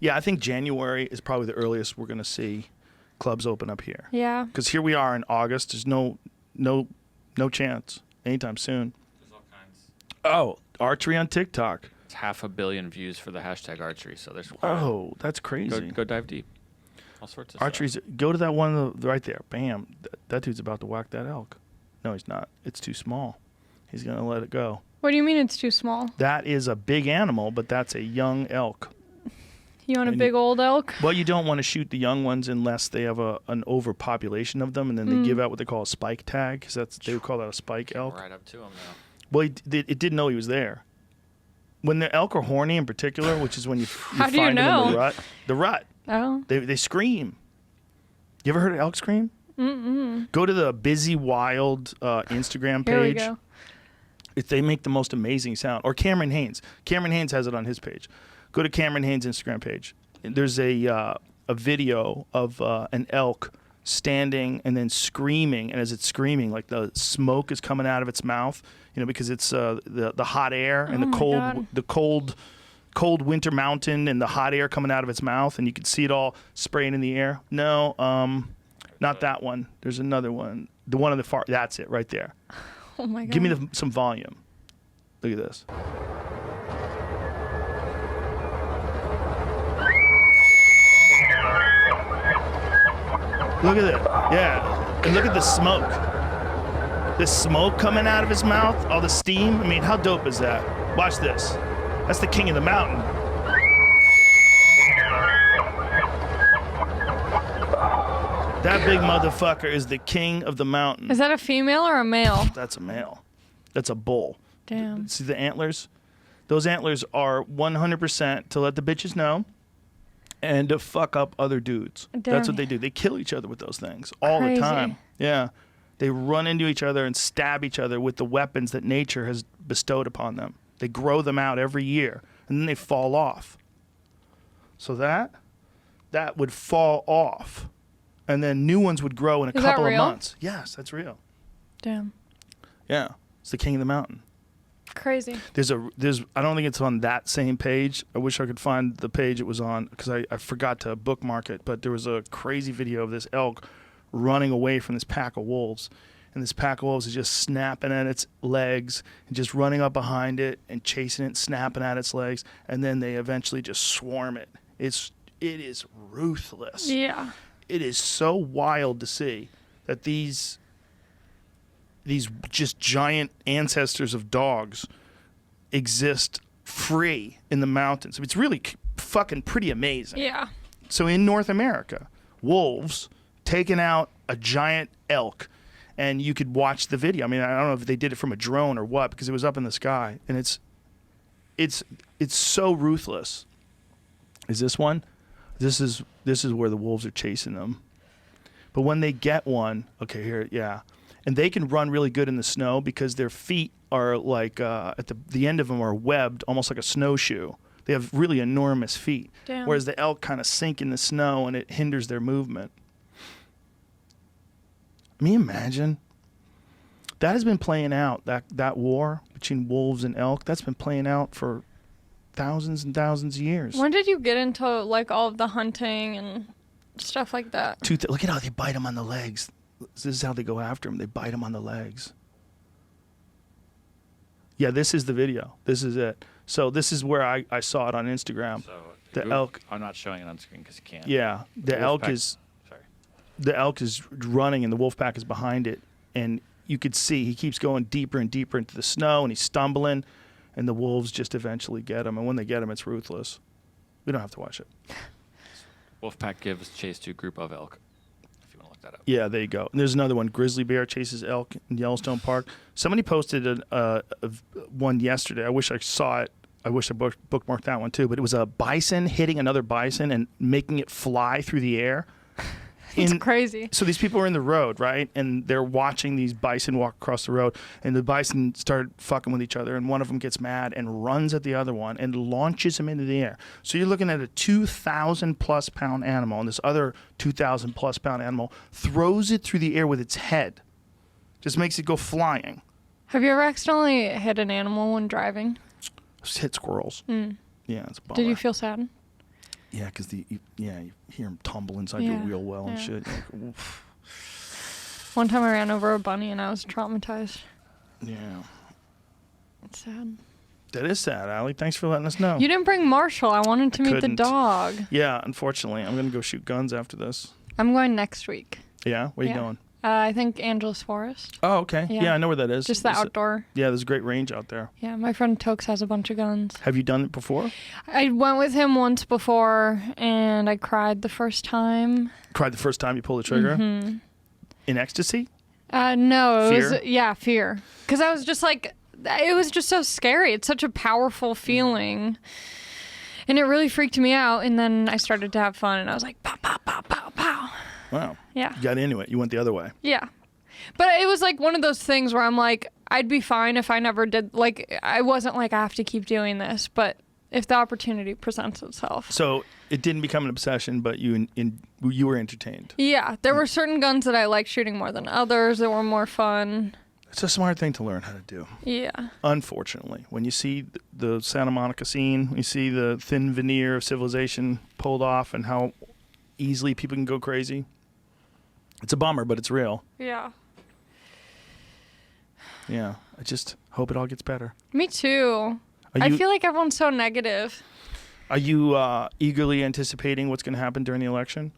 Yeah, I think January is probably the earliest we're gonna see clubs open up here. Yeah. Because here we are in August. There's no chance anytime soon. There's all kinds. Oh, archery on TikTok. It's 500 million views for the hashtag archery, so there's Oh, that's crazy. go dive deep. All sorts of Archery's go to that one right there. Bam. That dude's about to whack that elk. No, he's not. It's too small. He's gonna let it go. What do you mean it's too small? That is a big animal, but that's a young elk. You want a And big old elk? Well, you don't want to shoot the young ones unless they have an overpopulation of them, and then they give out what they call a spike tag, because they would call that a spike stuff. elk. Right up to him now. Well, it didn't know he was there. When the elk are horny, in particular, which is when you How find do you them in know? the rut, Oh. they scream. You ever heard an elk scream? Mm-mm. Go to the Busy Wild Instagram page. Here we go. They make the most amazing sound. Or Cameron Haynes. Cameron Haynes has it on his page. Go to Cameron Haynes' Instagram page. There's a video of an elk standing and then screaming, and as it's screaming, like the smoke is coming out of its mouth, because it's the hot air and Oh my God. the cold winter mountain and the hot air coming out of its mouth, and you can see it all spraying in the air. No, not that one. There's another one. The one on the far. That's it, right there. Oh my God. Give me some volume. Look at this. Look at it. Yeah. And look at the smoke. The smoke coming out of his mouth, all the steam. I mean, how dope is that? Watch this. That's the king of the mountain. That big motherfucker is the king of the mountain. Is that a female or a male? That's a male. That's a bull. Damn. See the antlers? Those antlers are 100% to let the bitches know and to fuck up other dudes. That's what they do. They kill each other with those things all Crazy. the time. Yeah. They run into each other and stab each other with the weapons that nature has bestowed upon them. They grow them out every year, and then they fall off. So that would fall off, and then new ones would grow in a Is that couple of real? months. Yes, that's real. Damn. Yeah, it's the king of the mountain. Crazy. There's I don't think it's on that same page. I wish I could find the page it was on because I forgot to bookmark it. But there was a crazy video of this elk running away from this pack of wolves. And this pack of wolves is just snapping at its legs and just running up behind it and chasing it, snapping at its legs. And then they eventually just swarm it. It is ruthless. Yeah. It is so wild to see that these just giant ancestors of dogs exist free in the mountains. It's really fucking pretty amazing. Yeah. So in North America, wolves taking out a giant elk, and you could watch the video. I mean, I don't know if they did it from a drone or what, because it was up in the sky, and it's so ruthless. Is this one? This is where the wolves are chasing them. But when they get one, okay, here, yeah. And they can run really good in the snow because their feet are like, at the end of them are webbed, almost like a snowshoe. They have really enormous feet. Damn. Whereas the elk kind of sink in the snow and it hinders their movement. I mean, imagine. That has been playing out, that war between wolves and elk, that's been playing out for thousands and thousands of years. When did you get into like all of the hunting and stuff like that? Look at how they bite them on the legs. This is how they go after them. They bite them on the legs. Yeah, this is the video. This is it. So this is where I saw it on Instagram. So The elk. I'm not showing it on screen because you can't. Yeah, the elk is. Sorry. The elk is running and the wolf pack is behind it, and you could see he keeps going deeper and deeper into the snow, and he's stumbling, and the wolves just eventually get him. And when they get him, it's ruthless. We don't have to watch it. Wolfpack gives chase to group of elk. If you want to look that up. Yeah, there you go. And there's another one. Grizzly bear chases elk in Yellowstone Park. Somebody posted one yesterday. I wish I saw it. I wish I bookmarked that one too. But it was a bison hitting another bison and making it fly through the air. It's crazy. So these people are in the road, right? And they're watching these bison walk across the road. And the bison start fucking with each other. And one of them gets mad and runs at the other one and launches him into the air. So you're looking at a 2,000+ pound animal. And this other 2,000+ pound animal throws it through the air with its head. Just makes it go flying. Have you ever accidentally hit an animal when driving? Just hit squirrels. Mm. Yeah, it's a bummer. Did you feel sad? Yeah, because you hear them tumble inside your wheel well and shit. You're like, oof. One time I ran over a bunny and I was traumatized. Yeah. It's sad. That is sad, Allie. Thanks for letting us know. You didn't bring Marshall. I wanted to meet the couldn't. dog. Yeah, unfortunately. I'm going to go shoot guns after this. I'm going next week. Yeah? Where are you going? I think Angeles Forest. Oh, okay. Yeah. Yeah, I know where that is. Just the outdoor. Yeah, there's a great range out there. Yeah, my friend Tokes has a bunch of guns. Have you done it before? I went with him once before, and I cried the first time. Cried the first time you pulled the trigger? Mm-hmm. In ecstasy? No, it Fear? was fear. Because I was just like, it was just so scary. It's such a powerful feeling. And it really freaked me out. And then I started to have fun, and I was like, pow, pow, pow, pow, pow. Wow. Yeah. You got into it. You went the other way. Yeah. But it was like one of those things where I'm like, I'd be fine if I never did. Like, I wasn't like, I have to keep doing this. But if the opportunity presents itself. So it didn't become an obsession, but you were entertained. Yeah. There were certain guns that I liked shooting more than others that were more fun. It's a smart thing to learn how to do. Yeah. Unfortunately, when you see the Santa Monica scene, you see the thin veneer of civilization pulled off and how easily people can go crazy. It's a bummer, but it's real. Yeah. Yeah. I just hope it all gets better. Me too. I feel like everyone's so negative. Are you eagerly anticipating what's going to happen during the election?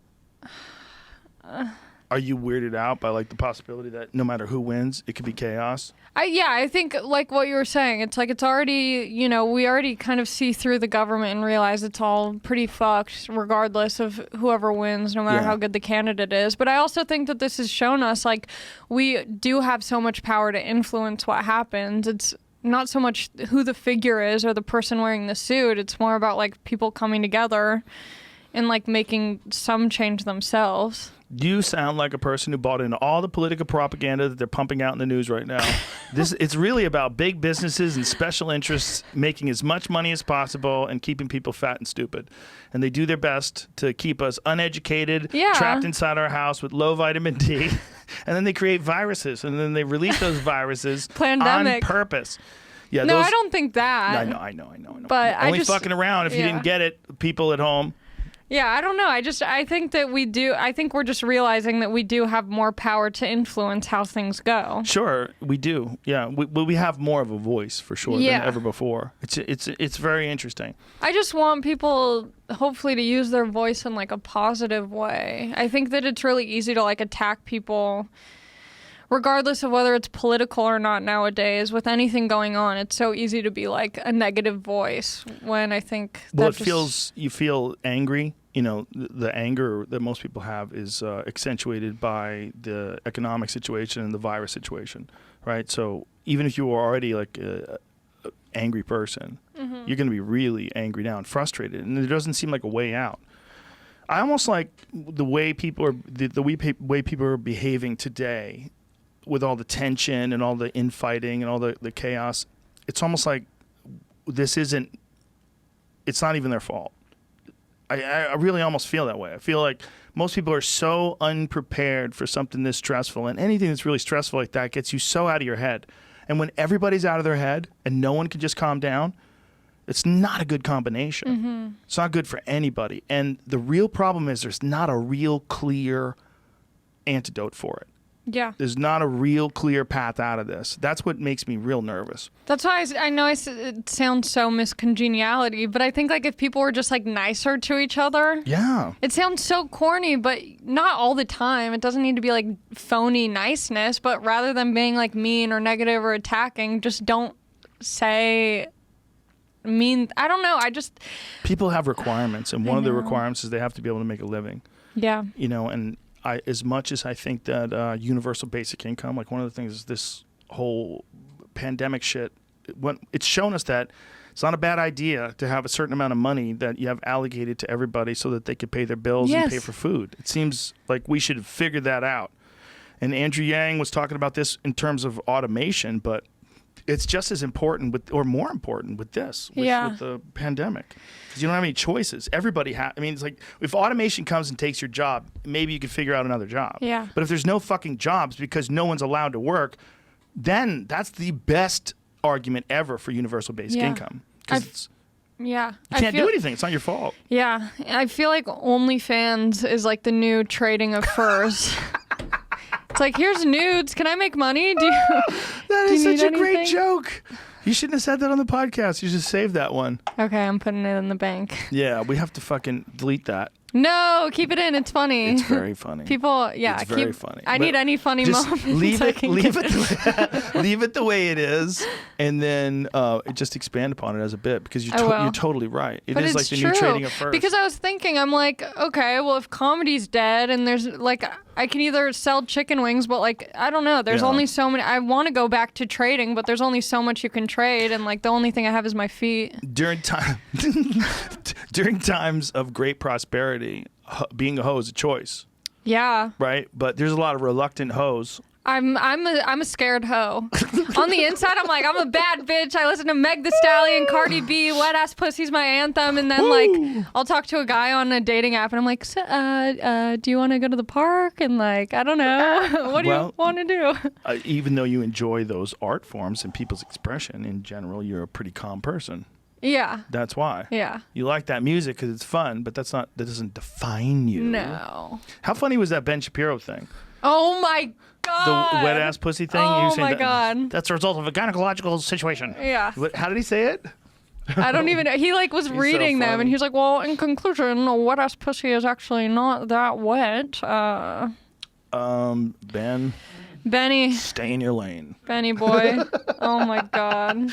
Are you weirded out by like the possibility that no matter who wins, it could be chaos? I think like what you were saying, it's like it's already, we already kind of see through the government and realize it's all pretty fucked regardless of whoever wins, no matter how good the candidate is. But I also think that this has shown us like we do have so much power to influence what happens. It's not so much who the figure is or the person wearing the suit. It's more about like people coming together and like making some change themselves. You sound like a person who bought into all the political propaganda that they're pumping out in the news right now. It's really about big businesses and special interests making as much money as possible and keeping people fat and stupid. And they do their best to keep us uneducated, trapped inside our house with low vitamin D. And then they create viruses, and then they release those viruses on purpose. Yeah, no, I don't think that. I know. But only fucking around if you didn't get it, people at home. Yeah, I don't know. I think that we do. I think we're just realizing that we do have more power to influence how things go. Sure, we do. Yeah, we have more of a voice for sure than ever before. It's very interesting. I just want people, hopefully, to use their voice in like a positive way. I think that it's really easy to like attack people, regardless of whether it's political or not nowadays. With anything going on, it's so easy to be like a negative voice when I think you feel angry. You know, the anger that most people have is accentuated by the economic situation and the virus situation, right? So even if you were already like a angry person, you're going to be really angry now and frustrated, and there doesn't seem like a way out. I almost like the way people are way people are behaving today, with all the tension and all the infighting and all the chaos. It's almost like it's not even their fault. I really almost feel that way. I feel like most people are so unprepared for something this stressful, and anything that's really stressful like that gets you so out of your head. And when everybody's out of their head and no one can just calm down, it's not a good combination. It's not good for anybody. And the real problem is there's not a real clear antidote for it. Yeah. There's not a real clear path out of this. That's what makes me real nervous. That's why I know it sounds so miscongeniality, but I think like if people were just like nicer to each other. Yeah. It sounds so corny, but not all the time. It doesn't need to be like phony niceness, but rather than being like mean or negative or attacking, just don't say mean. I don't know. People have requirements, and one of the requirements is they have to be able to make a living. Yeah. You know, and as much as I think that universal basic income, like one of the things is this whole pandemic shit, it's shown us that it's not a bad idea to have a certain amount of money that you have allocated to everybody so that they could pay their bills and pay for food. It seems like we should have figured that out. And Andrew Yang was talking about this in terms of automation, but it's just as important or more important with this, with the pandemic. Because you don't have any choices. Everybody it's like if automation comes and takes your job, maybe you could figure out another job. Yeah. But if there's no fucking jobs because no one's allowed to work, then that's the best argument ever for universal basic income. You can't do anything. It's not your fault. Yeah. I feel like OnlyFans is like the new trading of furs. It's like, here's nudes. Can I make money? That is such a great joke. You shouldn't have said that on the podcast. You should save that one. Okay, I'm putting it in the bank. Yeah, we have to fucking delete that. No, keep it in. It's funny. It's very funny. People, it's very funny. I need any funny moments. Leave it the way it is, and then just expand upon it as a bit, because you're totally right. It is like the new trading of furs. Because I was thinking, I'm like, okay, well, if comedy's dead, and there's like, I can either sell chicken wings, but like, I don't know. There's only so many. I want to go back to trading, but there's only so much you can trade, and like the only thing I have is my feet. During times of great prosperity, being a hoe is a choice. Yeah. Right? But there's a lot of reluctant hoes. I'm a scared hoe. On the inside, I'm like, I'm a bad bitch. I listen to Meg Thee Stallion, Cardi B, Wet Ass Pussy's my anthem. And then like, I'll talk to a guy on a dating app and I'm like, do you want to go to the park? And like, I don't know. What do you want to do? Even though you enjoy those art forms and people's expression in general, you're a pretty calm person. Yeah. That's why. Yeah. You like that music because it's fun, but that doesn't define you. No. How funny was that Ben Shapiro thing? Oh my God. The wet ass pussy thing? Oh my God. That's a result of a gynecological situation. Yeah. How did he say it? I don't even know. He like was reading them and he was like, well, in conclusion, a wet ass pussy is actually not that wet. Benny. Stay in your lane. Benny boy. Oh my God.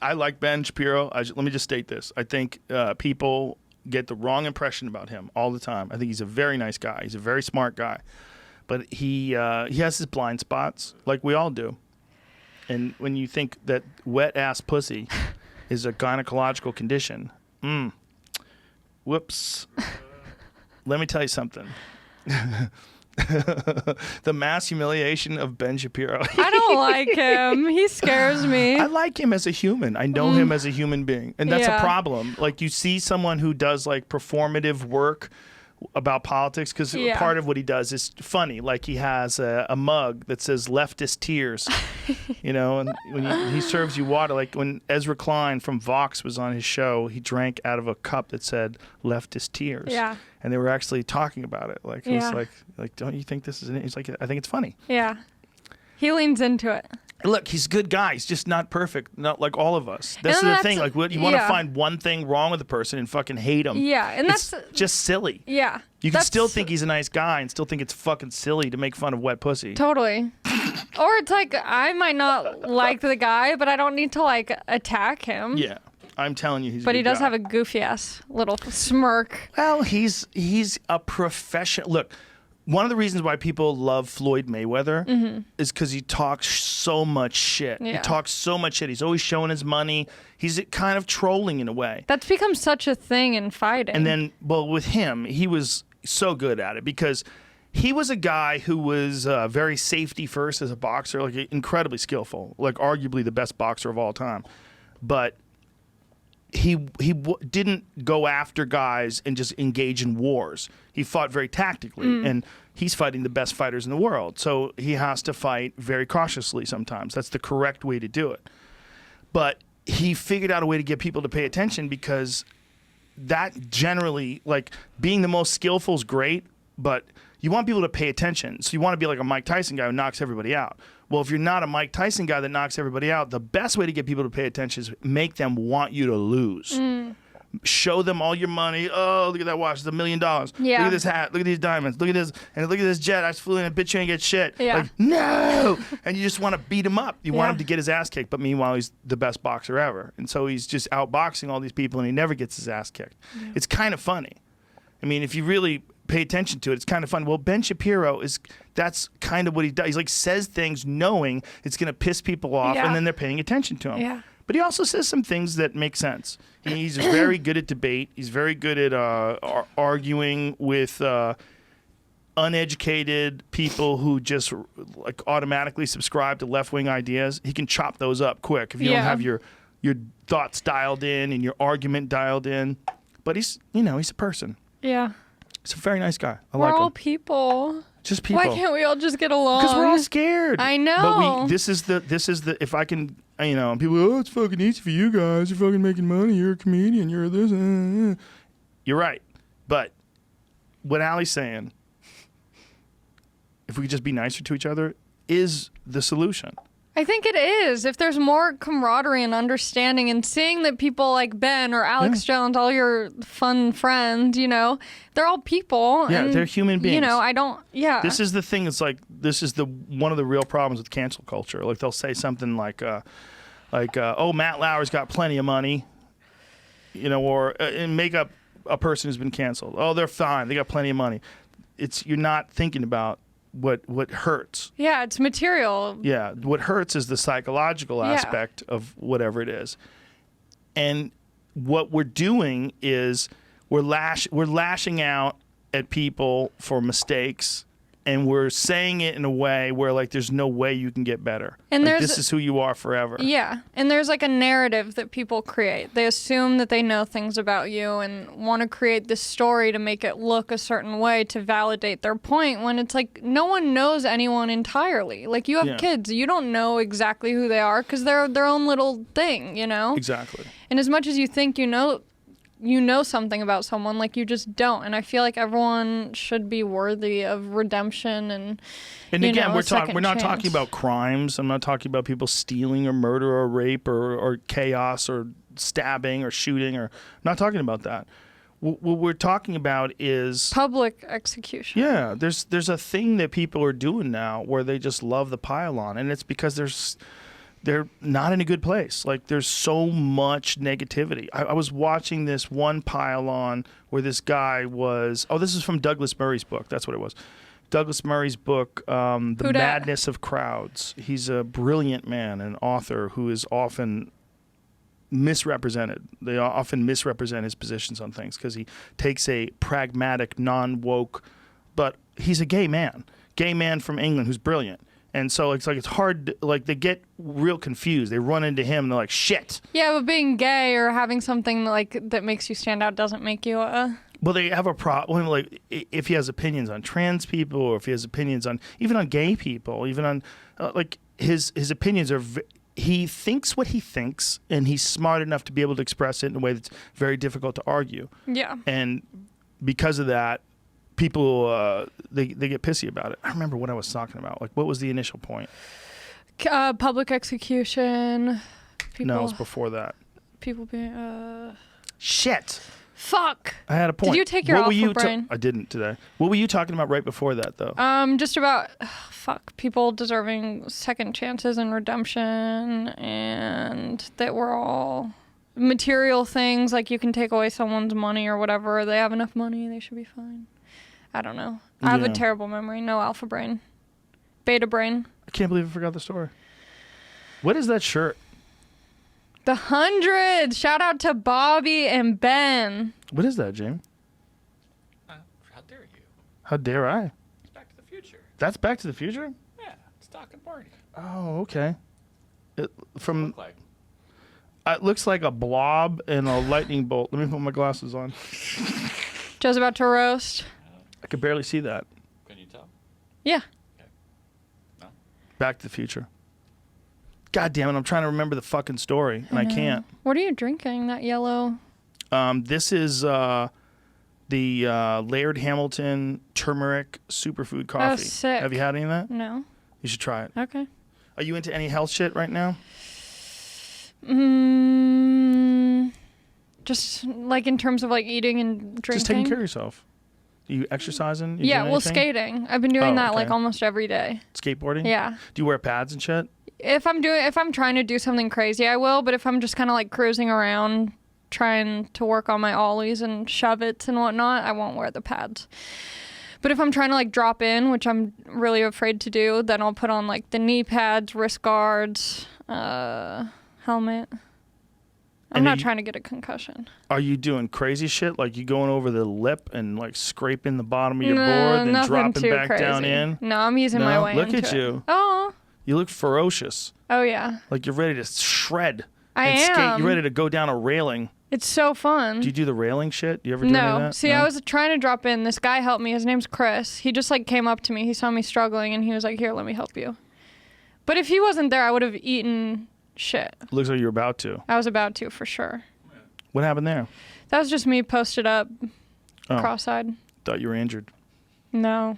I like Ben Shapiro. Let me just state this. I think people get the wrong impression about him all the time. I think he's a very nice guy. He's a very smart guy. But he has his blind spots, like we all do. And when you think that wet ass pussy is a gynecological condition, whoops. Let me tell you something. The mass humiliation of Ben Shapiro. I don't like him. He scares me. I like him as a human. I know him as a human being. And that's a Yeah. problem. Like, you see someone who does like performative work about politics, because Yeah. part of what he does is funny. Like, he has a mug that says leftist tears, you know, and when he serves you water, like when Ezra Klein from Vox was on his show, he drank out of a cup that said leftist tears. Yeah. And they were actually talking about it. Like, it Yeah. was like, don't you think this is, he's like, I think it's funny. Yeah. He leans into it. Look, he's a good guy. He's just not perfect, not like all of us. That's And the that's- thing. Like, you want to yeah. find one thing wrong with the person and fucking hate him. Yeah, and It's that's just silly. yeah. You can That's still think he's a nice guy and still think it's fucking silly to make fun of wet pussy. totally. Or it's like I might not like the guy, but I don't need to like attack him. Yeah, I'm telling you, he's. But a he good does guy. have a goofy ass little smirk. Well, he's a professional. Look, one of the reasons why people love Floyd Mayweather is because he talks so much shit. He Yeah. talks so much shit. He's always showing his money. He's kind of trolling in a way. That's become such a thing in fighting. And then, well, with him, he was so good at it because he was a guy who was very safety first as a boxer, like incredibly skillful, like arguably the best boxer of all time. But he didn't go after guys and just engage in wars. He fought very tactically, and he's fighting the best fighters in the world. So he has to fight very cautiously sometimes. That's the correct way to do it. But he figured out a way to get people to pay attention because that generally, like, being the most skillful is great, but you want people to pay attention. So you want to be like a Mike Tyson guy who knocks everybody out. Well, if you're not a Mike Tyson guy that knocks everybody out, the best way to get people to pay attention is make them want you to lose. Show them all your money. Oh, look at that watch. It's $1 million. Yeah. Look at this hat. Look at these diamonds. Look at this. And look at this jet. I just flew in and bitch you ain't get shit. Yeah. Like, no. And you just want to beat him up. You want Yeah. him to get his ass kicked. But meanwhile, he's the best boxer ever. And so he's just outboxing all these people and he never gets his ass kicked. Yeah. It's kind of funny. I mean, if you really pay attention to it, it's kind of fun. Well, Ben Shapiro that's kind of what he does. He's like says things knowing it's going to piss people off, Yeah. and then they're paying attention to him. Yeah. But he also says some things that make sense. He's very good at debate. He's very good at arguing with uneducated people who just like automatically subscribe to left-wing ideas. He can chop those up quick if you don't Yeah. have your thoughts dialed in and your argument dialed in. But he's a person. Yeah. He's a very nice guy. I We're like all him. people. Just people. Why can't we all just get along? Because we're all scared. I know. But this is the if I can, and people, oh, it's fucking easy for you guys. You're fucking making money. You're a comedian. You're this. You're right. But what Allie's saying, if we could just be nicer to each other, is the solution. I think it is. If there's more camaraderie and understanding and seeing that people like Ben or Alex Jones, all your fun friends, they're all people. Yeah, and, they're human beings. This is the thing that's like, this is one of the real problems with cancel culture. Like, they'll say something like, oh, Matt Lauer's got plenty of money, or and make up a person who's been canceled. Oh, they're fine. They got plenty of money. You're not thinking about what hurts. Yeah, it's material. Yeah, what hurts is the psychological aspect of whatever it is. And what we're doing is we're lashing out at people for mistakes, and we're saying it in a way where, like, there's no way you can get better. And like, this is who you are forever. Yeah, and there's like a narrative that people create. They assume that they know things about you and want to create this story to make it look a certain way to validate their point, when it's like no one knows anyone entirely. Like, you have kids, you don't know exactly who they are because they're their own little thing, Exactly. And as much as you think you know something about someone, like, you just don't. And I feel like everyone should be worthy of redemption and again, we're not chance. talking about crimes. I'm not talking about people stealing or murder or rape or chaos or stabbing or shooting. I'm not talking about that. What we're talking about is public execution. Yeah, there's a thing that people are doing now where they just love the pile-on, and it's because they're not in a good place. Like, there's so much negativity. I was watching this one pile-on where this guy was... Oh, this is from Douglas Murray's book. That's what it was. Douglas Murray's book, The Madness of Crowds. He's a brilliant man, an author who is often misrepresented. They often misrepresent his positions on things because he takes a pragmatic, non-woke, but he's a gay man from England who's brilliant. And so it's like it's hard. Like they get real confused. They run into him and they're like, "Shit." Yeah, but being gay or having something like that makes you stand out doesn't make you Well, they have a problem. Like if he has opinions on trans people, or if he has opinions on even on gay people, even on like his opinions are. He thinks what he thinks, and he's smart enough to be able to express it in a way that's very difficult to argue. Yeah. And because of that, people they get pissy about it. I remember what I was talking about. Like, what was the initial point? Public execution. People, No, it was before that. People being Shit. Fuck. I had a point. Did you take your What were alpha you brain? I didn't today. What were you talking about right before that, though? Just about people deserving second chances and redemption, and that we're all material things, like you can take away someone's money or whatever. They have enough money, they should be fine. I don't know. I have a terrible memory. No alpha brain. Beta brain. I can't believe I forgot the story. What is that shirt? The 100. Shout out to Bobby and Ben. What is that, Jamie? How dare you? How dare I? It's Back to the Future. That's Back to the Future? Yeah, it's Doc and Barney. Oh, okay. It Look like. looks like a blob and a lightning bolt. Let me put my glasses on. Joe's about to roast. I could barely see that. Can you tell? Yeah. No. Back to the Future. God damn it, I'm trying to remember the fucking story, and I can't. What are you drinking? That yellow. This is the Laird Hamilton turmeric superfood coffee. sick. Have you had any of that? No. You should try it. Okay. Are you into any health shit right now? Just like in terms of like eating and drinking. Just taking care of yourself. You exercising? You Yeah, doing well, anything? skating. I've been doing that like okay. almost every day. Skateboarding? Yeah. Do you wear pads and shit? If I'm trying to do something crazy, I will. But if I'm just kind of like cruising around, trying to work on my ollies and shove it and whatnot, I won't wear the pads. But if I'm trying to like drop in, which I'm really afraid to do, then I'll put on like the knee pads, wrist guards, helmet. I'm not trying to get a concussion. Are you doing crazy shit? Like you going over the lip and like scraping the bottom of your board, then dropping back down in? No, I'm using my way Look into at it. you. Oh. You look ferocious. Oh, yeah. Like you're ready to shred. I and am. Skate. You're ready to go down a railing. It's so fun. Do you do the railing shit? Do you ever do any of No. that? See, I was trying to drop in. This guy helped me. His name's Chris. He just like came up to me. He saw me struggling and he was like, "Here, let me help you." But if he wasn't there, I would have eaten shit. Looks like you're about to. I was about to, for sure. What happened there? That was just me posted up, cross-eyed. Thought you were injured. No.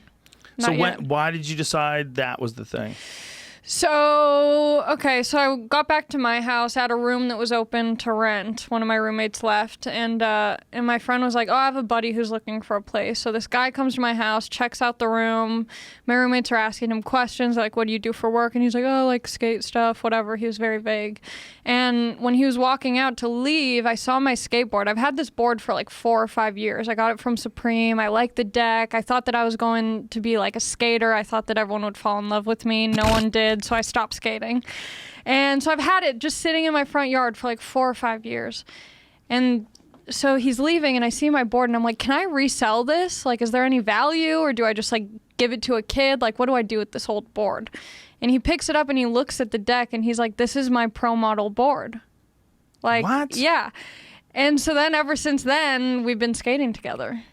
So Not yet. why did you decide that was the thing? So, okay, so I got back to my house, had a room that was open to rent. One of my roommates left, and my friend was like, "Oh, I have a buddy who's looking for a place." So this guy comes to my house, checks out the room. My roommates are asking him questions like, "What do you do for work?" And he's like, "Oh, like skate stuff, whatever." He was very vague. And when he was walking out to leave, I saw my skateboard. I've had this board for like 4 or 5 years. I got it from Supreme. I liked the deck. I thought that I was going to be like a skater. I thought that everyone would fall in love with me. No one did. So I stopped skating. And so I've had it just sitting in my front yard for like 4 or 5 years. And so he's leaving and I see my board and I'm like, "Can I resell this? Like, is there any value, or do I just like give it to a kid? Like, what do I do with this old board?" And he picks it up and he looks at the deck and he's like, "This is my pro model board." Like, What? Yeah. And so then ever since then, we've been skating together.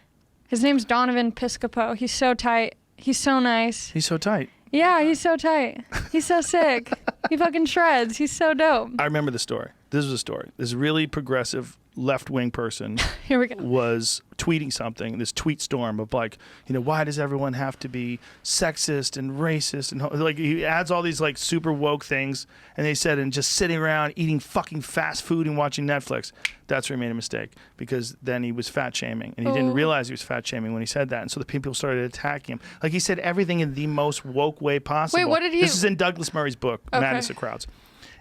His name's Donovan Piscopo. He's so tight. He's so nice. He's so tight. Yeah, he's so tight. He's so sick. He fucking shreds. He's so dope. I remember the story. This is a story. This really progressive left-wing person Here we go. was tweeting something, this tweet storm of like, why does everyone have to be sexist and racist? And like he adds all these like super woke things. And they said, and just sitting around eating fucking fast food and watching Netflix. That's where he made a mistake, because then he was fat shaming. And he didn't realize he was fat shaming when he said that. And so the people started attacking him. Like he said everything in the most woke way possible. Wait, what did he... This is in Douglas Murray's book, Okay. Madness of Crowds.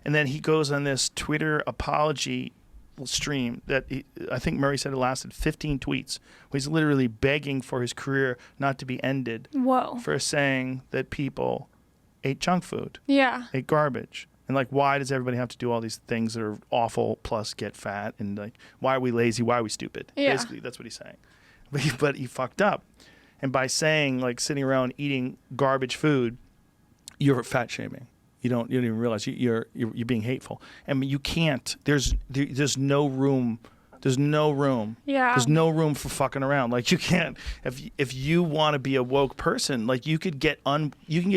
And then he goes on this Twitter apology stream that I think Murray said it lasted 15 tweets, where he's literally begging for his career not to be ended. Whoa. For saying that people ate junk food, Yeah. ate garbage. And like, why does everybody have to do all these things that are awful plus get fat? And like, why are we lazy? Why are we stupid? Yeah. Basically, that's what he's saying. But he fucked up. And by saying, like, sitting around eating garbage food, you're fat shaming. You don't even realize you're being hateful. And you can't. There's no room. There's no room. Yeah. There's no room for fucking around. Like, you can't. If you want to be a woke person, like, you can get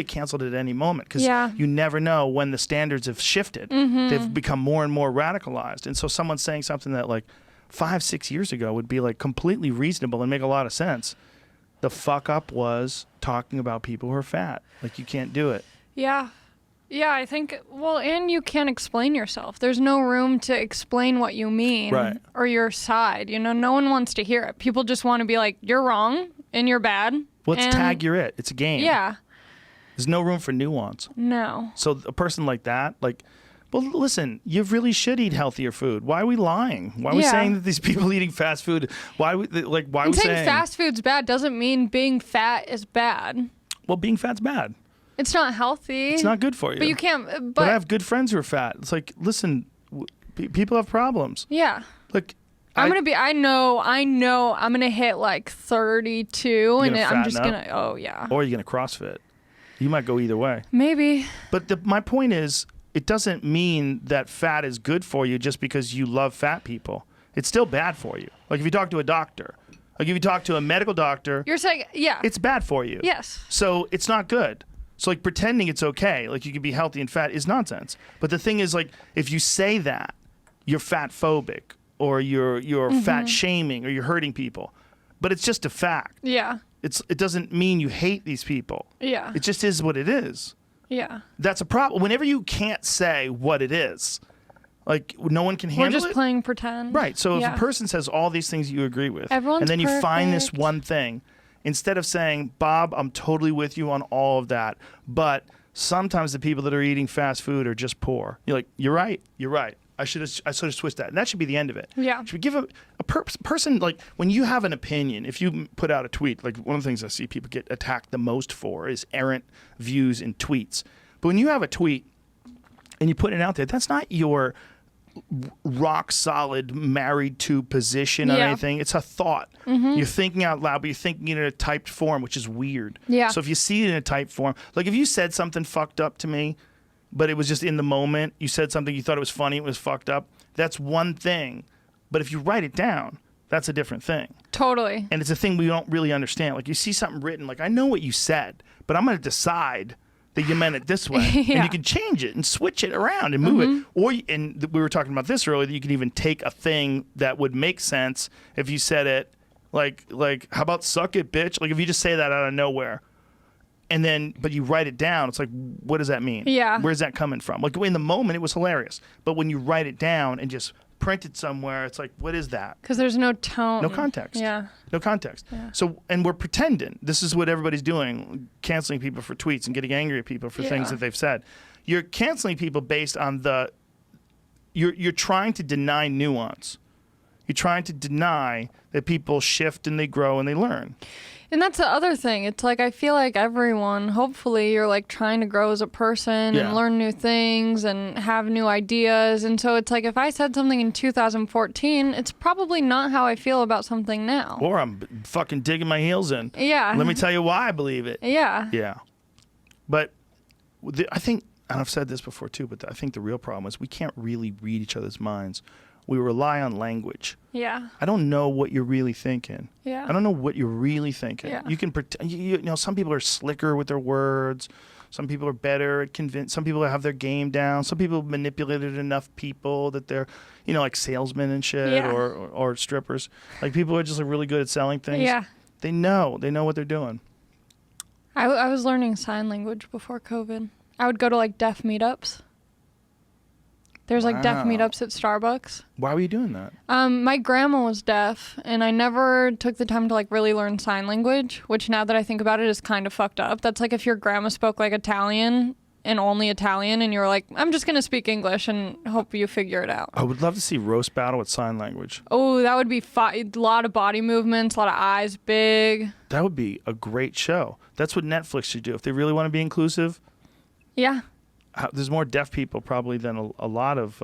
canceled at any moment, because you never know when the standards have shifted. They've become more and more radicalized. And so someone saying something that, like, 5-6 years ago would be, like, completely reasonable and make a lot of sense. The fuck up was talking about people who are fat. Like, you can't do it. Yeah. Yeah, I think, and you can't explain yourself. There's no room to explain what you mean or your side. No one wants to hear it. People just want to be like, you're wrong and you're bad. Let's tag you're it. It's a game. Yeah. There's no room for nuance. No. So a person like that, like, well, listen, you really should eat healthier food. Why are we lying? Why are we saying that these people eating fast food, why are we saying fast food's bad doesn't mean being fat is bad. Well, being fat's bad. It's not healthy. It's not good for you. But you can't. But I have good friends who are fat. It's like, listen, people have problems. Yeah. Like, I know I'm gonna hit like 32, and I'm just gonna. Oh yeah. Or you're gonna CrossFit. You might go either way. Maybe. But my point is, it doesn't mean that fat is good for you just because you love fat people. It's still bad for you. Like, if you talk to a doctor, like if you talk to a medical doctor, you're saying, yeah, it's bad for you. Yes. So it's not good. So, like, pretending it's okay, like you can be healthy and fat, is nonsense. But the thing is, like, if you say that, you're fat phobic, or you're fat shaming, or you're hurting people. But it's just a fact. Yeah. It doesn't mean you hate these people. Yeah. It just is what it is. Yeah. That's a problem. Whenever you can't say what it is, like, no one can handle it. We're just playing pretend. Right. So if a person says all these things you agree with, everyone's and then you find this perfect. one thing, instead of saying, Bob, I'm totally with you on all of that, but sometimes the people that are eating fast food are just poor. You're like, you're right. I should have switched that. And that should be the end of it. Yeah. Should we give a person, like, when you have an opinion, if you put out a tweet, like, one of the things I see people get attacked the most for is errant views in tweets. But when you have a tweet and you put it out there, that's not your rock solid married to position on anything. It's a thought. You're thinking out loud, but you're thinking it in a typed form, which is weird. Yeah. So if you see it in a typed form, like if you said something fucked up to me, but it was just in the moment, you said something, you thought it was funny, it was fucked up, that's one thing. But if you write it down, that's a different thing. Totally. And it's a thing we don't really understand. Like, you see something written, like, I know what you said, but I'm going to decide that you meant it this way. Yeah. And you can change it and switch it around and move it. Or, and we were talking about this earlier, that you can even take a thing that would make sense if you said it, like how about suck it, bitch? Like, if you just say that out of nowhere, and then, but you write it down, it's like, what does that mean? Yeah. Where's that coming from? Like, in the moment, it was hilarious. But when you write it down and just print it somewhere, it's like, what is that? Because there's no tone. No context. Yeah. No context. Yeah. So, and we're pretending. This is what everybody's doing, canceling people for tweets and getting angry at people for things that they've said. You're canceling people based on you're trying to deny nuance. You're trying to deny that people shift and they grow and they learn. And that's the other thing. It's like, I feel like everyone, hopefully you're like trying to grow as a person and learn new things and have new ideas. And so it's like, if I said something in 2014, it's probably not how I feel about something now. Or I'm fucking digging my heels in. Yeah. Let me tell you why I believe it. Yeah. Yeah. But I think, and I've said this before too, but I think the real problem is we can't really read each other's minds. We rely on language. Yeah. I don't know what you're really thinking. Yeah. I don't know what you're really thinking. Yeah. You can pretend. You know, some people are slicker with their words. Some people are better at convince. Some people have their game down. Some people have manipulated enough people that they're, like salesmen and shit, or strippers. Like, people are just like really good at selling things. Yeah. They know what they're doing. I was learning sign language before COVID. I would go to like deaf meetups. There's like deaf meetups at Starbucks. Why were you doing that? My grandma was deaf, and I never took the time to like really learn sign language, which now that I think about it is kind of fucked up. That's like if your grandma spoke like Italian and only Italian, and you're like, I'm just going to speak English and hope you figure it out. I would love to see roast battle with sign language. Oh, that would be a lot of body movements, a lot of eyes big. That would be a great show. That's what Netflix should do. If they really want to be inclusive. Yeah. There's more deaf people probably than a lot of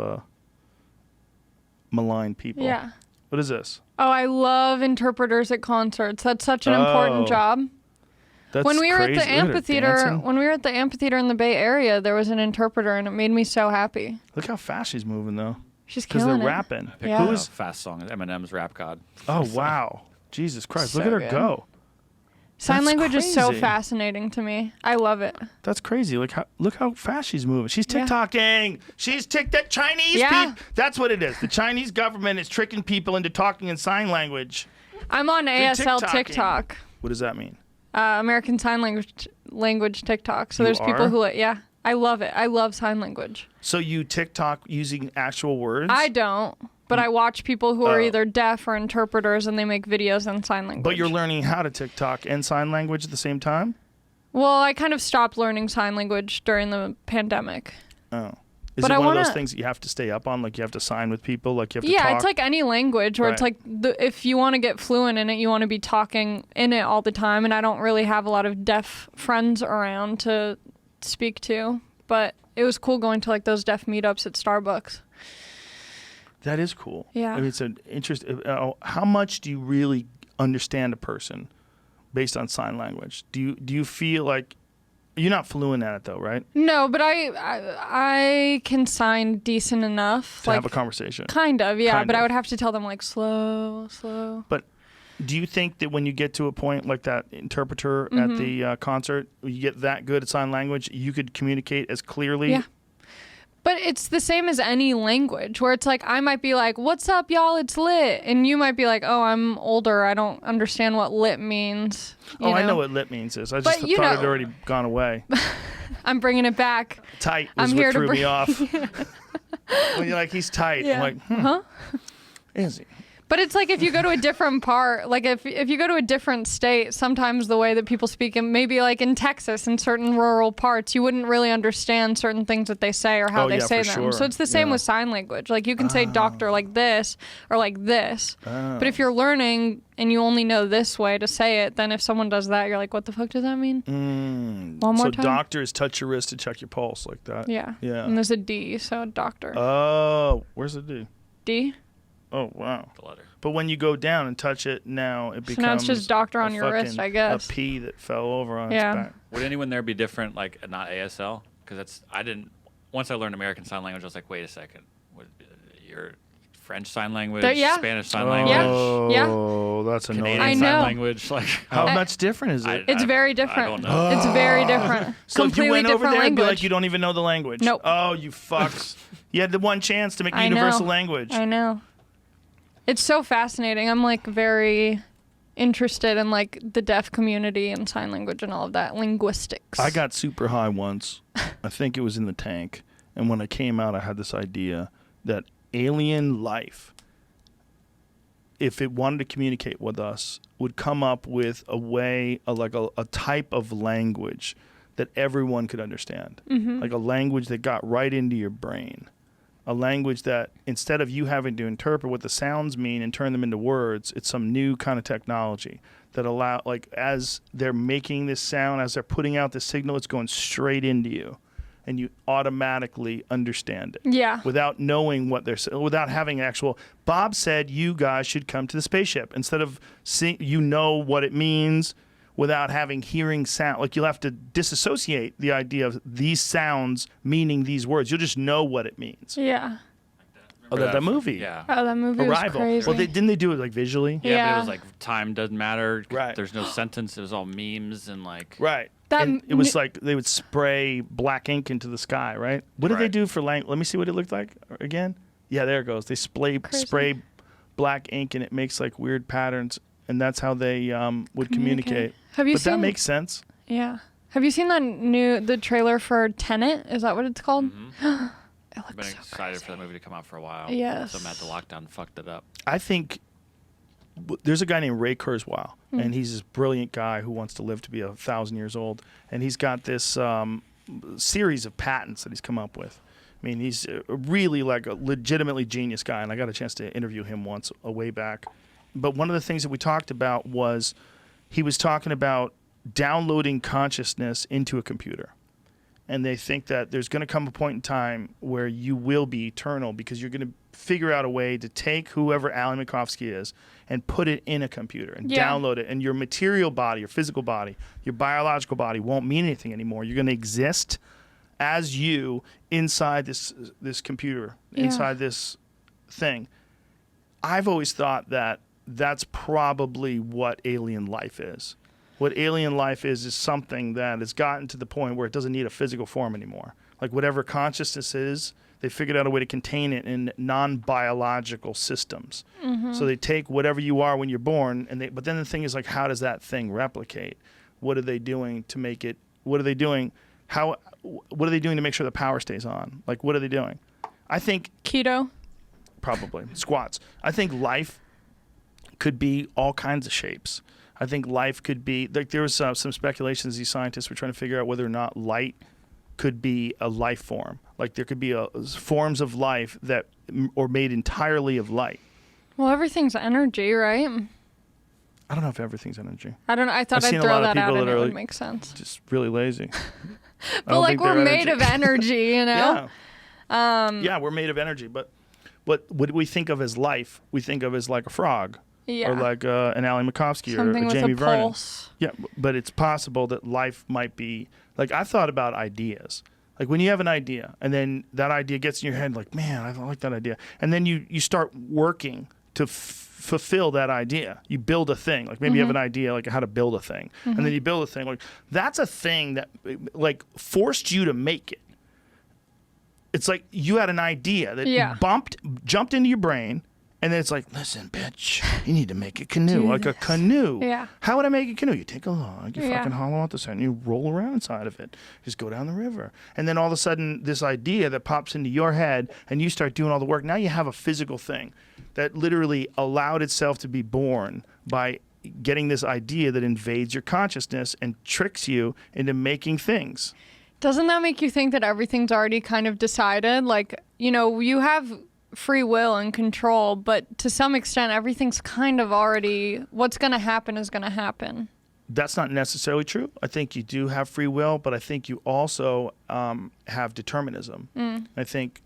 maligned people. Yeah. What is this? Oh, I love interpreters at concerts. That's such an important job. That's When we were at crazy. the Look at her amphitheater, dancing. when we were at the amphitheater in the Bay Area, there was an interpreter, and it made me so happy. Look how fast she's moving, though. She's Because killing they're it. rapping. Yeah. Who is fast song? Eminem's Rap God. Oh, wow. Jesus Christ. So Look at her good. go. Sign That's language is so crazy. fascinating to me. I love it. That's crazy. Look how fast she's moving. She's Yeah. TikToking. She's that Chinese Yeah. people. That's what it is. The Chinese government is tricking people into talking in sign language. I'm on ASL TikToking. TikTok, What does that mean? American Sign Language TikTok. So You there's people are? who, yeah, I love it. I love sign language. So you TikTok using actual words? I don't, but I watch people who are Oh. either deaf or interpreters, and they make videos in sign language. But you're learning how to TikTok and sign language at the same time? Well, I kind of stopped learning sign language during the pandemic. Oh. Is But it I one of those wanna- things that you have to stay up on? Like you have to sign with people? Like you have to Yeah, talk? it's like any language where it's Right. like if you want to get fluent in it, you want to be talking in it all the time. And I don't really have a lot of deaf friends around to speak to. But it was cool going to like those deaf meetups at Starbucks. That is cool. Yeah. I mean, it's an interest. How much do you really understand a person based on sign language? Do you feel like you're not fluent at it though, right? No, but I can sign decent enough. To have a conversation. Kind of, yeah. Kind but of. I would have to tell them like slow. But do you think that when you get to a point like that interpreter at the concert, you get that good at sign language, you could communicate as clearly? Yeah. But it's the same as any language where it's like I might be like, "What's up, y'all? It's lit," and you might be like, "Oh, I'm older. I don't understand what lit means." You I know what lit means is. I just But you thought it know- had already gone away. I'm bringing it back. Tight I'm was here what to threw me bring- off. When you're like, he's tight. Yeah. I'm like, is he? But it's like if you go to a different part, like if you go to a different state, sometimes the way that people speak, and maybe like in Texas, in certain rural parts, you wouldn't really understand certain things that they say or how Oh, they yeah, say for them. sure. So it's the same Yeah. with sign language. Like you can say doctor like this or like this. But if you're learning and you only know this way to say it, then if someone does that, you're like, what the fuck does that mean? One more So time. doctors touch your wrist to check your pulse like that. Yeah. Yeah. And there's a D, so a doctor. Oh, where's the D? D. Oh, wow. The letter. But when you go down and touch it, now it becomes So now it's just doctor on a your wrist, fucking- I guess. A P that fell over on Yeah. its back. Would anyone there be different, like not ASL? Because once I learned American Sign Language, I was like, wait a second. Your French Sign Language, Yeah. Spanish Sign Oh, Language, that's annoying. Canadian I Sign know. Language. Like, How much different is it? It's very I different. don't know. It's very different. So if Completely you went over different there and be language. like, you don't even know the language. Nope. Oh, you fucks. You had the one chance to make I know. universal language. I know. It's so fascinating. I'm like very interested in like the deaf community and sign language and all of that linguistics. I got super high once. I think it was in the tank. And when I came out, I had this idea that alien life, if it wanted to communicate with us, would come up with a way, a type of language that everyone could understand. Like a language that got right into your brain. A language that instead of you having to interpret what the sounds mean and turn them into words, it's some new kind of technology that allow, like as they're making this sound, as they're putting out the signal, it's going straight into you, and you automatically understand it. Yeah. Without knowing what they're saying, without having actual. Bob said you guys should come to the spaceship instead of seeing. You know what it means. Without having hearing sound, like you'll have to disassociate the idea of these sounds meaning these words. You'll just know what it means. Yeah. Oh, that movie. Yeah. Oh, that movie Arrival. was crazy. Well, didn't they do it like visually? Yeah, but Yeah. it was like time doesn't matter. Right. There's no sentence. It was all memes and like. Right. That And it was like they would spray black ink into the sky, right? What did they Right. do for language? Let me see what it looked like again. Yeah, there it goes. They spray black ink and it makes like weird patterns, and that's how they would communicate. Have you But seen? that makes sense. Yeah. Have you seen the trailer for Tenet? Is that what it's called? It I've looks been so excited crazy. for the movie to come out for a while. Yes. So Matt, the lockdown fucked it up. I think there's a guy named Ray Kurzweil, and he's this brilliant guy who wants to live to be 1,000 years old, and he's got this series of patents that he's come up with. I mean, he's really like a legitimately genius guy, and I got a chance to interview him once a way back. But one of the things that we talked about was he was talking about downloading consciousness into a computer. And they think that there's going to come a point in time where you will be eternal because you're going to figure out a way to take whoever Alan Macofsky is and put it in a computer and Yeah. download it, and your material body, your physical body, your biological body won't mean anything anymore. You're going to exist as you inside this computer, inside this thing. I've always thought that that's probably what alien life is. What alien life is something that has gotten to the point where it doesn't need a physical form anymore. Like whatever consciousness is, they figured out a way to contain it in non-biological systems. So they take whatever you are when you're born, but then the thing is like, how does that thing replicate? What are they doing to make it? What are they doing? What are they doing to make sure the power stays on? Like, what are they doing? I think Keto. probably squats. I think life could be all kinds of shapes. I think life could be like there was some speculations. These scientists were trying to figure out whether or not light could be a life form. Like there could be forms of life that are made entirely of light. Well, everything's energy, right? I don't know if everything's energy. I don't know. I thought I've seen I'd a throw lot of that out people and that it are would like- make sense. Just really lazy. I But don't like think we're they're made of energy, you know? Yeah, we're made of energy. But what we think of as life, we think of as like a frog. Yeah. Or like an Ally Macofsky Something or a with Jamie a Vernon. pulse. Yeah, but it's possible that life might be like I've thought about ideas. Like when you have an idea and then that idea gets in your head, like, man, I don't like that idea. And then you start working to fulfill that idea. You build a thing. Like maybe you have an idea like how to build a thing. And then you build a thing. Like that's a thing that like forced you to make it. It's like you had an idea that jumped into your brain. And then it's like, listen, bitch, you need to make a canoe, like a canoe. Yeah. How would I make a canoe? You take a log, you Yeah. fucking hollow out the side, and you roll around inside of it. Just go down the river. And then all of a sudden, this idea that pops into your head, and you start doing all the work. Now you have a physical thing that literally allowed itself to be born by getting this idea that invades your consciousness and tricks you into making things. Doesn't that make you think that everything's already kind of decided? Like, you know, you have free will and control, but to some extent, everything's kind of already, what's going to happen is going to happen. That's not necessarily true. I think you do have free will, but I think you also have determinism. I think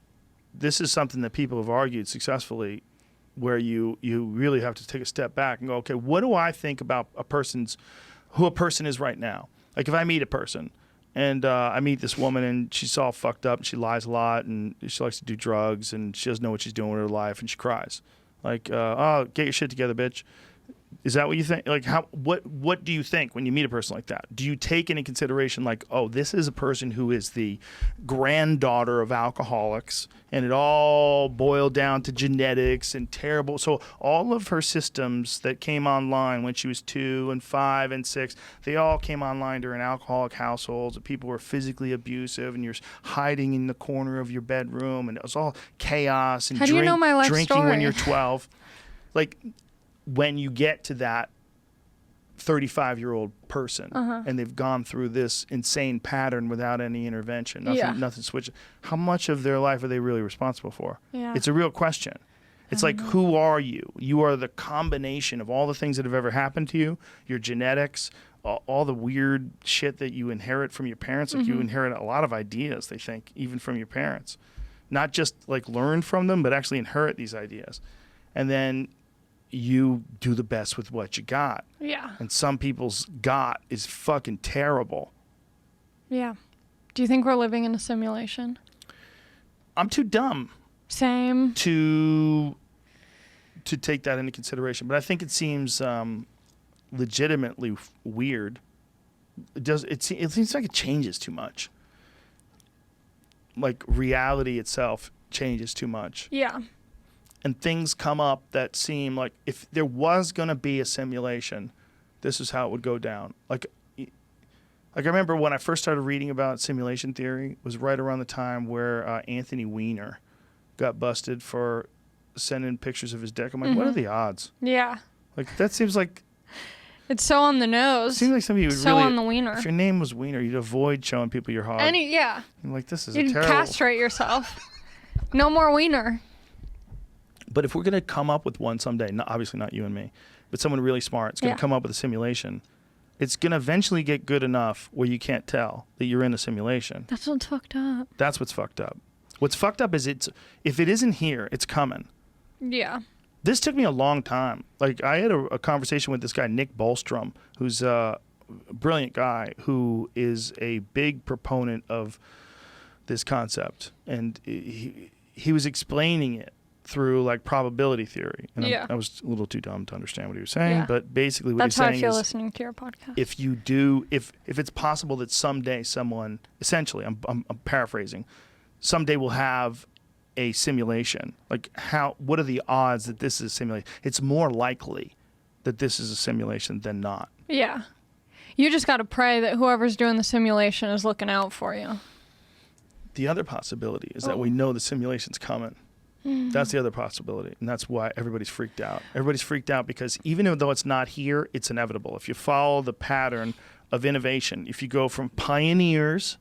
this is something that people have argued successfully, where you really have to take a step back and go, okay, what do I think about who a person is right now? Like if I meet a person and I meet this woman and she's all fucked up and she lies a lot and she likes to do drugs and she doesn't know what she's doing with her life and she cries. Like, oh, get your shit together, bitch. Is that what you think? Like, what do you think when you meet a person like that? Do you take into consideration, like, oh, this is a person who is the granddaughter of alcoholics, and it all boiled down to genetics and terrible. So all of her systems that came online when she was 2 and 5 and 6, they all came online during alcoholic households. And people were physically abusive, and you're hiding in the corner of your bedroom, and it was all chaos and How do you know my life drinking story? when you're 12. Like, when you get to that 35-year-old person and they've gone through this insane pattern without any intervention, nothing switches, how much of their life are they really responsible for? Yeah. It's a real question. It's like, who are you? You are the combination of all the things that have ever happened to you, your genetics, all the weird shit that you inherit from your parents. Like you inherit a lot of ideas, they think, even from your parents. Not just like learn from them, but actually inherit these ideas. And then you do the best with what you got. Yeah. And some people's got is fucking terrible. Yeah. Do you think we're living in a simulation? I'm too dumb Same. to take that into consideration, but I think it seems legitimately weird. It seems like it changes too much. Like reality itself changes too much. Yeah. And things come up that seem like if there was going to be a simulation, this is how it would go down. Like I remember when I first started reading about simulation theory, it was right around the time where Anthony Weiner got busted for sending pictures of his dick. I'm like, what are the odds? Yeah. Like that seems like It's so on the nose. seems like somebody would so really. on the wiener. If your name was Weiner, you'd avoid showing people your hog. Yeah. I'm like, this is You'd a terrible. castrate yourself. No more wiener. But if we're going to come up with one someday, obviously not you and me, but someone really smart is going to come up with a simulation, it's going to eventually get good enough where you can't tell that you're in a simulation. That's what's fucked up. That's what's fucked up. What's fucked up is if it isn't here, it's coming. Yeah. This took me a long time. Like, I had a conversation with this guy, Nick Bostrom, who's a brilliant guy who is a big proponent of this concept. And he was explaining it through, like, probability theory. And Yeah. I was a little too dumb to understand what he was saying. Yeah. But basically what That's he's how I saying feel is, listening to your podcast. if it's possible that someday someone, essentially, I'm paraphrasing, someday we'll have a simulation. Like, what are the odds that this is a simulation? It's more likely that this is a simulation than not. Yeah. You just got to pray that whoever's doing the simulation is looking out for you. The other possibility is that we know the simulation's coming. That's the other possibility, and that's why everybody's freaked out. Everybody's freaked out because even though it's not here, it's inevitable. If you follow the pattern of innovation, if you go from pioneers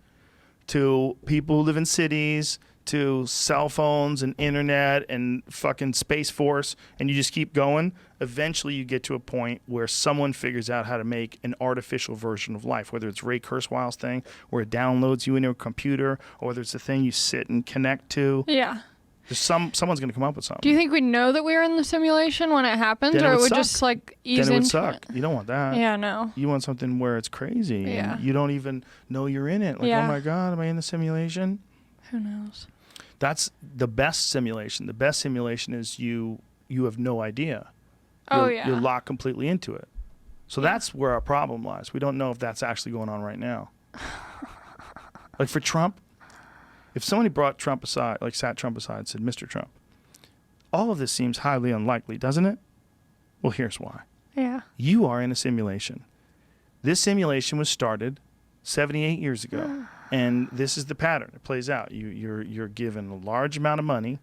to people who live in cities to cell phones and internet and fucking Space Force, and you just keep going, eventually you get to a point where someone figures out how to make an artificial version of life, whether it's Ray Kurzweil's thing, where it downloads you into a computer, or whether it's the thing you sit and connect to. Yeah. There's someone's going to come up with something. Do you think we know that we're in the simulation when it happens, Then it or would it would suck. just like ease Then it would into suck. it? You don't want that. Yeah, no. You want something where it's crazy. Yeah. And you don't even know you're in it. Like, Yeah. oh my God, am I in the simulation? Who knows? That's the best simulation. The best simulation is you have no idea. Oh, You're- yeah. You're locked completely into it. So that's where our problem lies. We don't know if that's actually going on right now. Like for Trump, if somebody brought Trump aside, like sat Trump aside and said, Mr. Trump, all of this seems highly unlikely, doesn't it? Well, here's why. Yeah. You are in a simulation. This simulation was started 78 years ago, and this is the pattern. It plays out. You're given a large amount of money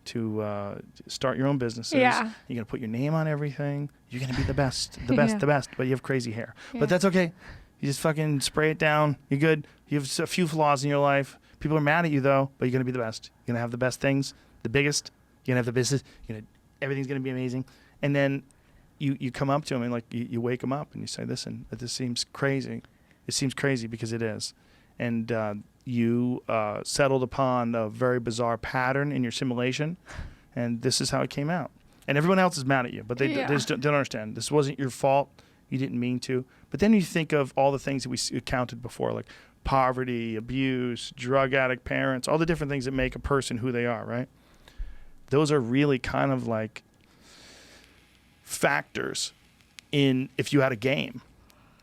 to start your own businesses. Yeah. You're gonna put your name on everything. You're gonna be the best, the Yeah. best. But you have crazy hair. Yeah. But that's okay. You just fucking spray it down. You're good. You have a few flaws in your life. People are mad at you though, but you're gonna be the best. You're gonna have the best things, the biggest. You're gonna have the business. Everything's gonna be amazing. And then you come up to him and like you wake him up and you say, listen, this seems crazy. It seems crazy because it is. And you settled upon a very bizarre pattern in your simulation, and this is how it came out. And everyone else is mad at you, but they just don't understand. This wasn't your fault. You didn't mean to. But then you think of all the things that we counted before, like poverty, abuse, drug addict parents, all the different things that make a person who they are, right? Those are really kind of like factors in if you had a game.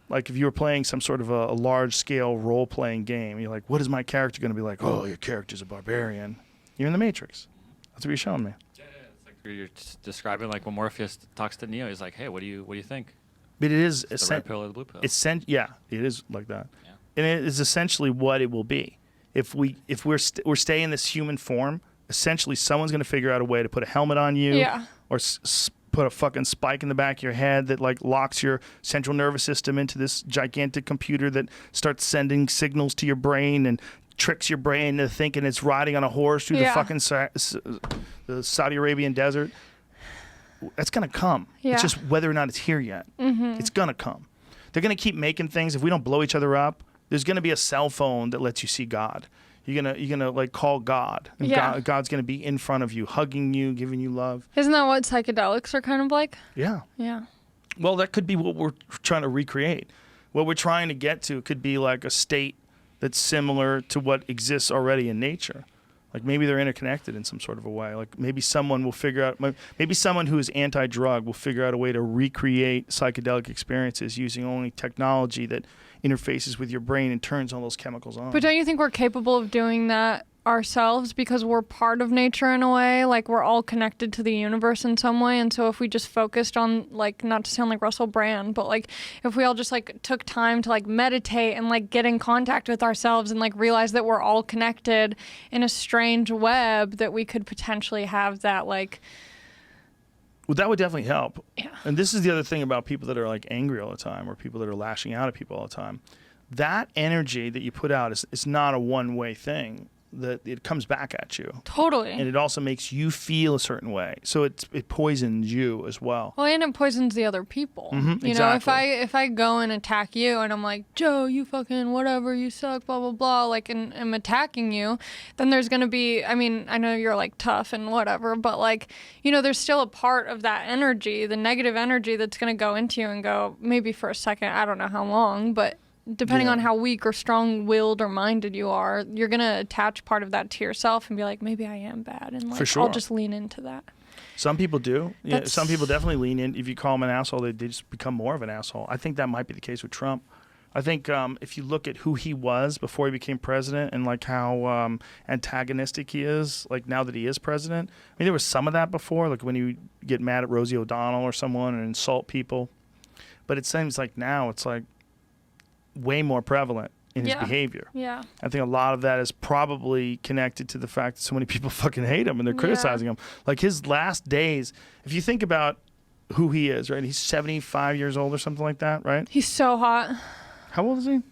Like if you were playing some sort of a large-scale role-playing game, you're like, what is my character going to be like? Oh, your character's a barbarian. You're in the Matrix. That's what you're showing me. Yeah, it's like you're just describing like when Morpheus talks to Neo. He's like, "Hey, what do you think?" But it is It's the red pill or the blue pill? yeah, it is like that. Yeah. And it is essentially what it will be. If we're staying in this human form, essentially someone's going to figure out a way to put a helmet on you, Yeah. or put a fucking spike in the back of your head that like locks your central nervous system into this gigantic computer that starts sending signals to your brain and tricks your brain into thinking it's riding on a horse through the Yeah. fucking the Saudi Arabian desert. That's gonna come. Yeah. It's just whether or not it's here yet. It's gonna come. They're gonna keep making things. If we don't blow each other up, there's gonna be a cell phone that lets you see God. You're gonna like call God, and Yeah. God's gonna be in front of you, hugging you, giving you love. Isn't that what psychedelics are kind of like? Yeah. Yeah. Well, that could be what we're trying to recreate. What we're trying to get to could be like a state that's similar to what exists already in nature. Like maybe they're interconnected in some sort of a way. Like maybe someone will figure out, maybe someone who is anti-drug will figure out a way to recreate psychedelic experiences using only technology that interfaces with your brain and turns all those chemicals on. But don't you think we're capable of doing that ourselves because we're part of nature in a way? Like we're all connected to the universe in some way. And so if we just focused on, like, not to sound like Russell Brand, but like if we all just like took time to like meditate and like get in contact with ourselves and like realize that we're all connected in a strange web, that we could potentially have that like... Well, that would definitely help. Yeah. And this is the other thing about people that are like angry all the time, or people that are lashing out at people all the time. That energy that you put out is not a one-way thing. that it comes back at you. Totally. And it also makes you feel a certain way. So it poisons you as well. Well, and it poisons the other people. You know, exactly. if I go and attack you and I'm like, Joe, you fucking whatever, you suck, blah, blah, blah, like, and I'm attacking you, then there's going to be, I mean, I know you're like tough and whatever, but like, you know, there's still a part of that energy, the negative energy that's going to go into you and go maybe for a second, I don't know how long, but depending on how weak or strong-willed or minded you are, you're going to attach part of that to yourself and be like, maybe I am bad. And like, For sure. I'll just lean into that. Some people do. Yeah, some people definitely lean in. If you call them an asshole, they just become more of an asshole. I think that might be the case with Trump. I think if you look at who he was before he became president and like how antagonistic he is, like now that he is president. I mean, there was some of that before, like when you get mad at Rosie O'Donnell or someone and insult people. But it seems like now it's like way more prevalent in his behavior. Yeah. I think a lot of that is probably connected to the fact that so many people fucking hate him and they're criticizing him. Like his last days, if you think about who he is, right? He's 75 years old or something like that, right? He's so hot. How old is he?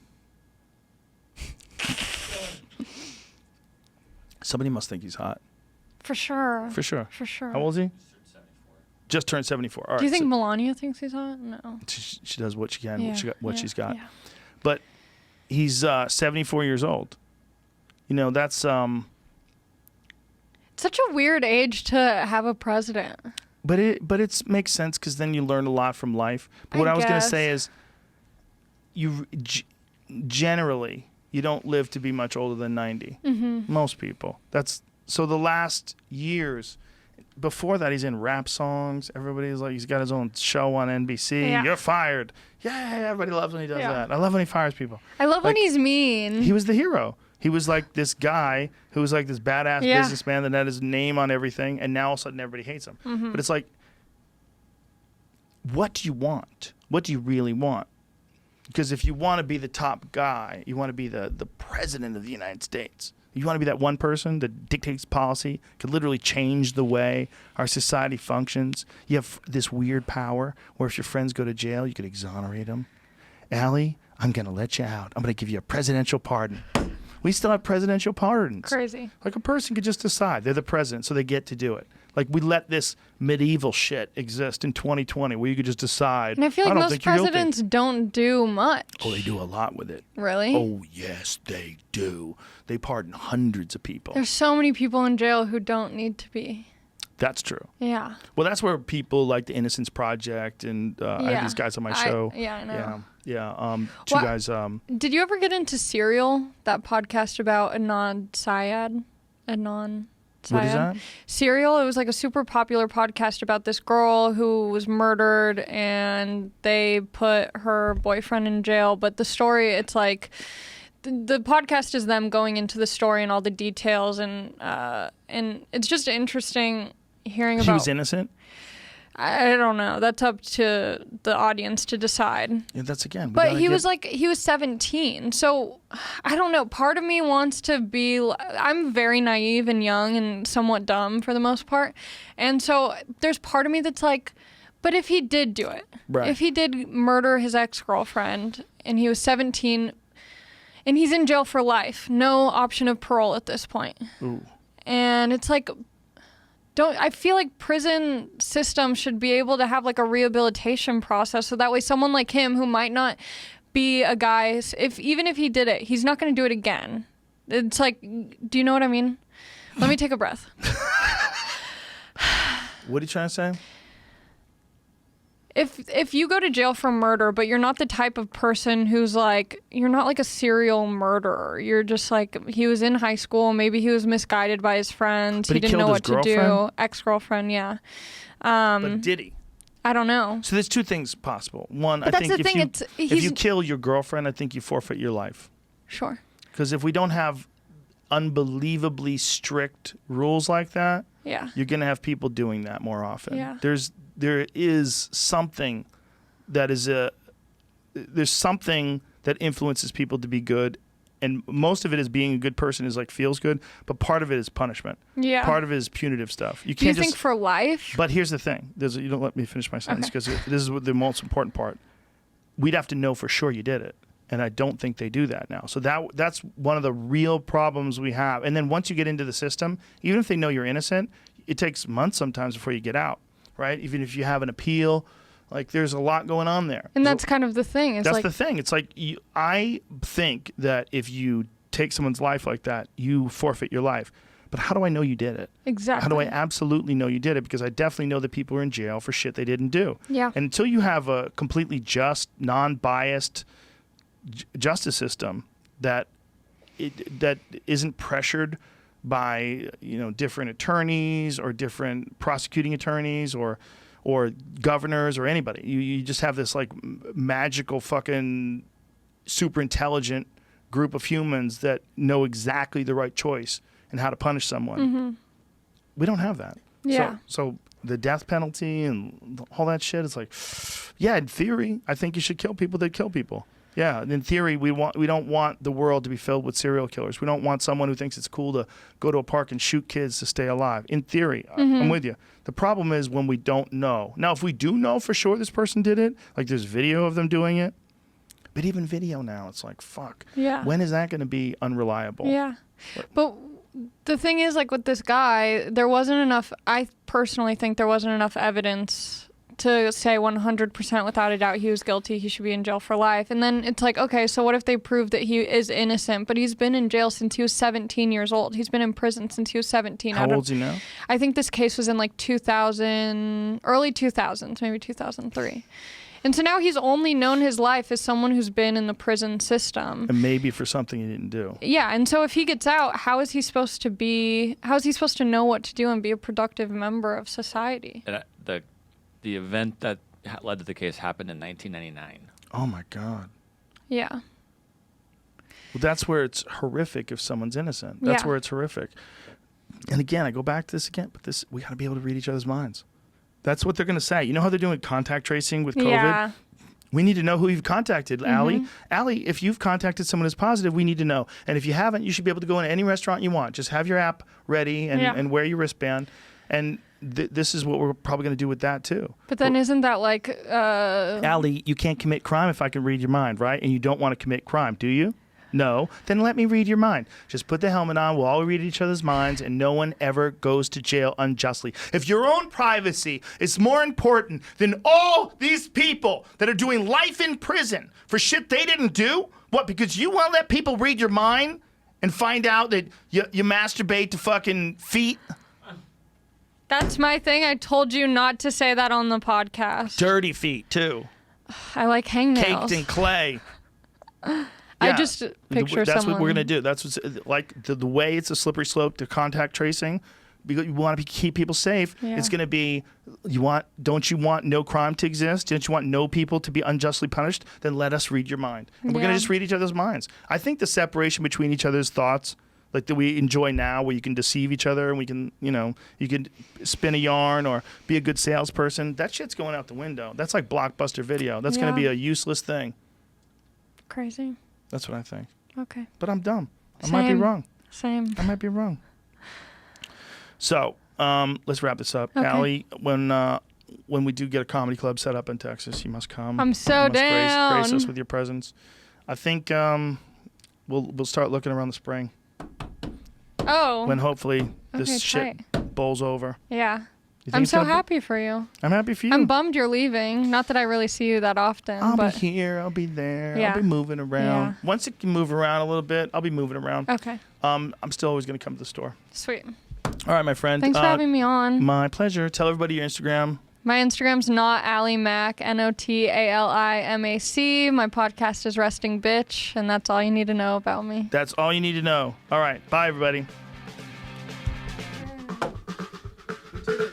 Somebody must think he's hot. For sure. For sure. For sure. How old is he? Just turned 74. All right. Do you think Melania thinks he's hot? No. She does what she can, what she's got. Yeah. But he's 74 years old. You know, that's Such a weird age to have a president. But it makes sense because then you learn a lot from life. But what I was going to say is, generally you don't live to be much older than 90. Mm-hmm. Most people. So the last years. Before that, he's in rap songs. Everybody's like, he's got his own show on NBC. Yeah. You're fired. Yeah, everybody loves when he does that. I love when he fires people. I love when he's mean. He was the hero. He was like this guy who was like this badass businessman that had his name on everything, and now all of a sudden everybody hates him. Mm-hmm. But it's like, what do you want? What do you really want? Because if you want to be the top guy, you want to be the president of the United States. You want to be that one person that dictates policy, could literally change the way our society functions. You have this weird power where if your friends go to jail, you could exonerate them. Allie, I'm going to let you out. I'm going to give you a presidential pardon. We still have presidential pardons. Crazy. Like a person could just decide. They're the president, so they get to do it. Like we let this medieval shit exist in 2020 where you could just decide. And I feel like most presidents don't do much. Oh, they do a lot with it. Really? Oh, yes, they do. They pardon hundreds of people. There's so many people in jail who don't need to be. That's true. Yeah. Well, that's where people like the Innocence Project and I have these guys on my show. I know. Yeah. Two guys. Did you ever get into Serial, that podcast about Adnan Syed? What is that? Serial. It was like a super popular podcast about this girl who was murdered and they put her boyfriend in jail. But the story, it's like the podcast is them going into the story and all the details and it's just interesting hearing about. He was innocent? I don't know. That's up to the audience to decide. Yeah, that's again. But he was 17. So I don't know. Part of me wants to be, I'm very naive and young and somewhat dumb for the most part. And so there's part of me that's like, but if he did do it, if he did murder his ex-girlfriend and he was 17 and he's in jail for life, no option of parole at this point. Ooh. And it's like, I feel like prison system should be able to have like a rehabilitation process so that way someone like him who might not be a guy, even if he did it, he's not going to do it again. It's like, do you know what I mean? Let me take a breath. What are you trying to say? If you go to jail for murder, but you're not the type of person who's like, you're not like a serial murderer. You're just like, he was in high school. Maybe he was misguided by his friends. But he didn't know what to do. Ex-girlfriend, yeah. But did he? I don't know. So there's two things possible. One, but I think if you kill your girlfriend, I think you forfeit your life. Sure. Because if we don't have unbelievably strict rules like that, you're going to have people doing that more often. Yeah. There is something that there's something that influences people to be good, and most of it is being a good person is like feels good, but part of it is punishment. Yeah. Part of it is punitive stuff. You can't think for life? But here's the thing. You don't let me finish my sentence because this is the most important part. We'd have to know for sure you did it. And I don't think they do that now. So that's one of the real problems we have. And then once you get into the system, even if they know you're innocent, it takes months sometimes before you get out, right? Even if you have an appeal, like there's a lot going on there. And that's kind of the thing. It's that's like, the thing. It's like I think that if you take someone's life like that, you forfeit your life. But how do I know you did it? Exactly. How do I absolutely know you did it? Because I definitely know that people are in jail for shit they didn't do. Yeah. And until you have a completely just, non-biased justice system that isn't pressured by different attorneys or different prosecuting attorneys or governors or anybody, you just have this like magical fucking super intelligent group of humans that know exactly the right choice and how to punish someone. Mm-hmm. We don't have that. Yeah. So the death penalty and all that shit is like, yeah, in theory, I think you should kill people that kill people. Yeah, in theory, we don't want the world to be filled with serial killers. We don't want someone who thinks it's cool to go to a park and shoot kids to stay alive. In theory, I'm with you. The problem is when we don't know. Now, if we do know for sure this person did it, like there's video of them doing it, but even video now, it's like, fuck. Yeah. When is that going to be unreliable? Yeah. But the thing is, like with this guy, there wasn't enough, I personally think there wasn't enough evidence to say 100% without a doubt he was guilty, he should be in jail for life. And then it's like, okay, so what if they prove that he is innocent, but he's been in jail since he was 17 years old. He's been in prison since he was 17. How old is he now? I think this case was in like early 2000s, maybe 2003. And so now he's only known his life as someone who's been in the prison system. And maybe for something he didn't do. Yeah, and so if he gets out, how is he supposed to know what to do and be a productive member of society? And the event that led to the case happened in 1999. Oh my God. Yeah. Well, that's where it's horrific if someone's innocent. That's where it's horrific. And again, I go back to this again, but we got to be able to read each other's minds. That's what they're going to say. You know how they're doing contact tracing with COVID? Yeah. We need to know who you've contacted, Allie. Allie, if you've contacted someone who's positive, we need to know. And if you haven't, you should be able to go into any restaurant you want. Just have your app ready and wear your wristband. And this is what we're probably going to do with that too. But then isn't that like... Allie, you can't commit crime if I can read your mind, right? And you don't want to commit crime, do you? No. Then let me read your mind. Just put the helmet on. We'll all read each other's minds, and no one ever goes to jail unjustly. If your own privacy is more important than all these people that are doing life in prison for shit they didn't do, what, because you want to let people read your mind and find out that you masturbate to fucking feet? That's my thing. I told you not to say that on the podcast. Dirty feet, too. I like hangnails. Caked in clay. I just picture That's someone. what we're gonna do. That's what's like the way it's a slippery slope to contact tracing. Because you want to keep people safe. Yeah. It's gonna be don't you want no crime to exist? Don't you want no people to be unjustly punished? Then let us read your mind, and we're gonna just read each other's minds. I think the separation between each other's thoughts, like that we enjoy now, where you can deceive each other and we can, you can spin a yarn or be a good salesperson. That shit's going out the window. That's like Blockbuster Video. That's gonna be a useless thing. Crazy. That's what I think. Okay. But I'm dumb. I might be wrong. Same. I might be wrong. So let's wrap this up. Okay. Allie, when we do get a comedy club set up in Texas, you must come. I'm so you must down. Grace us with your presence. I think we'll start looking around the spring. Oh. When hopefully this Okay, shit bowls over. Yeah. You think I'm it's so gonna happy for you. I'm happy for you. I'm bummed you're leaving. Not that I really see you that often. I'll but... be here. I'll be there. Yeah. I'll be moving around. Yeah. Once it can move around a little bit, I'll be moving around. Okay. I'm still always going to come to the store. Sweet. All right, my friend. Thanks for having me on. My pleasure. Tell everybody your Instagram. My Instagram's not Allie Mac, NOTALIMAC. My podcast is Resting Bitch, and that's all you need to know about me. That's all you need to know. All right. Bye, everybody. We did it.